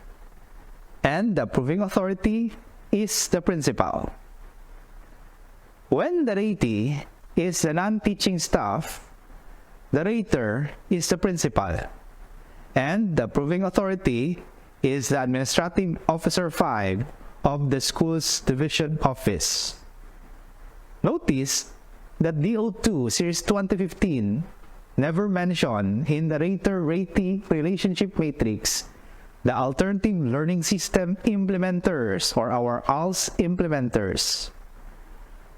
and the approving authority is the principal. When the ratee is the non-teaching staff, the rater is the principal, and the approving authority is the Administrative Officer 5 of the school's division office. Notice that DO2 Series 2015 never mentioned in the rater-ratee relationship matrix the alternative learning system implementers or our ALS implementers.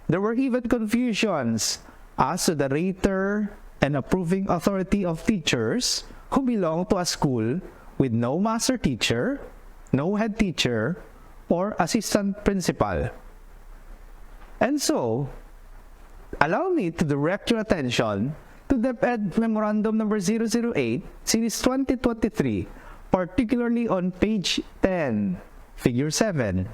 There were even confusions as to the rater and approving authority of teachers who belong to a school with no master teacher, no head teacher, or assistant principal. And so, allow me to direct your attention to DepEd Memorandum number 008, Series 2023, particularly on page 10, Figure 7,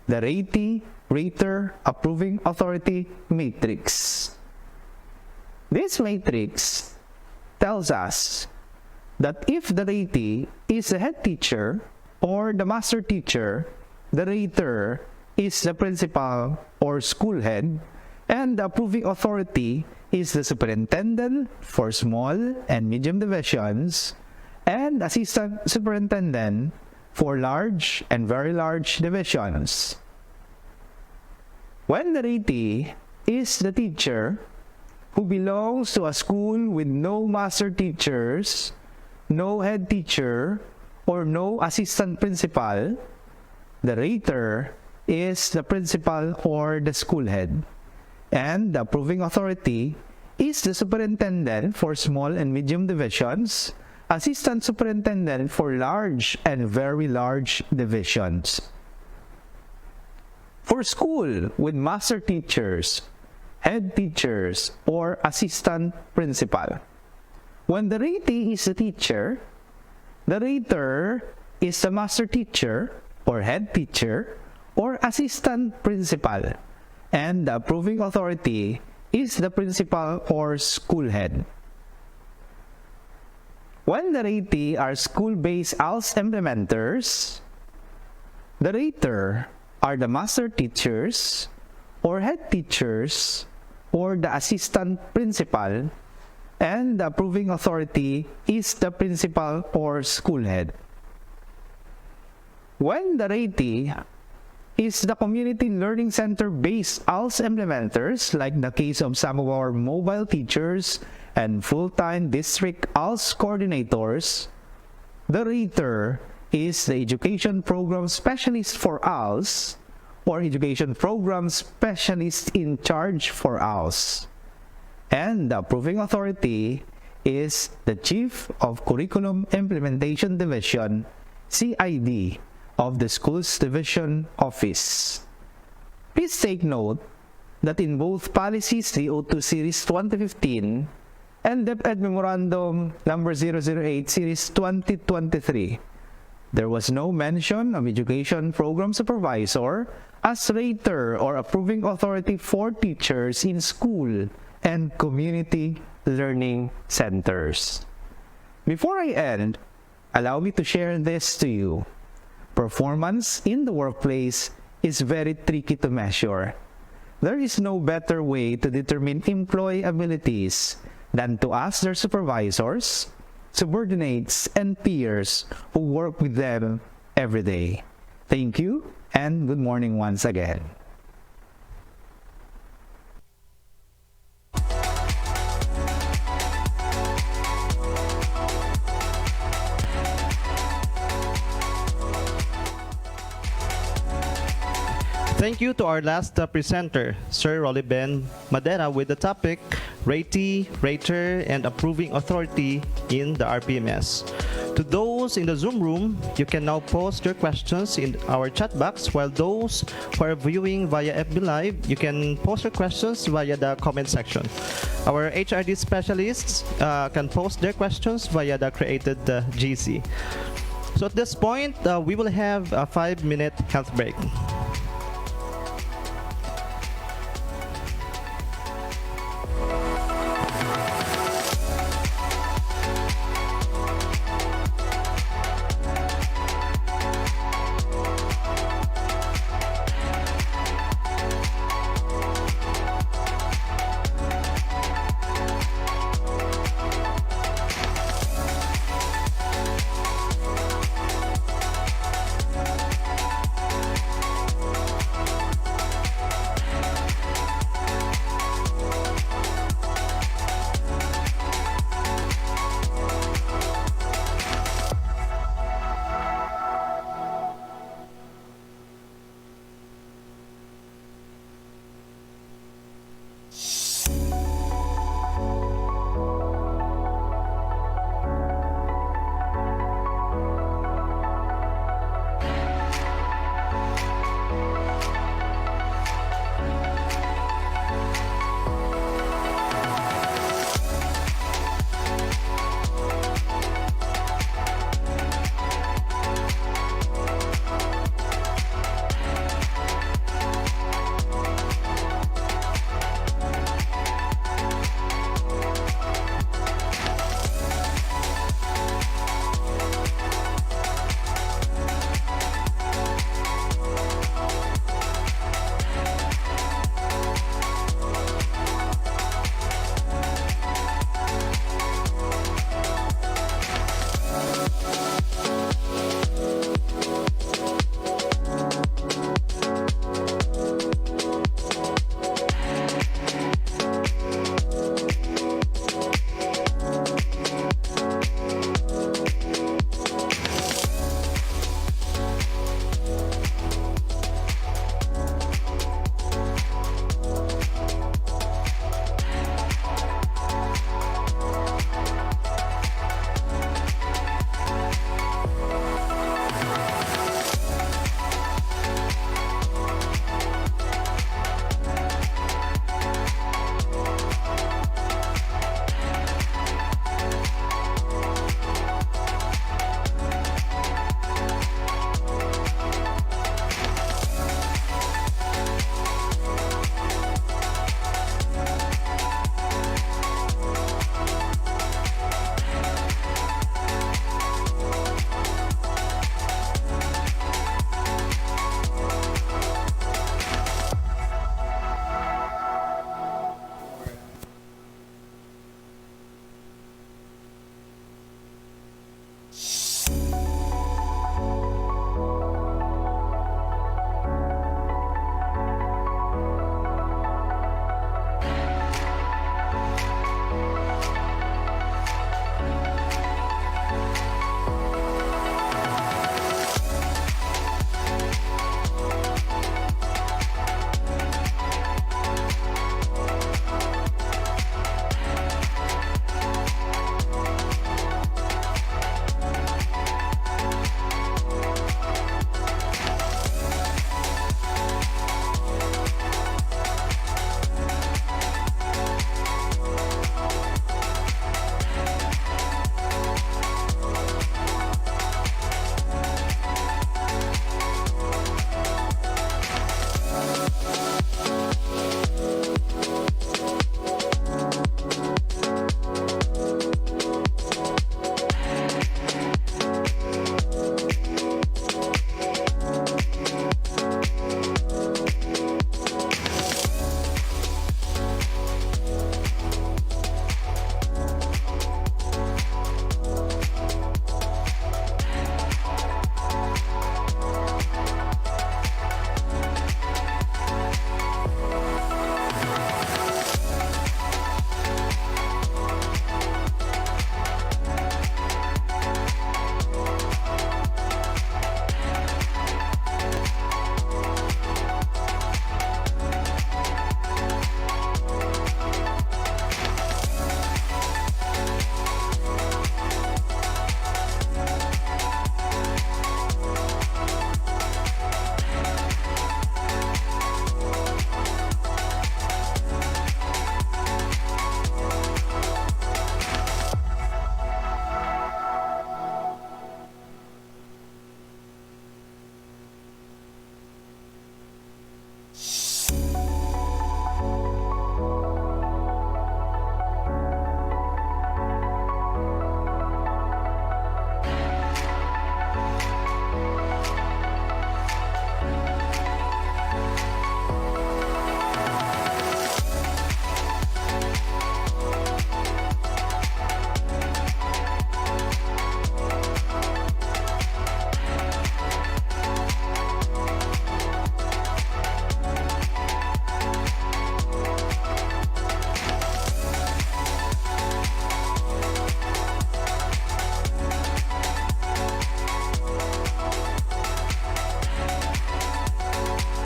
the Rater Approving Authority Matrix. This matrix tells us that if the ratee is the head teacher or the master teacher, the rater is the principal or school head, and the approving authority is the superintendent for small and medium divisions and assistant superintendent for large and very large divisions. When the ratee is the teacher who belongs to a school with no master teachers, no head teacher, or no assistant principal, the rater is the principal or the school head, and the approving authority is the superintendent for small and medium divisions, assistant superintendent for large and very large divisions. For school with master teachers, head teachers, or assistant principal, when the ratee is the teacher, the rater is the master teacher or head teacher or assistant principal, and the approving authority is the principal or school head. When the ratee are school-based ALS implementers, the rater are the master teachers or head teachers or the assistant principal, and the approving authority is the principal or school head. When the ratee is the community learning center based ALS implementers, like the case of some of our mobile teachers and full-time district ALS coordinators, the rater is the education program specialist for ALS or education program specialist in charge for ALS. And the approving authority is the Chief of Curriculum Implementation Division, CID, of the Schools Division Office. Please take note that in both Policies 302 Series 2015 and DepEd Memorandum number 008 Series 2023, there was no mention of education program supervisor as rater or approving authority for teachers in school and community learning centers. Before I end, allow me to share this to you. Performance in the workplace is very tricky to measure. There is no better way to determine employee abilities than to ask their supervisors, subordinates, and peers who work with them every day. Thank you, and good morning once again. Thank you to our last presenter, Sir Rollyben Madera, with the topic Ratee, Rater, and Approving Authority in the RPMS. To those in the Zoom room, you can now post your questions in our chat box, while those who are viewing via FB Live, you can post your questions via the comment section. Our HRD specialists can post their questions via the created GC. So at this point, we will have a 5-minute health break.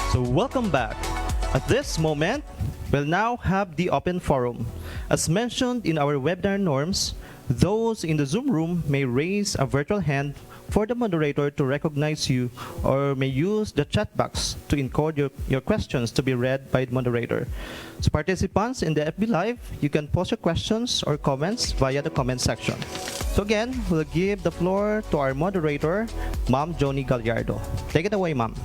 So welcome back. At this moment, we'll now have the open forum. As mentioned in our webinar norms, those in the Zoom room may raise a virtual hand for the moderator to recognize you, or may use the chat box to encode your questions to be read by the moderator. So participants in the FB Live, you can post your questions or comments via the comment section. So again, we'll give the floor to our moderator, Ma'am Joni Gallardo. Take it away, Ma'am.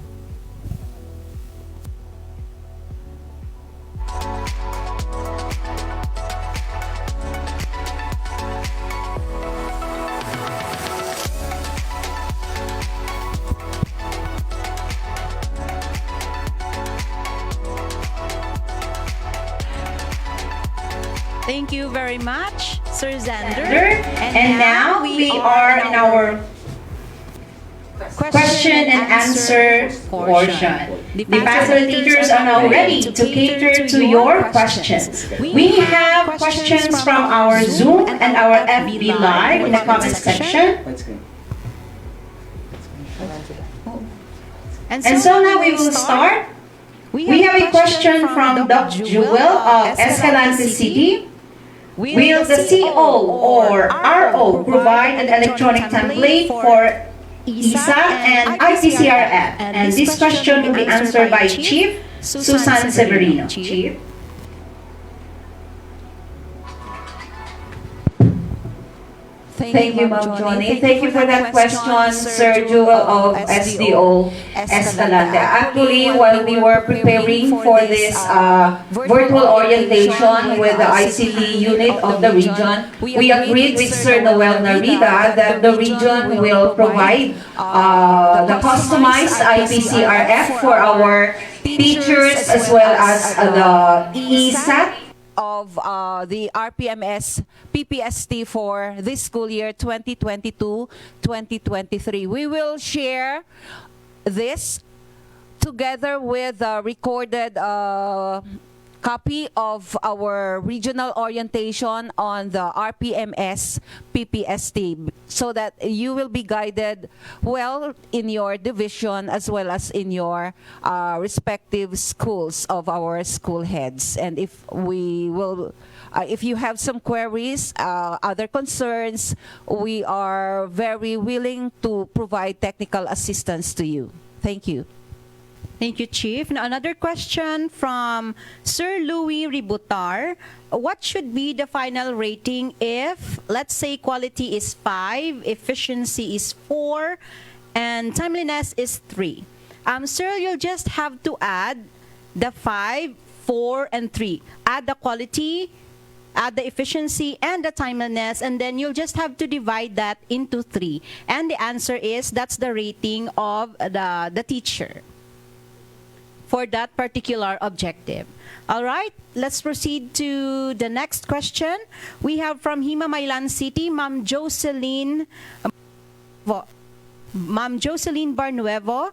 Thank you very much, Sir Xander. And now we are in our question and answer portion. The facilitators are now ready to cater to your questions. We have questions from our Zoom and our FB Live in the comment section. And so now we will start. We have a question from Dr. Jewel of Escalante City. Will the CO or RO provide an electronic template for ESA and ICCRF? And this question will be answered by Chief Susan Severino. Chief. Thank you, Ma'am Johnny. Thank you for that question, Sir Jewel of SDO Escalante. Actually, while we were preparing for this virtual orientation with the ICT unit of the region, we agreed with Sir Noel Narida that the region will provide the customized IPCRF for our teachers as well as the ESAT of the RPMS-PPST for this school year 2022-2023. We will share this together with a recorded copy of our regional orientation on the RPMS-PPST so that you will be guided well in your division as well as in your respective schools of our school heads. And if we will, if you have some queries, other concerns, we are very willing to provide technical assistance to you. Thank you. Thank you, Chief. Now, another question from Sir Louis Ributar. What should be the final rating if, let's say, quality is 5, efficiency is 4, and timeliness is 3? Sir, you'll just have to add the 5, 4, and 3. Add the quality, add the efficiency, and the timeliness, and then you'll just have to divide that into 3. And the answer is, that's the rating of the teacher for that particular objective. All right, let's proceed to the next question. We have from Himamaylan City, Ma'am Jocelyn Barnuevo.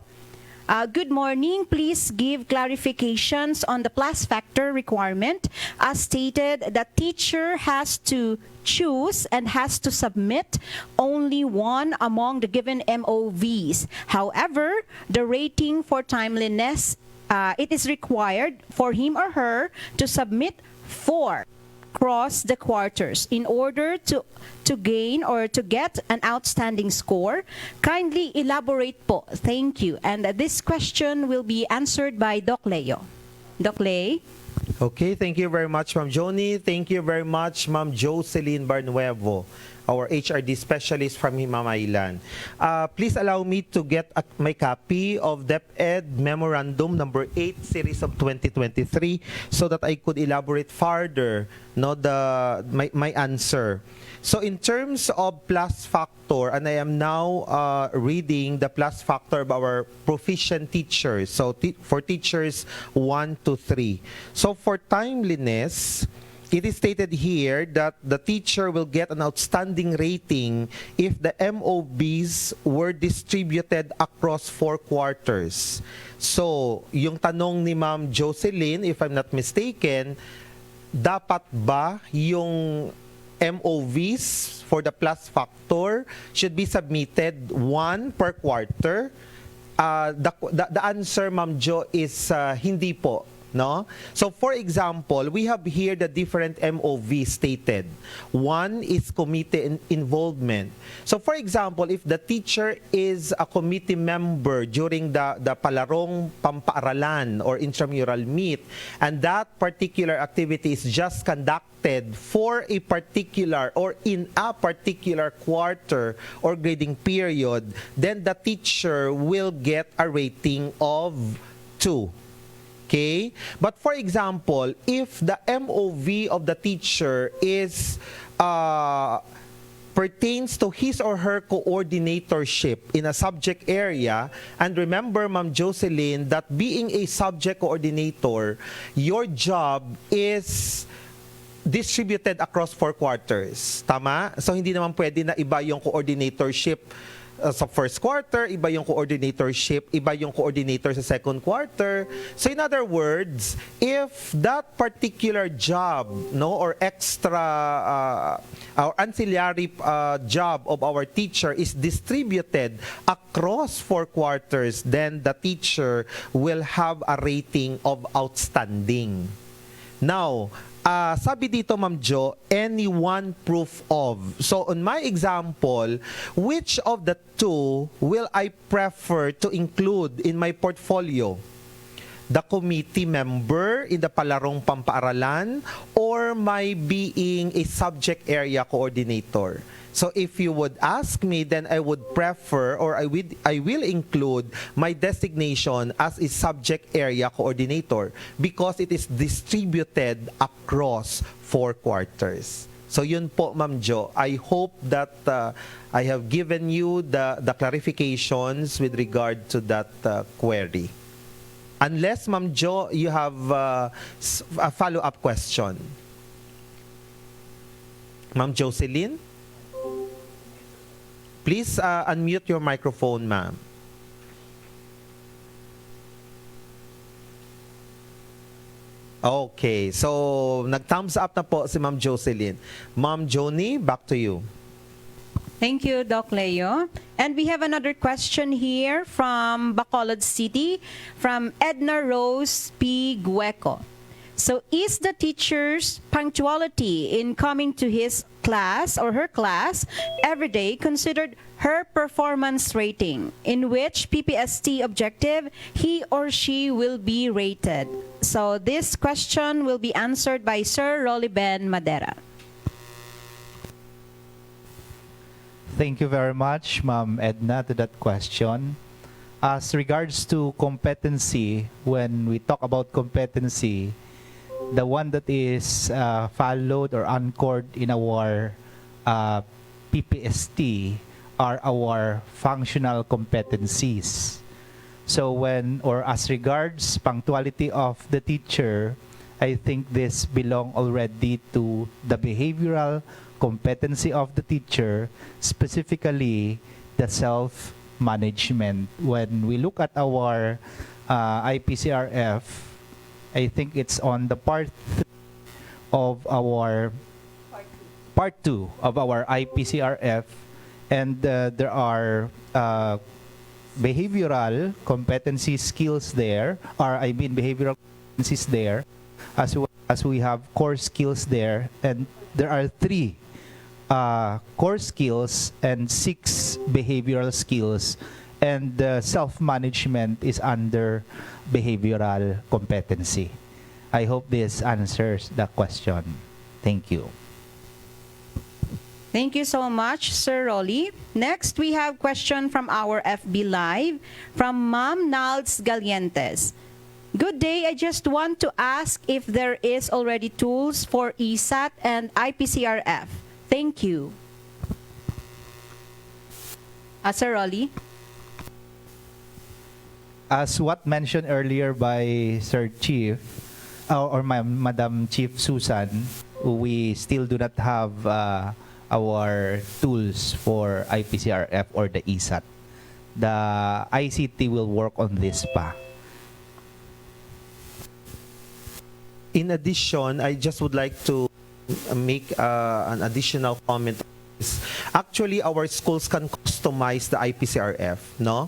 Good morning. Please give clarifications on the plus factor requirement. As stated, the teacher has to choose and has to submit only one among the given MOVs. However, the rating for timeliness, it is required for him or her to submit 4 across the quarters in order to gain or to get an outstanding score. Kindly elaborate po. Thank you. And this question will be answered by Doc Leo. Doc Leo. Okay, thank you very much, Ma'am Joni. Thank you very much, Ma'am Jocelyn Barnuevo, our HRD specialist from Himamaylan. Please allow me to get my copy of DepEd Memorandum number 8 series of 2023 so that I could elaborate further my answer. So in terms of plus factor, and I am now reading the plus factor of our proficient teachers. So for teachers 1 to 3. So for timeliness, it is stated here that the teacher will get an outstanding rating if the MOBs were distributed across 4 quarters. So, yung tanong ni Ma'am Jocelyn, if I'm not mistaken, dapat ba yung MOVs for the plus factor should be submitted 1 per quarter the answer, Ma'am Jo, is hindi po. No? So for example, we have here the different MOV stated. One is committee involvement. So for example, if the teacher is a committee member during the palarong pampaaralan or intramural meet, and that particular activity is just conducted for a particular or in a particular quarter or grading period, then the teacher will get a rating of 2. Okay? But for example, if the MOV of the teacher is pertains to his or her coordinatorship in a subject area, and remember, Ma'am Jocelyn, that being a subject coordinator, your job is distributed across 4 quarters. Tama? So hindi naman pwede na iba yung coordinatorship sa first quarter, iba yung coordinatorship, iba yung coordinator sa second quarter. So in other words, if that particular job, no, or extra or ancillary job of our teacher is distributed across 4 quarters, then the teacher will have a rating of outstanding. Now, sabi dito, Ma'am Jo, any one proof of. So on my example, which of the 2 will I prefer to include in my portfolio? The committee member in the palarong pampaaralan or my being a subject area coordinator? So if you would ask me, then I would prefer, or I will include my designation as a subject area coordinator because it is distributed across 4 quarters. So yun po, Ma'am Jo. I hope that I have given you the clarifications with regard to that query. Unless, Ma'am Jo, you have a follow-up question. Ma'am Jocelyn? Please unmute your microphone, ma'am. Okay, so nag-thumbs up na po si Ma'am Jocelyn. Ma'am Joni, back to you. Thank you, Doc Leo. And we have another question here from Bacolod City, from Edna Rose P. Gueco. So is the teacher's punctuality in coming to his class or her class every day considered her performance rating, in which PPST objective he or she will be rated? So this question will be answered by Sir Roliben Madera. Thank you very much, Ma'am Edna, to that question. As regards to competency, when we talk about competency, the one that is followed or anchored in our PPST are our functional competencies. So when, or as regards punctuality of the teacher, I think this belong already to the behavioral competency of the teacher, specifically the self-management. When we look at our IPCRF, I think it's on the part 3 of our part 2 of our IPCRF, and there are behavioral competency skills there, or I mean behavioral competencies there, as well as we have core skills there, and there are 3 core skills and 6 behavioral skills, and self-management is under behavioral competency. I hope this answers the question. Thank you. Thank you so much, Sir Rolly. Next, we have question from our FB Live from Ma'am Nalds Galientes. Good day. I just want to ask if there is already tools for ESAT and IPCRF. Thank you. Sir Rolly? As what mentioned earlier by Sir Chief, or Madam Chief Susan, we still do not have our tools for IPCRF or the ESAT. The ICT will work on this pa. In addition, I just would like to make an additional comment. Actually, our schools can customize the IPCRF, no?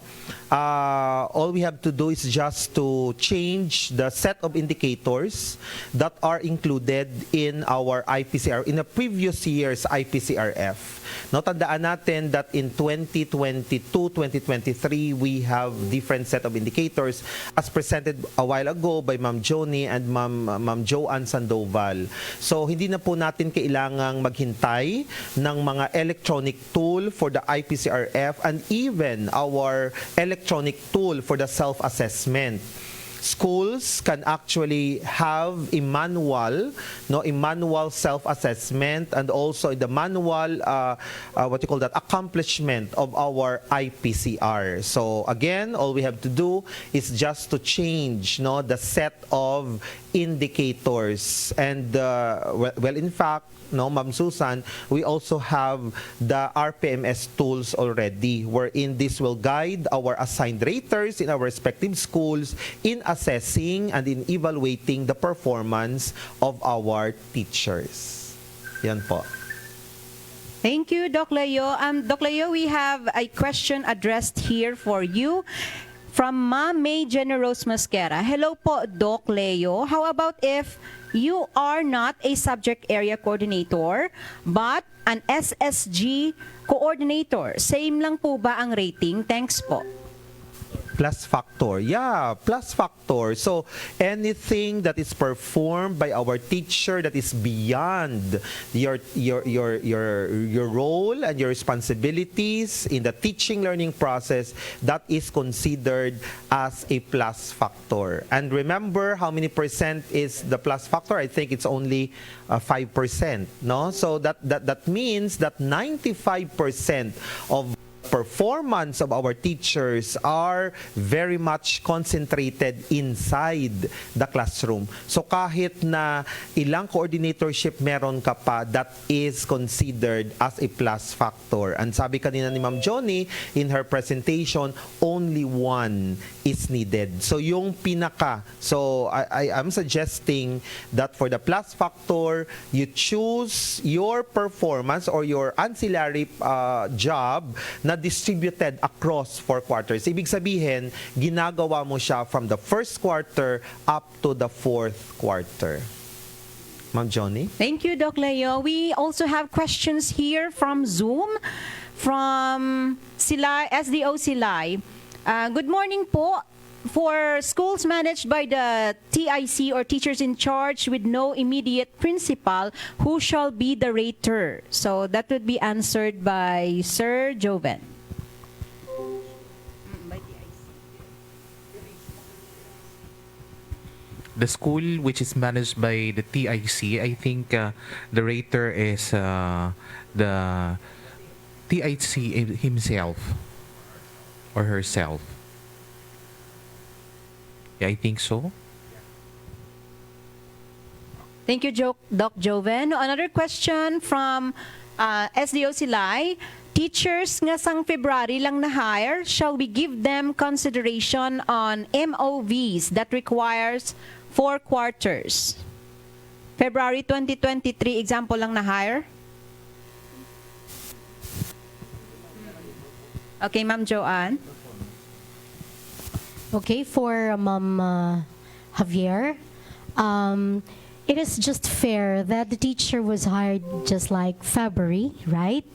All we have to do is just to change the set of indicators that are included in our IPCR, in the previous year's IPCRF. No, tandaan natin that in 2022-2023, we have different set of indicators as presented a while ago by Ma'am Joni and Ma'am Joanne Sandoval. So, hindi na po natin kailangang maghintay ng mga electronic tool for the IPCRF and even our electronic tool for the self-assessment. Schools can actually have a manual, no, a manual self-assessment and also the manual, what you call that, accomplishment of our IPCR. So again, all we have to do is just to change, no, the set of indicators. And well, in fact, no, Ma'am Susan, we also have the RPMS tools already, wherein this will guide our assigned raters in our respective schools in assessing and in evaluating the performance of our teachers. Yan po. Thank you, Doc Leo. Doc Leo, we have a question addressed here for you from Ma'am May Generos Masquera. Hello po, Doc Leo. How about if you are not a subject area coordinator, but an SSG coordinator? Same lang po ba ang rating? Thanks po. Plus factor. Yeah, plus factor. So anything that is performed by our teacher that is beyond your role and your responsibilities in the teaching learning process, that is considered as a plus factor. And remember how many percent is the plus factor? I think it's only 5%, no? So that means that 95% of performance of our teachers are very much concentrated inside the classroom. So kahit na ilang coordinatorship meron ka pa, that is considered as a plus factor. And sabi kanina ni Ma'am Joni in her presentation, only one is needed. So yung pinaka, so I am suggesting that for the plus factor, you choose your performance or your ancillary job na distributed across 4 quarters. Ibig sabihin, ginagawa mo siya from the first quarter up to the 4th quarter. Ma'am Johnny? Thank you, Doc Leo. We also have questions here from Zoom, from Silay, SDO Silay. Good morning po. For schools managed by the TIC or teachers in charge with no immediate principal, who shall be the rater? So that would be answered by Sir Joven. The school which is managed by the TIC, I think the rater is the TIC himself or herself. Yeah, I think so. Thank you, Doc Joven. Another question from SDO Silay. Teachers nga sang February lang na-hire, shall we give them consideration on MOVs that requires 4 quarters? February 2023, example lang na-hire? Okay, Ma'am Joanne. Okay, for Ma'am Javier, it is just fair that the teacher was hired just like February, right?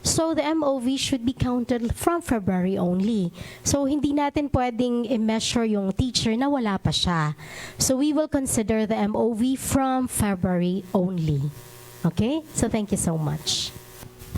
So the MOV should be counted from February only. So hindi natin pwedeng i-measure yung teacher na wala pa siya. So we will consider the MOV from February only. Okay? So thank you so much.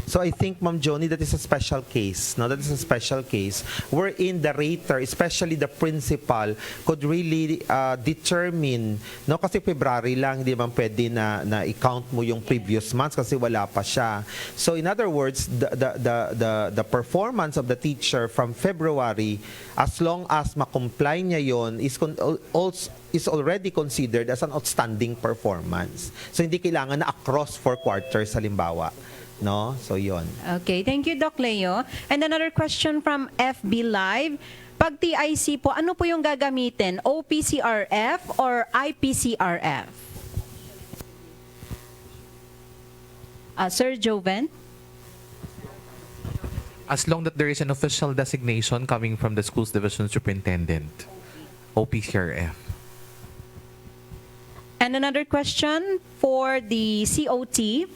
So I think, Ma'am Joni, that is a special case. No, that is a special case wherein the rater, especially the principal, could really determine. No, kasi February lang, hindi man pwede na i-count mo yung previous months kasi wala pa siya. So in other words, the performance of the teacher from February, as long as makomply niya yon, is already considered as an outstanding performance. So hindi kailangan na across 4 quarters halimbawa. No? So, yon. Okay, thank you, Doc Leo. And another question from FB Live. Pag TIC po, ano po yung gagamitin? OPCRF or IPCRF? Sir Joven? as long that there is an official designation coming from the school's division superintendent, OPCRF. And another question for the COT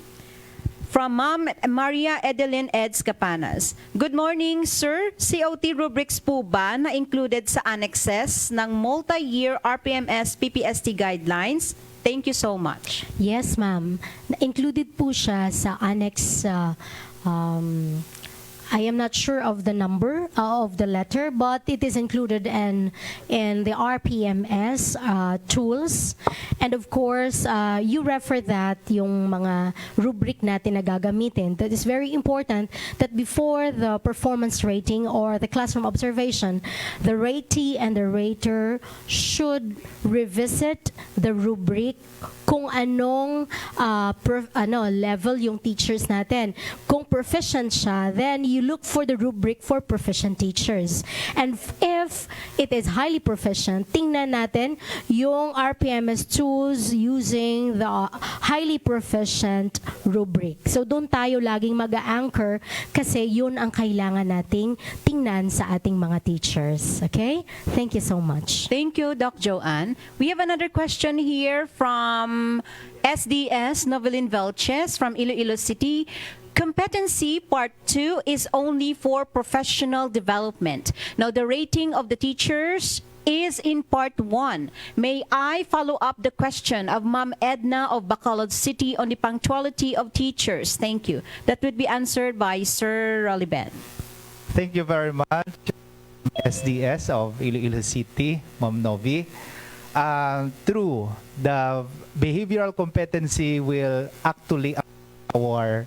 from Ma'am Maria Edeline Eds Capanas. Good morning, sir. COT rubrics po ba na included sa annexes ng multi-year RPMS-PPST guidelines? Thank you so much. Yes, ma'am. Included po siya sa annex. I am not sure of the number of the letter, but it is included in the RPMS tools. And of course, you refer that yung mga rubric natin na gagamitin. That is very important that before the performance rating or the classroom observation, the ratee and the rater should revisit the rubric kung anong level yung teachers natin. Kung proficient siya, then you look for the rubric for proficient teachers. And if it is highly proficient, tingnan natin yung RPMS tools using the highly proficient rubric. So doon tayo laging mag-a-anchor kasi yun ang kailangan nating tingnan sa ating mga teachers. Okay? Thank you so much. Thank you, Doc Joanne. We have another question here from SDS Novelin Velches from Iloilo City. Competency Part 2 is only for professional development. Now, the rating of the teachers is in Part 1. May I follow up the question of Ma'am Edna of Bacolod City on the punctuality of teachers? Thank you. That would be answered by Sir Roliben. Thank you very much, SDS of Iloilo City, Ma'am Novi. True, the behavioral competency will actually our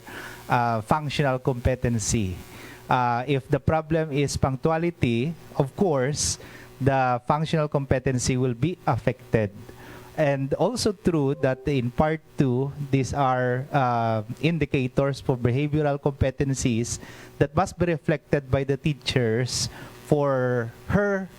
functional competency. If the problem is punctuality, of course, the functional competency will be affected. And also true that in Part 2, these are indicators for behavioral competencies that must be reflected by the teachers for her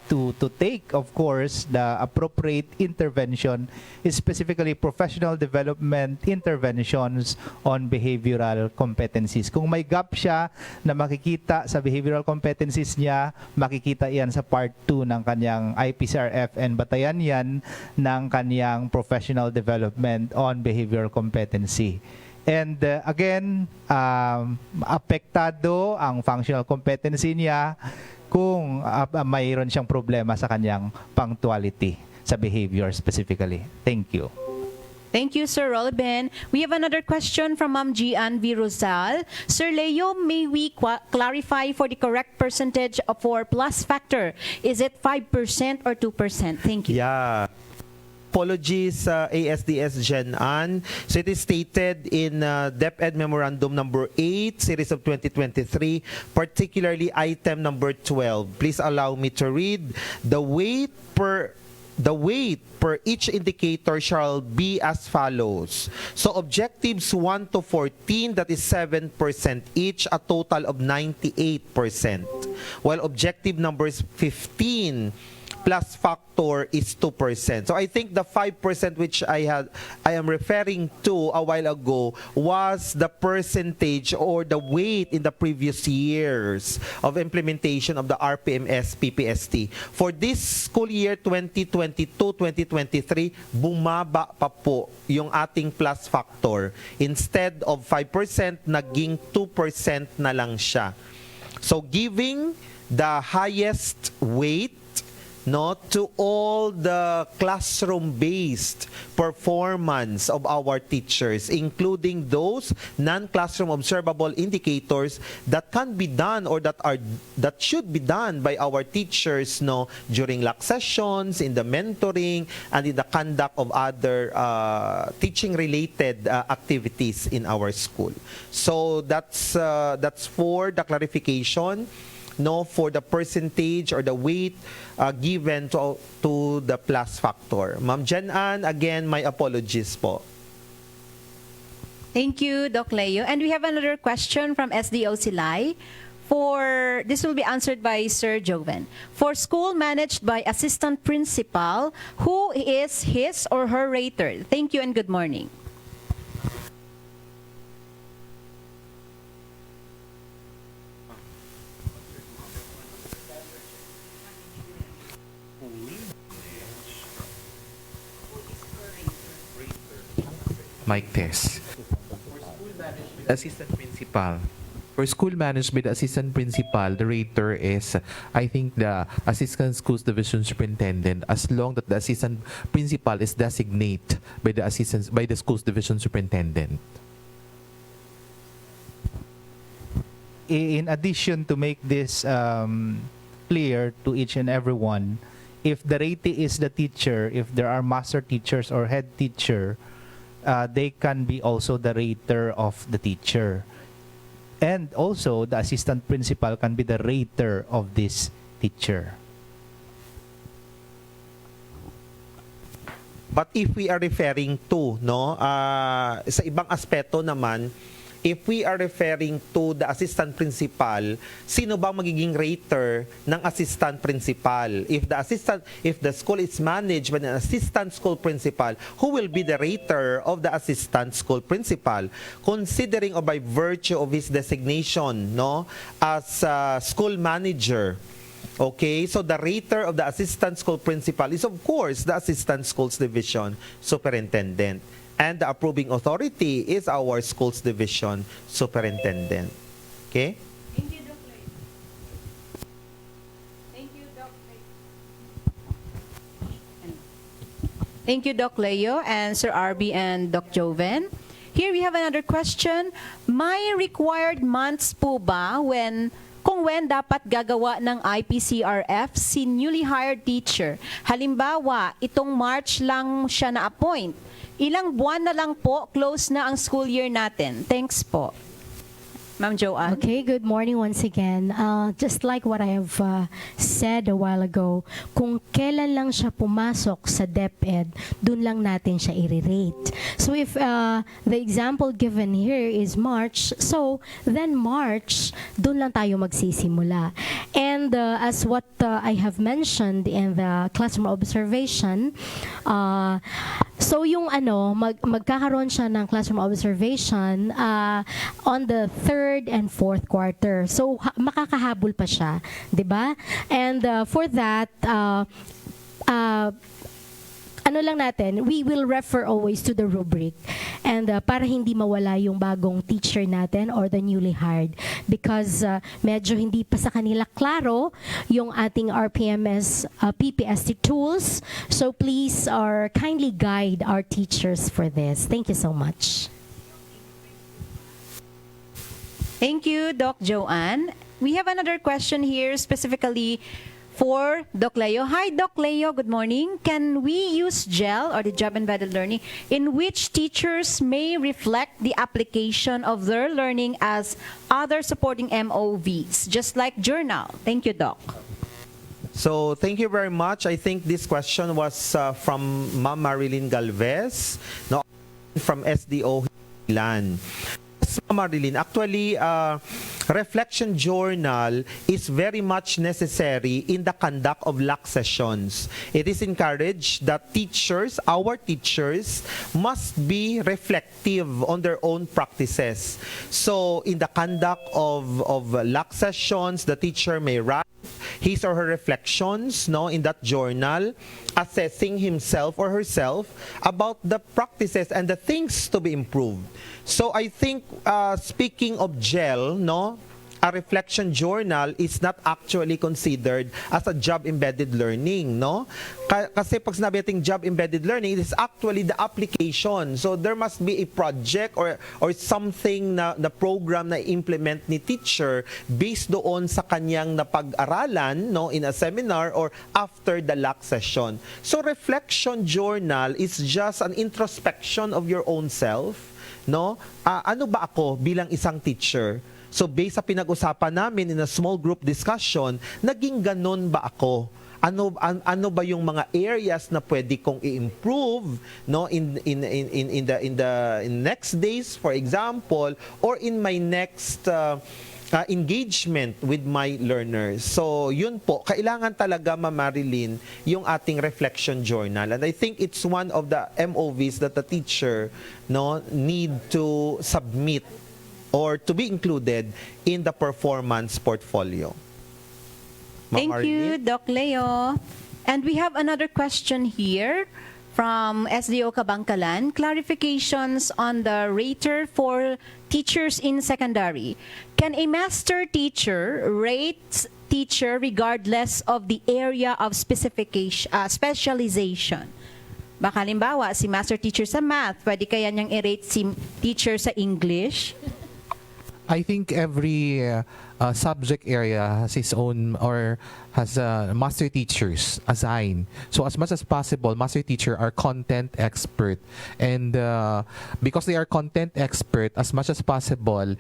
to take, of course, the appropriate intervention, specifically professional development interventions on behavioral competencies. Kung may gap siya na makikita sa behavioral competencies niya, makikita yan sa Part 2 ng kanyang IPCRF and batayan yan ng kanyang professional development on behavioral competency. And again, apektado ang functional competency niya kung mayroon siyang problema sa kanyang punctuality sa behavior specifically. Thank you. Thank you, Sir Roliben. We have another question from Ma'am Gian V. Rosal. Sir Leo, may we clarify for the correct percentage for plus factor? Is it 5% or 2%? Thank you. Yeah. Apologies, ASDS Gen An. So it is stated in DepEd Memorandum number 8, series of 2023, particularly item number 12. Please allow me to read. The weight per each indicator shall be as follows. So objectives 1 to 14, that is 7% each, a total of 98%. While objective numbers 15 plus factor is 2%. So I think the 5% which I am referring to a while ago was the percentage or the weight in the previous years of implementation of the RPMS-PPST. For this school year 2022-2023, bumaba pa po yung ating plus factor. Instead of 5%, naging 2% na lang siya. So giving the highest weight to all the classroom-based performance of our teachers, including those non-classroom observable indicators that can be done or that should be done by our teachers during LAC sessions, in the mentoring, and in the conduct of other teaching-related activities in our school. So that's for the clarification. For the percentage or the weight given to the plus factor. Ma'am Jen Ann, again, my apologies po. Thank you, Doc Leo. And we have another question from SDO Silay. This will be answered by Sir Joven. For school managed by assistant principal, who is his or her rater? Thank you and good morning. Mic test. Assistant principal. For school managed by the assistant principal, the rater is, I think, the assistant schools division superintendent, as long that the assistant principal is designated by the schools division superintendent. In addition, to make this clear to each and everyone, if the ratee is the teacher, if there are master teachers or head teacher, they can be also the rater of the teacher. And also, the assistant principal can be the rater of this teacher. But if we are referring to, no, sa ibang aspeto naman, if we are referring to the assistant principal, sino ba magiging rater ng assistant principal? If the school is managed by an assistant school principal, who will be the rater of the assistant school principal? Considering or by virtue of his designation, no, as school manager. Okay, so the rater of the assistant school principal is of course the assistant schools division superintendent. And the approving authority is our schools division superintendent. Okay? Thank you, Doc Leo. Thank you, Doc Leo. Thank you, Doc Leo and Sir RB and Doc Joven. Here we have another question. May required months po ba kung when dapat gagawa ng IPCRF si newly hired teacher? Halimbawa, itong March lang siya na-appoint. Ilang buwan na lang po, close na ang school year natin. Thanks po. Ma'am Joanne. Okay, good morning once again. Just like what I have said a while ago, kung kailan lang siya pumasok sa DepEd, dun lang natin siya i-rate. So if the example given here is March, so then March, dun lang tayo magsisimula. And as what I have mentioned in the classroom observation, so yung magkakaroon siya ng classroom observation on the third and fourth quarter. So makakahabol pa siya, 'di ba? And for that we will refer always to the rubric. And para hindi mawala yung bagong teacher natin or the newly hired, because medyo hindi pa sa kanila klaro yung ating RPMS-PPST tools. So please kindly guide our teachers for this. Thank you so much. Thank you, Doc Joanne. We have another question here specifically for Doc Leo. Hi, Doc Leo. Good morning. Can we use GEL or the Job Embedded Learning in which teachers may reflect the application of their learning as other supporting MOVs, just like journal? Thank you, Doc. So, thank you very much. I think this question was from Ma'am Marilyn Galvez, no, from SDO Himamaylan. Marilyn, actually, reflection journal is very much necessary in the conduct of LAC sessions. It is encouraged that our teachers, must be reflective on their own practices. So, in the conduct of LAC sessions, the teacher may write his or her reflections, in that journal, assessing himself or herself about the practices and the things to be improved. So I think, speaking of GEL, a reflection journal is not actually considered as a job-embedded learning, Kasi pag sinabi natin job-embedded learning, it is actually the application. So there must be a project or something na program na implement ni teacher based doon sa kanyang napag-aralan, in a seminar or after the LAC session. So reflection journal is just an introspection of your own self, ano ba ako bilang isang teacher? So based sa pinag-usapan namin in a small group discussion, naging ganon ba ako? Ano ba yung mga areas na pwede kong i-improve, in the next days, for example, or in my next engagement with my learners. So yun po, kailangan talaga, Ma'am Marilyn, yung ating reflection journal. And I think it's one of the MOVs that the teacher need to submit or to be included in the performance portfolio. Thank you, Doc Leo. And we have another question here from SDO Kabangkalan. Clarifications on the rater for teachers in secondary. Can a master teacher rate teacher regardless of the area of specialization? Baka halimbawa, si master teacher sa math, pwede kaya niyang i-rate si teacher sa English? I think every subject area has its own or has master teachers assigned. So as much as possible, master teacher are content expert, and because they are content expert, as much as possible,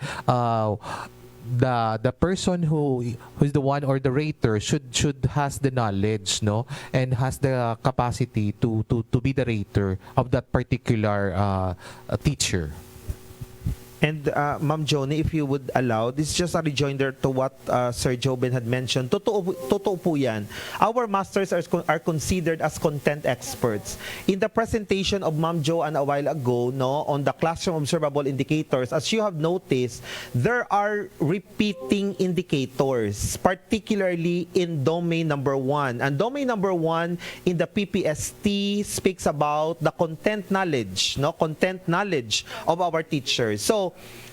the person who's the one or the rater should has the knowledge, no, and has the capacity to be the rater of that particular teacher. And Ma'am Joni, if you would allow, this is just a rejoinder to what Sir Jobin had mentioned. Totoo po yan. Our masters are considered as content experts. In the presentation of Ma'am Jo a while ago, no, on the classroom observable indicators, as you have noticed, there are repeating indicators, particularly in domain number 1. And domain number 1 in the PPST speaks about the content knowledge, no, content knowledge of our teachers. So,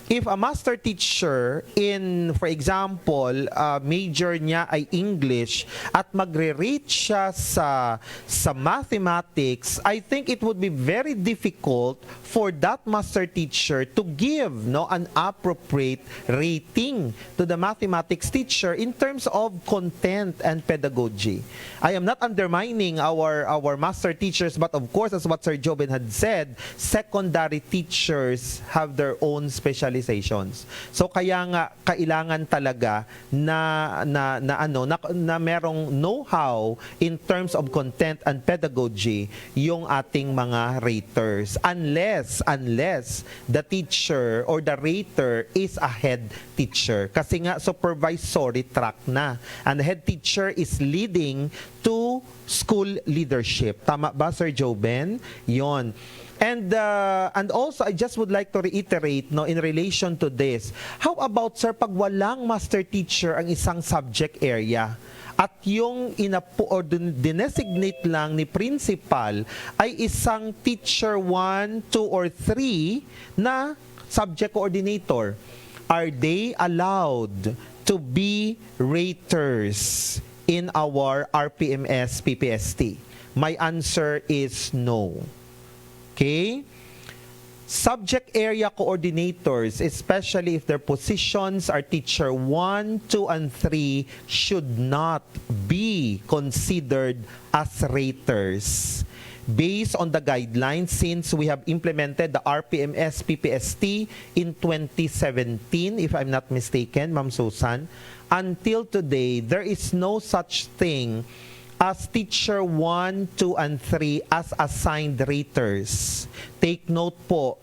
if a master teacher in, for example, major niya ay English at magre-rate siya sa mathematics, I think it would be very difficult for that master teacher to give, no, an appropriate rating to the mathematics teacher in terms of content and pedagogy. I am not undermining our master teachers, but of course, as what Sir Jobin had said, secondary teachers have their own specializations. So kaya nga kailangan talaga na merong know-how in terms of content and pedagogy yung ating mga raters, unless the teacher or the rater is a head teacher, kasi nga supervisory track na, and the head teacher is leading to school leadership. Tama ba, Sir Joben? Yon. And also, I just would like to reiterate, no, in relation to this, how about, sir, pag walang master teacher ang isang subject area, at yung inapo or dinesignate lang ni principal ay isang teacher 1, 2, or 3 na subject coordinator, are they allowed to be raters in our RPMS-PPST? My answer is no. Okay? Subject area coordinators, especially if their positions are teacher 1, 2, and 3, should not be considered as raters. Based on the guidelines, since we have implemented the RPMS-PPST in 2017, if I'm not mistaken, Ma'am Susan, until today, there is no such thing as teacher 1, 2, and 3 as assigned raters. Take note po,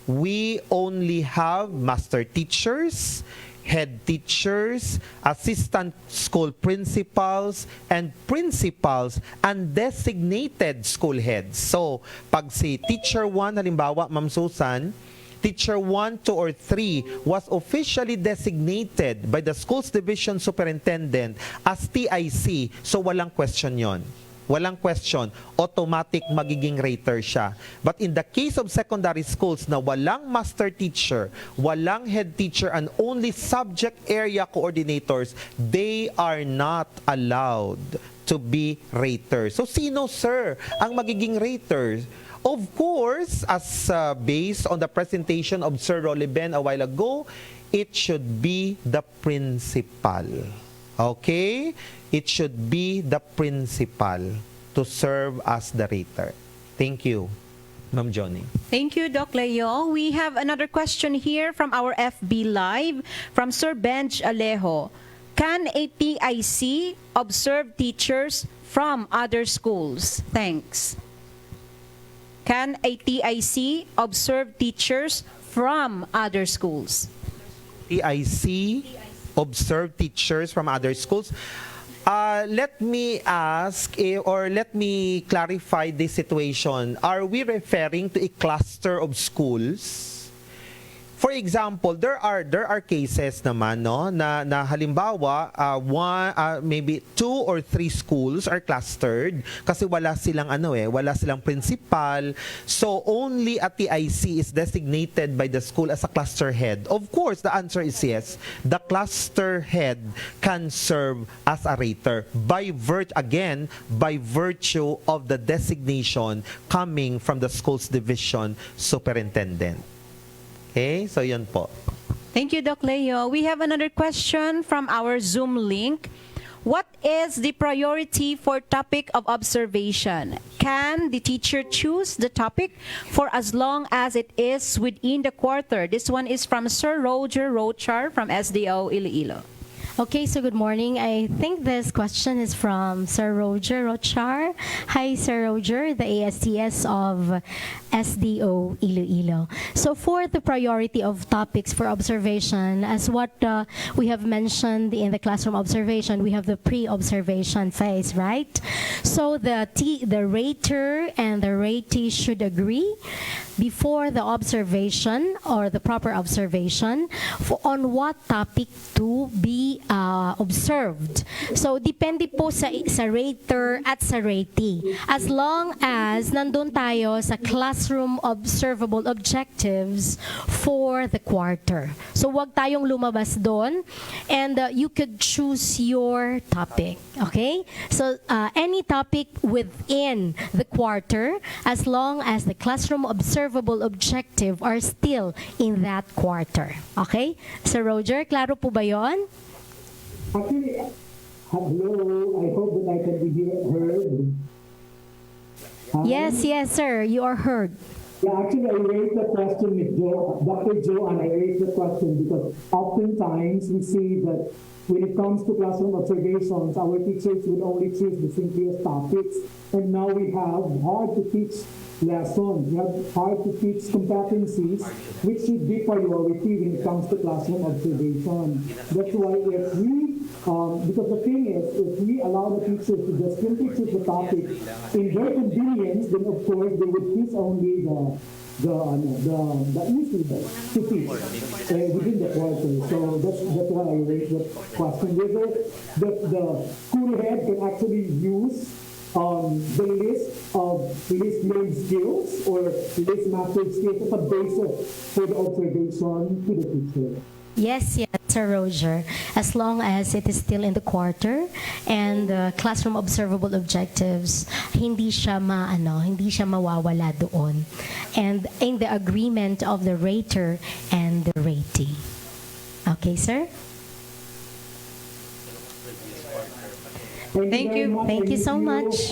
we only have master teachers, head teachers, assistant school principals, and principals, and designated school heads. So, pag si teacher 1, halimbawa, Ma'am Susan, teacher 1, 2, or 3 was officially designated by the school's division superintendent as TIC. So walang question yon. Walang question. Automatic magiging rater siya. But in the case of secondary schools na walang master teacher, walang head teacher, and only subject area coordinators, they are not allowed to be raters. So sino, sir, ang magiging raters? Of course, as based on the presentation of Sir Roliben a while ago, it should be the principal. Okay? It should be the principal to serve as the rater. Thank you, Ma'am Johnny. Thank you, Doc Leo. We have another question here from our FB Live from Sir Benj Alejo. Can a TIC observe teachers from other schools? Thanks. Can a TIC observe teachers from other schools? TIC observe teachers from other schools. Let me ask, or let me clarify this situation. Are we referring to a cluster of schools? For example, there are cases naman no na halimbawa maybe 2 or 3 schools are clustered kasi wala silang principal. So only a TIC is designated by the school as a cluster head. Of course, the answer is yes. The cluster head can serve as a rater by virtue of the designation coming from the school's division superintendent. Okay, so yun po. Thank you, Doc Leo. We have another question from our Zoom link. What is the priority for topic of observation? Can the teacher choose the topic for as long as it is within the quarter? This one is from Sir Roger Rochar from SDO Iloilo. Okay, so good morning. I think this question is from Sir Roger Rochar. Hi, Sir Roger, the ASTS of SDO Iloilo. So for the priority of topics for observation, as what we have mentioned in the classroom observation, we have the pre-observation phase, right? So the rater and the ratee should agree before the observation or the proper observation on what topic to be observed. So, depende po sa rater at sa ratee. As long as nandun tayo sa classroom observable objectives for the quarter. So, wag tayong lumabas doon and you could choose your topic. Okay? So, any topic within the quarter as long as the classroom observable objective are still in that quarter. Okay? Sir Roger, klaro po ba yon? Actually, hello, I hope that I can be heard. Yes, sir, you are heard. Yeah, actually, I raised the question with Dr. Joe, and I raised the question because oftentimes we see that when it comes to classroom observations, our teachers would only choose the simplest topics, and now we have hard to teach lessons, we have hard to teach competencies, which should be priority when it comes to classroom observation. That's why if we, because the thing is, if we allow the teachers to just simply choose the topic in their convenience, then of course they would teach only the easy to teach within the quarter. So that's why I raised the question. Whether the school head can actually use the list learned skills or list mastered skills as a basis for the observation to the teacher. Yes, Sir Roger. As long as it is still in the quarter and the classroom observable objectives, hindi siya mawawala doon. And in the agreement of the rater and the ratee. Okay, sir? Thank you. Thank you so much.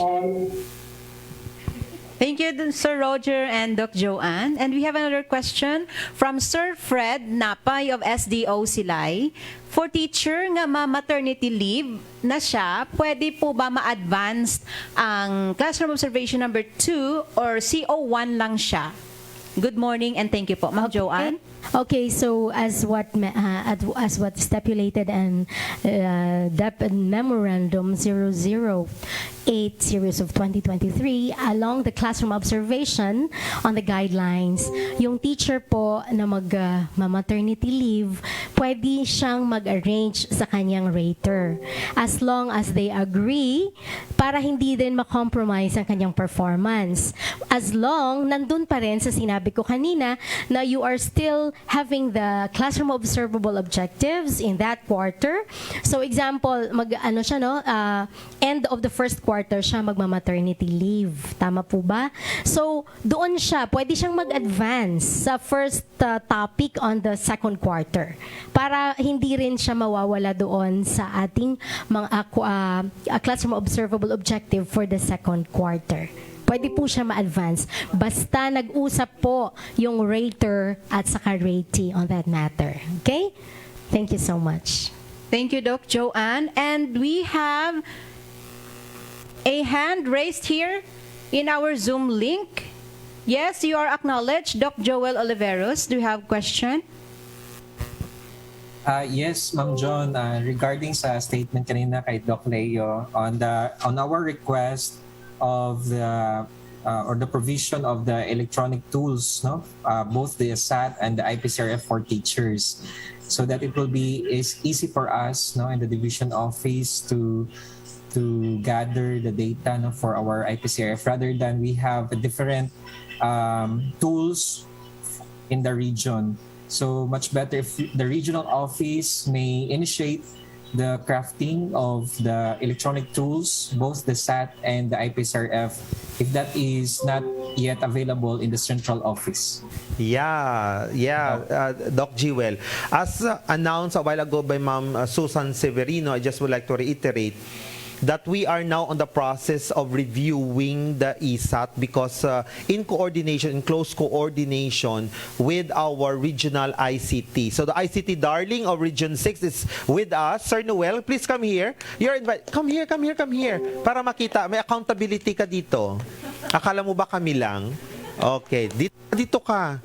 Thank you, Sir Roger and Doc Joanne. And we have another question from Sir Fred Napay of SDO Silay. For teacher nga ma-maternity leave na siya, pwede po ba ma-advance ang classroom observation number 2 or CO1 lang siya? Good morning and thank you po. Ma'am Joanne? Okay, so as what stipulated in DepEd Memorandum 008 series of 2023, along the classroom observation on the guidelines, yung teacher po na mag-maternity leave, pwede siyang mag-arrange sa kanyang rater as long as they agree para hindi din ma-compromise ang kanyang performance. As long nandun pa rin sa sinabi ko kanina na you are still having the classroom observable objectives in that quarter. So example, end of the first quarter siya magma-maternity leave. Tama po ba? So doon siya, pwede siyang mag-advance sa first topic on the second quarter para hindi rin siya mawawala doon sa ating mga classroom observable objective for the second quarter. Pwede po siya ma-advance. Basta nag-usap po yung rater at saka ratee on that matter. Okay? Thank you so much. Thank you, Doc Joanne. And we have a hand raised here in our Zoom link. Yes, you are acknowledged. Doc Joel Oliveros, do you have a question? Yes, Ma'am John, regarding sa statement kanina kay Doc Leo on our request of the or the provision of the electronic tools, no, both the SAT and the IPCRF for teachers, so that it will be easy for us, no, in the division office to gather the data, no, for our IPCRF, rather than we have different tools in the region. So much better if the regional office may initiate the crafting of the electronic tools, both the SAT and the IPSRF, if that is not yet available in the central office. Yeah, Doc Jewel. As announced a while ago by Ma'am Susan Severino, I just would like to reiterate that we are now on the process of reviewing the ESAT because in close coordination with our regional ICT. So the ICT darling of Region 6 is with us. Sir Noel, please come here. You're invited. Come here. Para makita, may accountability ka dito. Akala mo ba kami lang? Okay, dito ka.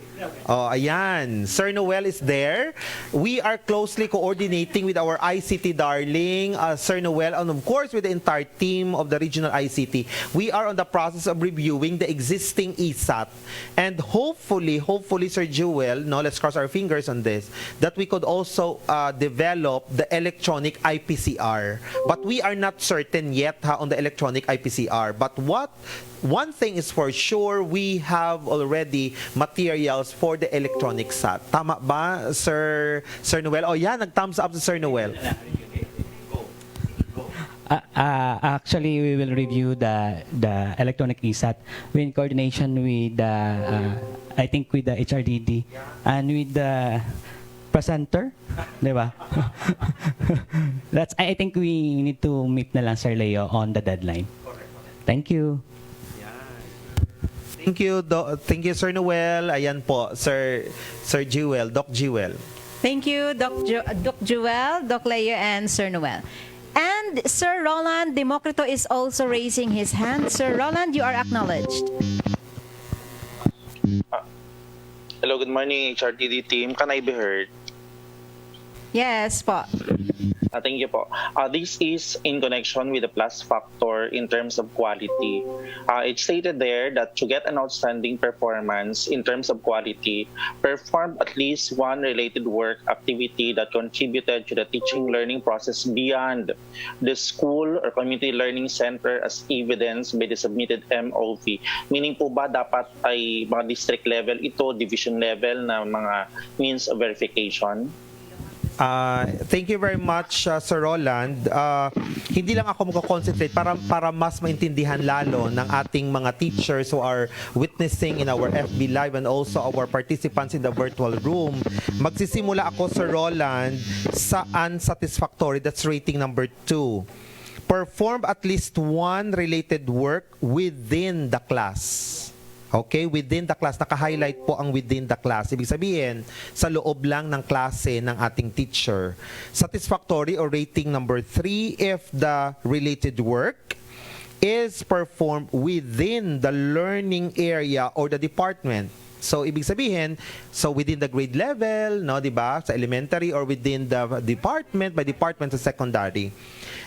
Oh, ayan. Sir Noel is there. We are closely coordinating with our ICT darling, Sir Noel, and of course with the entire team of the regional ICT. We are on the process of reviewing the existing ESAT. And hopefully, Sir Jewel, no, let's cross our fingers on this, that we could also develop the electronic IPCR. But we are not certain yet on the electronic IPCR. But one thing is for sure, we have already materials for the electronic SAT. Tama ba, Sir Noel? Oh, yeah, nag-thumbs up si Sir Noel. Actually, we will review the electronic ESAT in coordination with I think with the HRDD and with the presenter, di ba? I think we need to meet na lang, Sir Leo, on the deadline. Thank you. Thank you, Sir Noel. Ayan po, Sir Jewel, Doc Jewel. Thank you, Doc Jewel, Doc Leo, and Sir Noel. And Sir Roland Democrito is also raising his hand. Sir Roland, you are acknowledged. Hello, good morning, HRTD team. Can I be heard? Yes po. Thank you po. This is in connection with the plus factor in terms of quality. It stated there that to get an outstanding performance in terms of quality, perform at least one related work activity that contributed to the teaching learning process beyond the school or community learning center as evidenced by the submitted MOV. Meaning po ba dapat ay mga district level ito, division level na mga means of verification? Thank you very much, Sir Roland. Hindi lang ako mag-concentrate para mas maintindihan lalo ng ating mga teachers who are witnessing in our FB Live and also our participants in the virtual room. Magsisimula ako, Sir Roland, sa unsatisfactory. That's rating number 2. Perform at least one related work within the class. Okay, within the class, naka-highlight po ang within the class. Ibig sabihin, sa loob lang ng klase ng ating teacher. Satisfactory or rating number 3 if the related work is performed within the learning area or the department. So, ibig sabihin, within the grade level, no, di ba, sa elementary or within the department, by department sa secondary.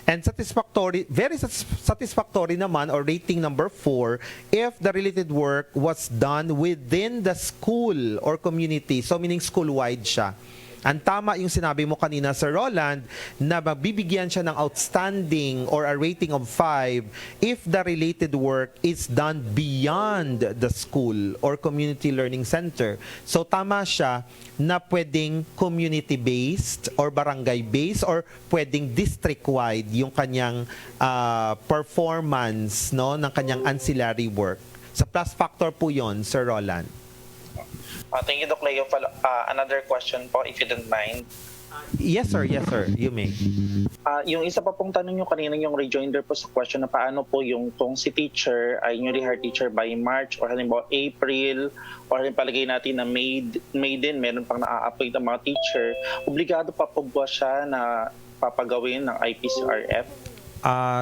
And satisfactory, very satisfactory naman, or rating number 4, if the related work was done within the school or community. So, meaning school-wide siya. Ang tama yung sinabi mo kanina, Sir Roland, na mabibigyan siya ng outstanding or a rating of 5 if the related work is done beyond the school or community learning center. So tama siya na pwedeng community-based or barangay-based or pwedeng district-wide yung kanyang performance, no, ng kanyang ancillary work. Sa plus factor po yon, Sir Roland. Thank you, Doc Leo. Another question po, if you don't mind. Yes, sir. You may. Yung isa pa pong tanong nyo kanina, yung rejoinder po sa question na paano po yung kung si teacher ay newly hired teacher by March or halimbawa April or palagay natin na May din, meron pang na-a-appoint ng mga teacher, obligado pa po ba siya na papagawin ng IPCRF?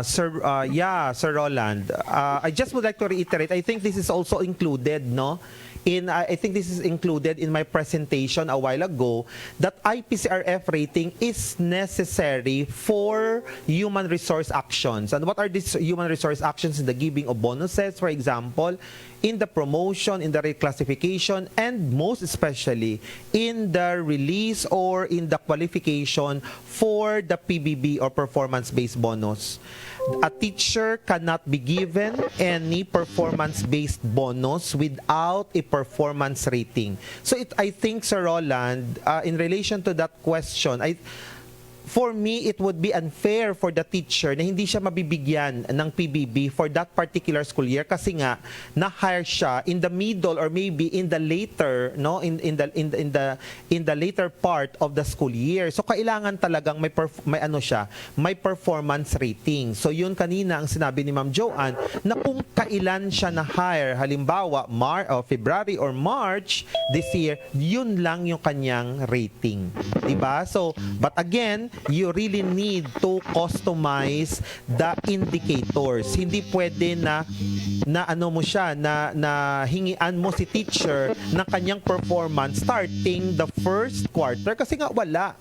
Sir Roland, I just would like to reiterate, I think this is also included, no, I think this is included in my presentation a while ago, that IPCRF rating is necessary for human resource actions. And what are these human resource actions? In the giving of bonuses, for example, in the promotion, in the reclassification, and most especially in the release or in the qualification for the PBB or performance-based bonus. A teacher cannot be given any performance-based bonus without a performance rating. So I think, Sir Roland, in relation to that question, for me, it would be unfair for the teacher na hindi siya mabibigyan ng PBB for that particular school year kasi nga na-hire siya in the middle or maybe in the later, no, in the later part of the school year. So kailangan talagang may performance rating. So yun kanina ang sinabi ni Ma'am Joanne na kung kailan siya na-hire, halimbawa February or March this year, yun lang yung kanyang rating. Diba? So, but again, you really need to customize the indicators. Hindi pwede na ano mo siya, na hingian mo si teacher ng kanyang performance starting the first quarter kasi nga wala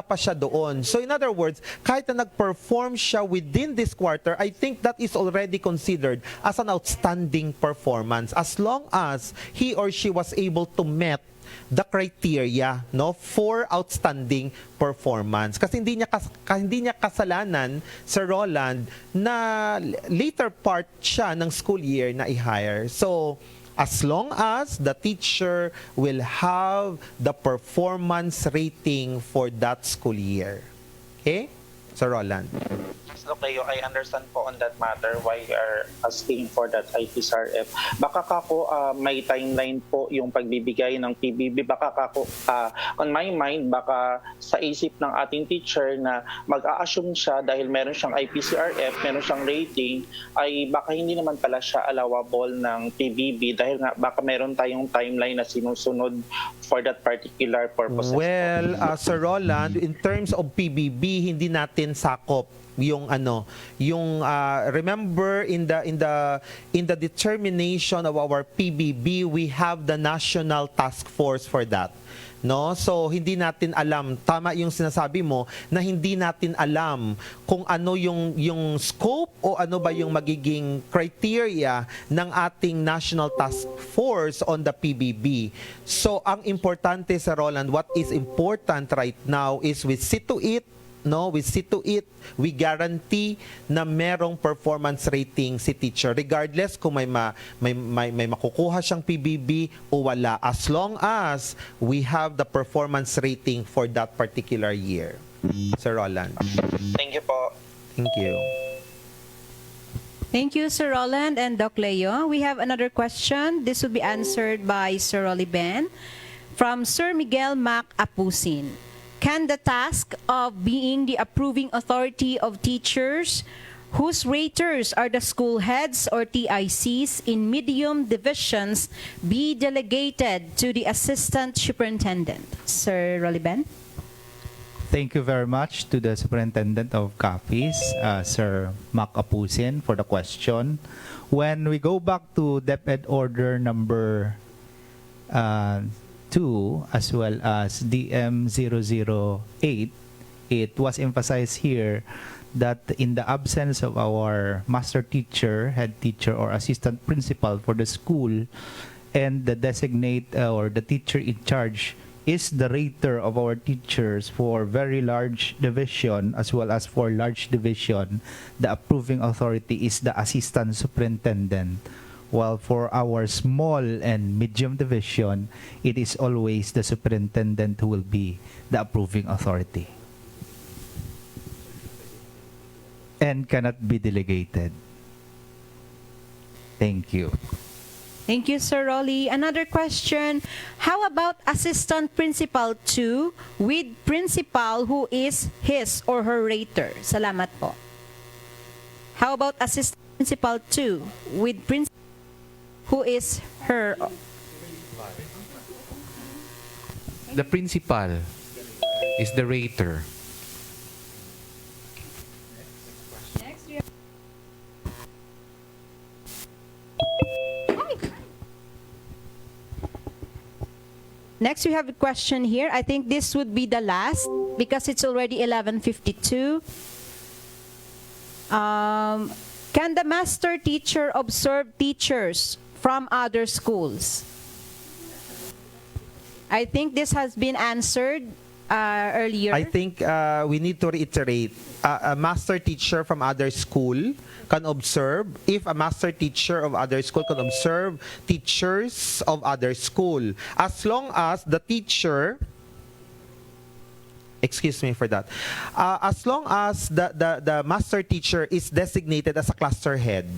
pa siya doon. So in other words, kahit na nag-perform siya within this quarter, I think that is already considered as an outstanding performance as long as he or she was able to meet the criteria, no, for outstanding performance. Kasi hindi niya kasalanan, Sir Roland, na later part siya ng school year na i-hire. So, as long as the teacher will have the performance rating for that school year. Okay? Sir Roland. Okay, I understand po on that matter why you are asking for that IPSRF. Baka kako may timeline po yung pagbibigay ng PBB. Baka kako on my mind, baka sa isip ng ating teacher na mag-a-assume siya dahil meron siyang IPCRF, meron siyang rating, ay baka hindi naman pala siya allowable ng PBB dahil nga baka meron tayong timeline na sinusunod for that particular purpose. Well, Sir Roland, in terms of PBB, hindi natin sakop yung remember in the determination of our PBB, we have the national task force for that. No? So hindi natin alam, tama yung sinasabi mo na hindi natin alam kung ano yung scope o ano ba yung magiging criteria ng ating national task force on the PBB. So ang importante sa Roland, what is important right now is we see to it, we guarantee na merong performance rating si teacher regardless kung may makukuha siyang PBB o wala, as long as we have the performance rating for that particular year. Sir Roland. Thank you po. Thank you. Thank you, Sir Roland and Doc Leo. We have another question. This will be answered by Sir Rolly Ben from Sir Miguel Mac Apusin. Can the task of being the approving authority of teachers whose raters are the school heads or TICs in medium divisions be delegated to the assistant superintendent? Sir Rolly-Ben? Thank you very much to the Superintendent of Copies, Sir Mac Apusin, for the question. When we go back to DepEd Order number 2 as well as DM008, it was emphasized here that in the absence of our master teacher, head teacher, or assistant principal for the school, and the designate or the teacher in charge is the rater of our teachers for very large division as well as for large division, the approving authority is the assistant superintendent. While for our small and medium division, it is always the superintendent who will be the approving authority and cannot be delegated. Thank you. Thank you, Sir Rolly. Another question. How about assistant principal 2 with principal who is his or her rater? Salamat po. How about assistant principal 2 with principal who is her? The principal is the rater. Next, we have a question here. I think this would be the last because it's already 11:52. Can the master teacher observe teachers from other schools? I think this has been answered earlier. I think we need to reiterate, a master teacher from other school can observe, if a master teacher of other school can observe teachers of other school, as long as the teacher, excuse me for that, as long as the master teacher is designated as a cluster head,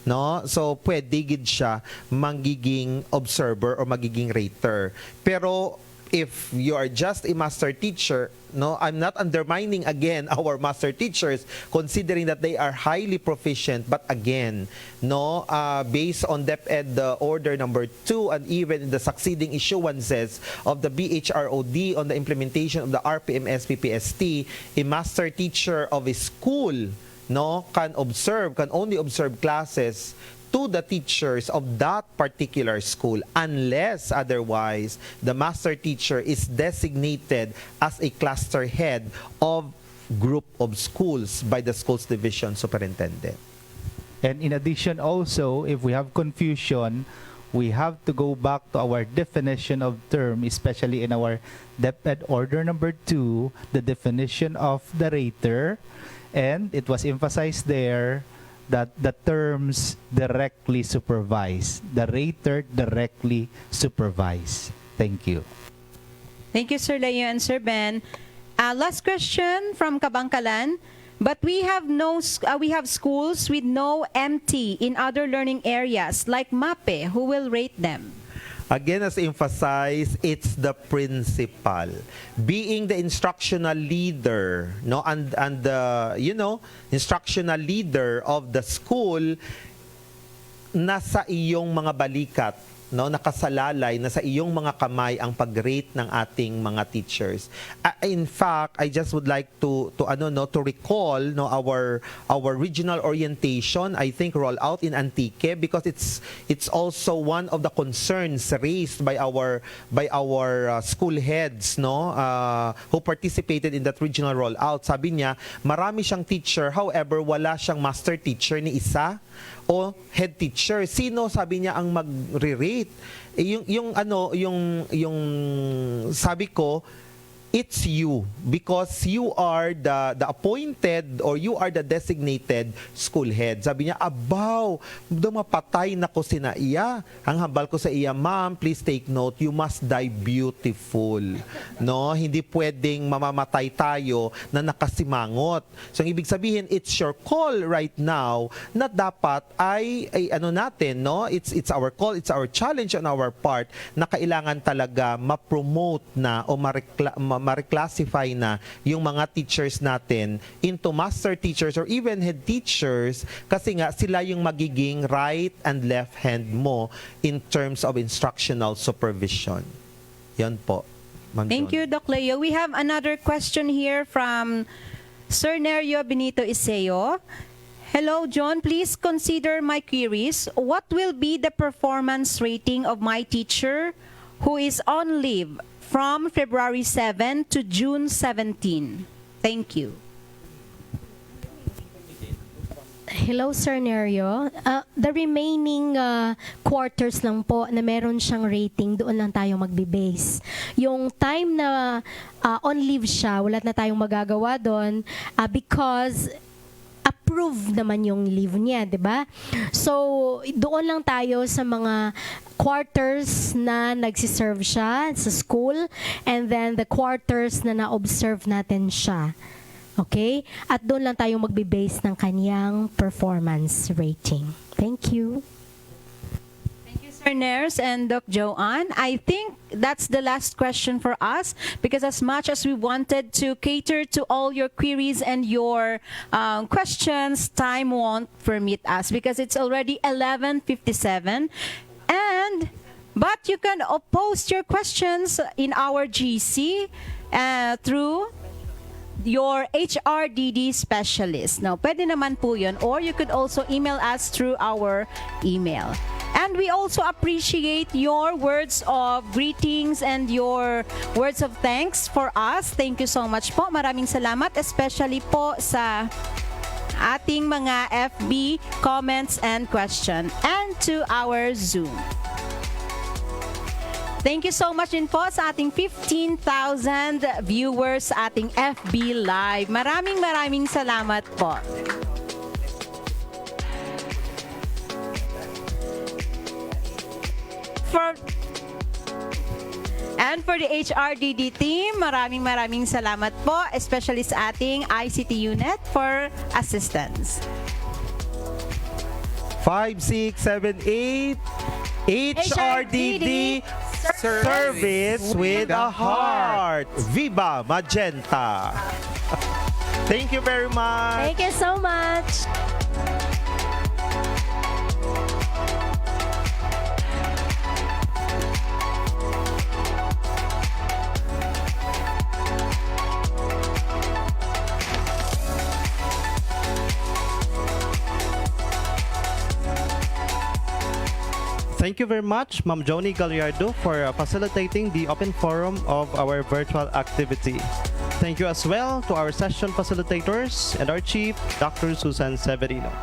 no? So pwede gid siya magiging observer or magiging rater. Pero if you are just a master teacher, no, I'm not undermining again our master teachers, considering that they are highly proficient. But again, no, based on DepEd order number 2 and even in the succeeding issuances of the BHROD on the implementation of the RPMS-PPST, a master teacher of a school, no, can only observe classes to the teachers of that particular school unless otherwise the master teacher is designated as a cluster head of group of schools by the schools division superintendent. And in addition also, if we have confusion, we have to go back to our definition of term, especially in our DepEd order number 2, the definition of the rater, and it was emphasized there that the terms directly supervise, the rater directly supervise. Thank you. Thank you, Sir Leo and Sir Ben. Last question from Kabangkalan. But we have schools with no MT in other learning areas like MAPE. Who will rate them? Again, as emphasized, it's the principal being the instructional leader, no, and the instructional leader of the school. Nasa iyong mga balikat, no, nakasalalay na sa iyong mga kamay ang pag-rate ng ating mga teachers. In fact, I just would like to recall, no, our regional orientation, I think roll out in Antique, because it's also one of the concerns raised by our school heads, no, who participated in that regional rollout. Sabi niya, marami siyang teacher, however wala siyang master teacher ni isa o head teacher. Sino, sabi niya, ang mag-rate? Yung sabi ko, it's you, because you are the appointed or you are the designated school head. Sabi niya, abaw, dumapatay na ko sina iya. Ang hambal ko sa iya, ma'am, please take note, you must die beautiful. No, hindi pwedeng mamamatay tayo na nakasimangot. So, ang ibig sabihin, it's your call right now na dapat ay natin, no? It's our call, it's our challenge on our part na kailangan talaga ma-promote na o ma-reclassify na yung mga teachers natin into master teachers or even head teachers, kasi nga sila yung magiging right and left hand mo in terms of instructional supervision. Yan po. Thank you, Doc Leo. We have another question here from Sir Nerio Benito Iseo. Hello, John. Please consider my queries. What will be the performance rating of my teacher who is on leave from February 7 to June 17? Thank you. Hello, Sir Nerio. The remaining quarters lang po na meron siyang rating, doon lang tayo magbe-base. Yung time na on leave siya, wala na tayong magagawa doon because approve naman yung leave niya, di ba? So, doon lang tayo sa mga quarters na nagsiserve siya sa school and then the quarters na na-observe natin siya. Okay? At doon lang tayo magbe-base ng kanyang performance rating. Thank you. Sir Ners and Doc Joanne, I think that's the last question for us, because as much as we wanted to cater to all your queries and your questions, time won't permit us because it's already 11:57. But you can post your questions in our GC through your HRDD specialist. Now, pwede naman po yun, or you could also email us through our email. And And we also appreciate your words of greetings and your words of thanks for us. Thank you so much po. Maraming salamat, especially po sa ating mga FB comments and question, and to our Zoom. Thank you so much din po sa ating 15,000 viewers sa ating FB Live. Maraming salamat po. And for the HRDD team, maraming salamat po, especially sa ating ICT unit for assistance. 5, 6, 7, 8. HRDD service with a heart. Viva Magenta. Thank you very much. Thank you so much. Thank you very much, Ma'am Joni Gallardo, for facilitating the open forum of our virtual activity. Thank you as well to our session facilitators and our chief, Dr. Susan Severino.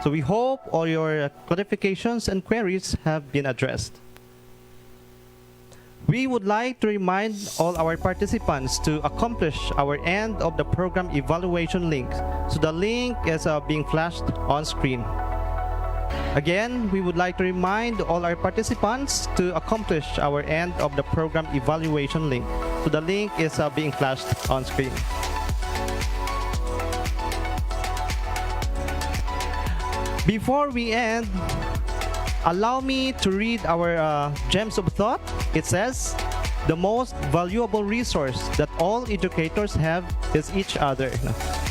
So we hope all your clarifications and queries have been addressed. We would like to remind all our participants to accomplish our end of the program evaluation link. So the link is being flashed on screen. Again, we would like to remind all our participants to accomplish our end of the program evaluation link. So the link is being flashed on screen. Before we end, allow me to read our gems of thought. It says, the most valuable resource that all educators have is each other.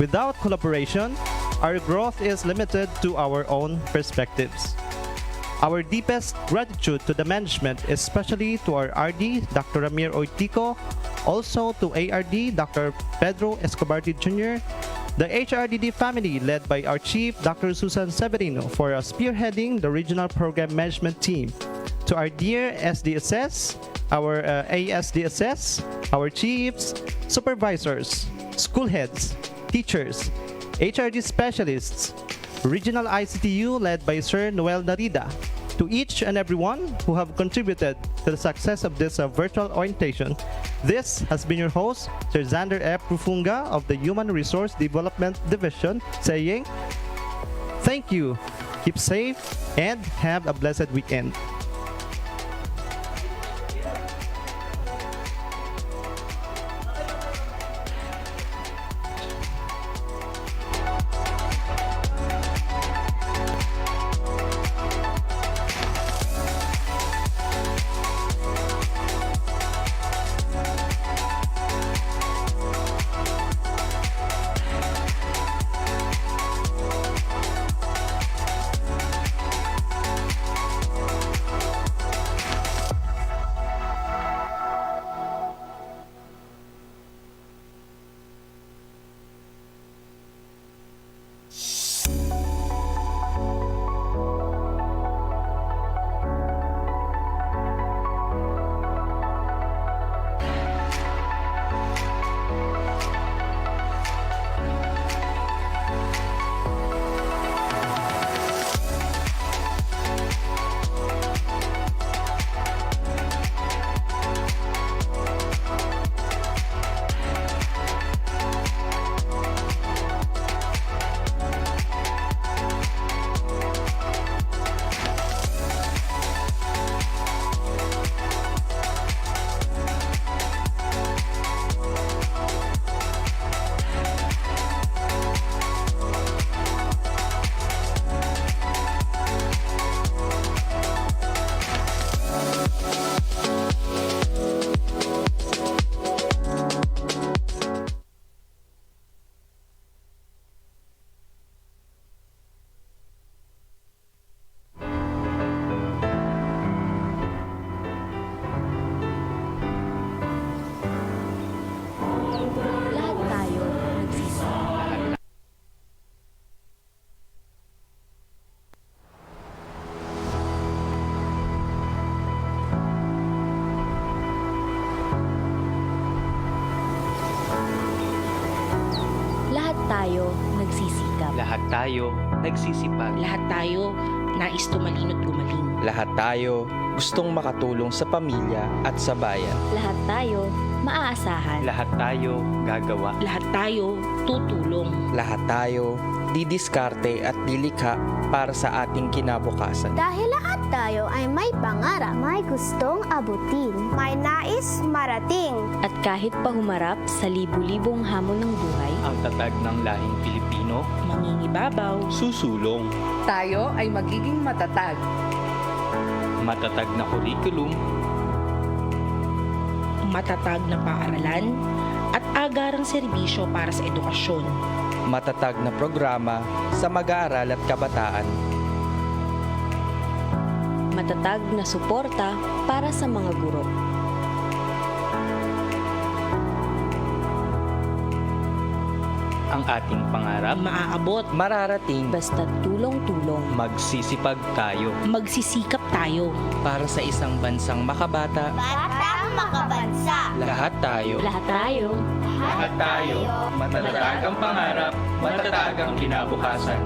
Without collaboration, our growth is limited to our own perspectives. Our deepest gratitude to the management, especially to our RD, Dr. Ramir Oitico, also to ARD, Dr. Pedro Escobarti Jr., the HRDD family led by our Chief, Dr. Susan Severino, for spearheading the regional program management team, to our dear SDSS, our ASDSS, our chiefs, supervisors, school heads, teachers, HRD specialists, Regional ICTU led by Sir Noel Narida, to each and everyone who have contributed to the success of this virtual orientation. This has been your host, Sir Xander F. Rufunga of the Human Resource Development Division, saying, thank you, keep safe, and have a blessed weekend. tayo nagsisikap. Lahat tayo nagsisipag. Lahat tayo nais tumalino't gumaling. Lahat tayo gustong makatulong sa pamilya at sa bayan. Lahat tayo maaasahan. Lahat tayo gagawa. Lahat tayo tutulong. Lahat tayo didiskarte at dilikha para sa ating kinabukasan. Dahil lahat tayo ay may pangarap, may gustong abutin, may nais marating. At kahit pa humarap sa libu-libong hamon ng buhay, Ang tatag ng lahing Pilipino, mangingibabaw, susulong. Tayo ay magiging matatag. Matatag na kurikulum, matatag na paaralan, at agarang serbisyo para sa edukasyon. matatag na programa sa mag-aaral at kabataan. matatag na suporta para sa mga guro. Ang ating pangarap, maaabot, mararating, basta't tulong-tulong. Magsisipag tayo. Magsisikap tayo. Para sa isang bansang makabata, Batang makabansa. lahat tayo. Lahat tayo. Lahat tayo. Matatag ang pangarap, matatag ang kinabukasan.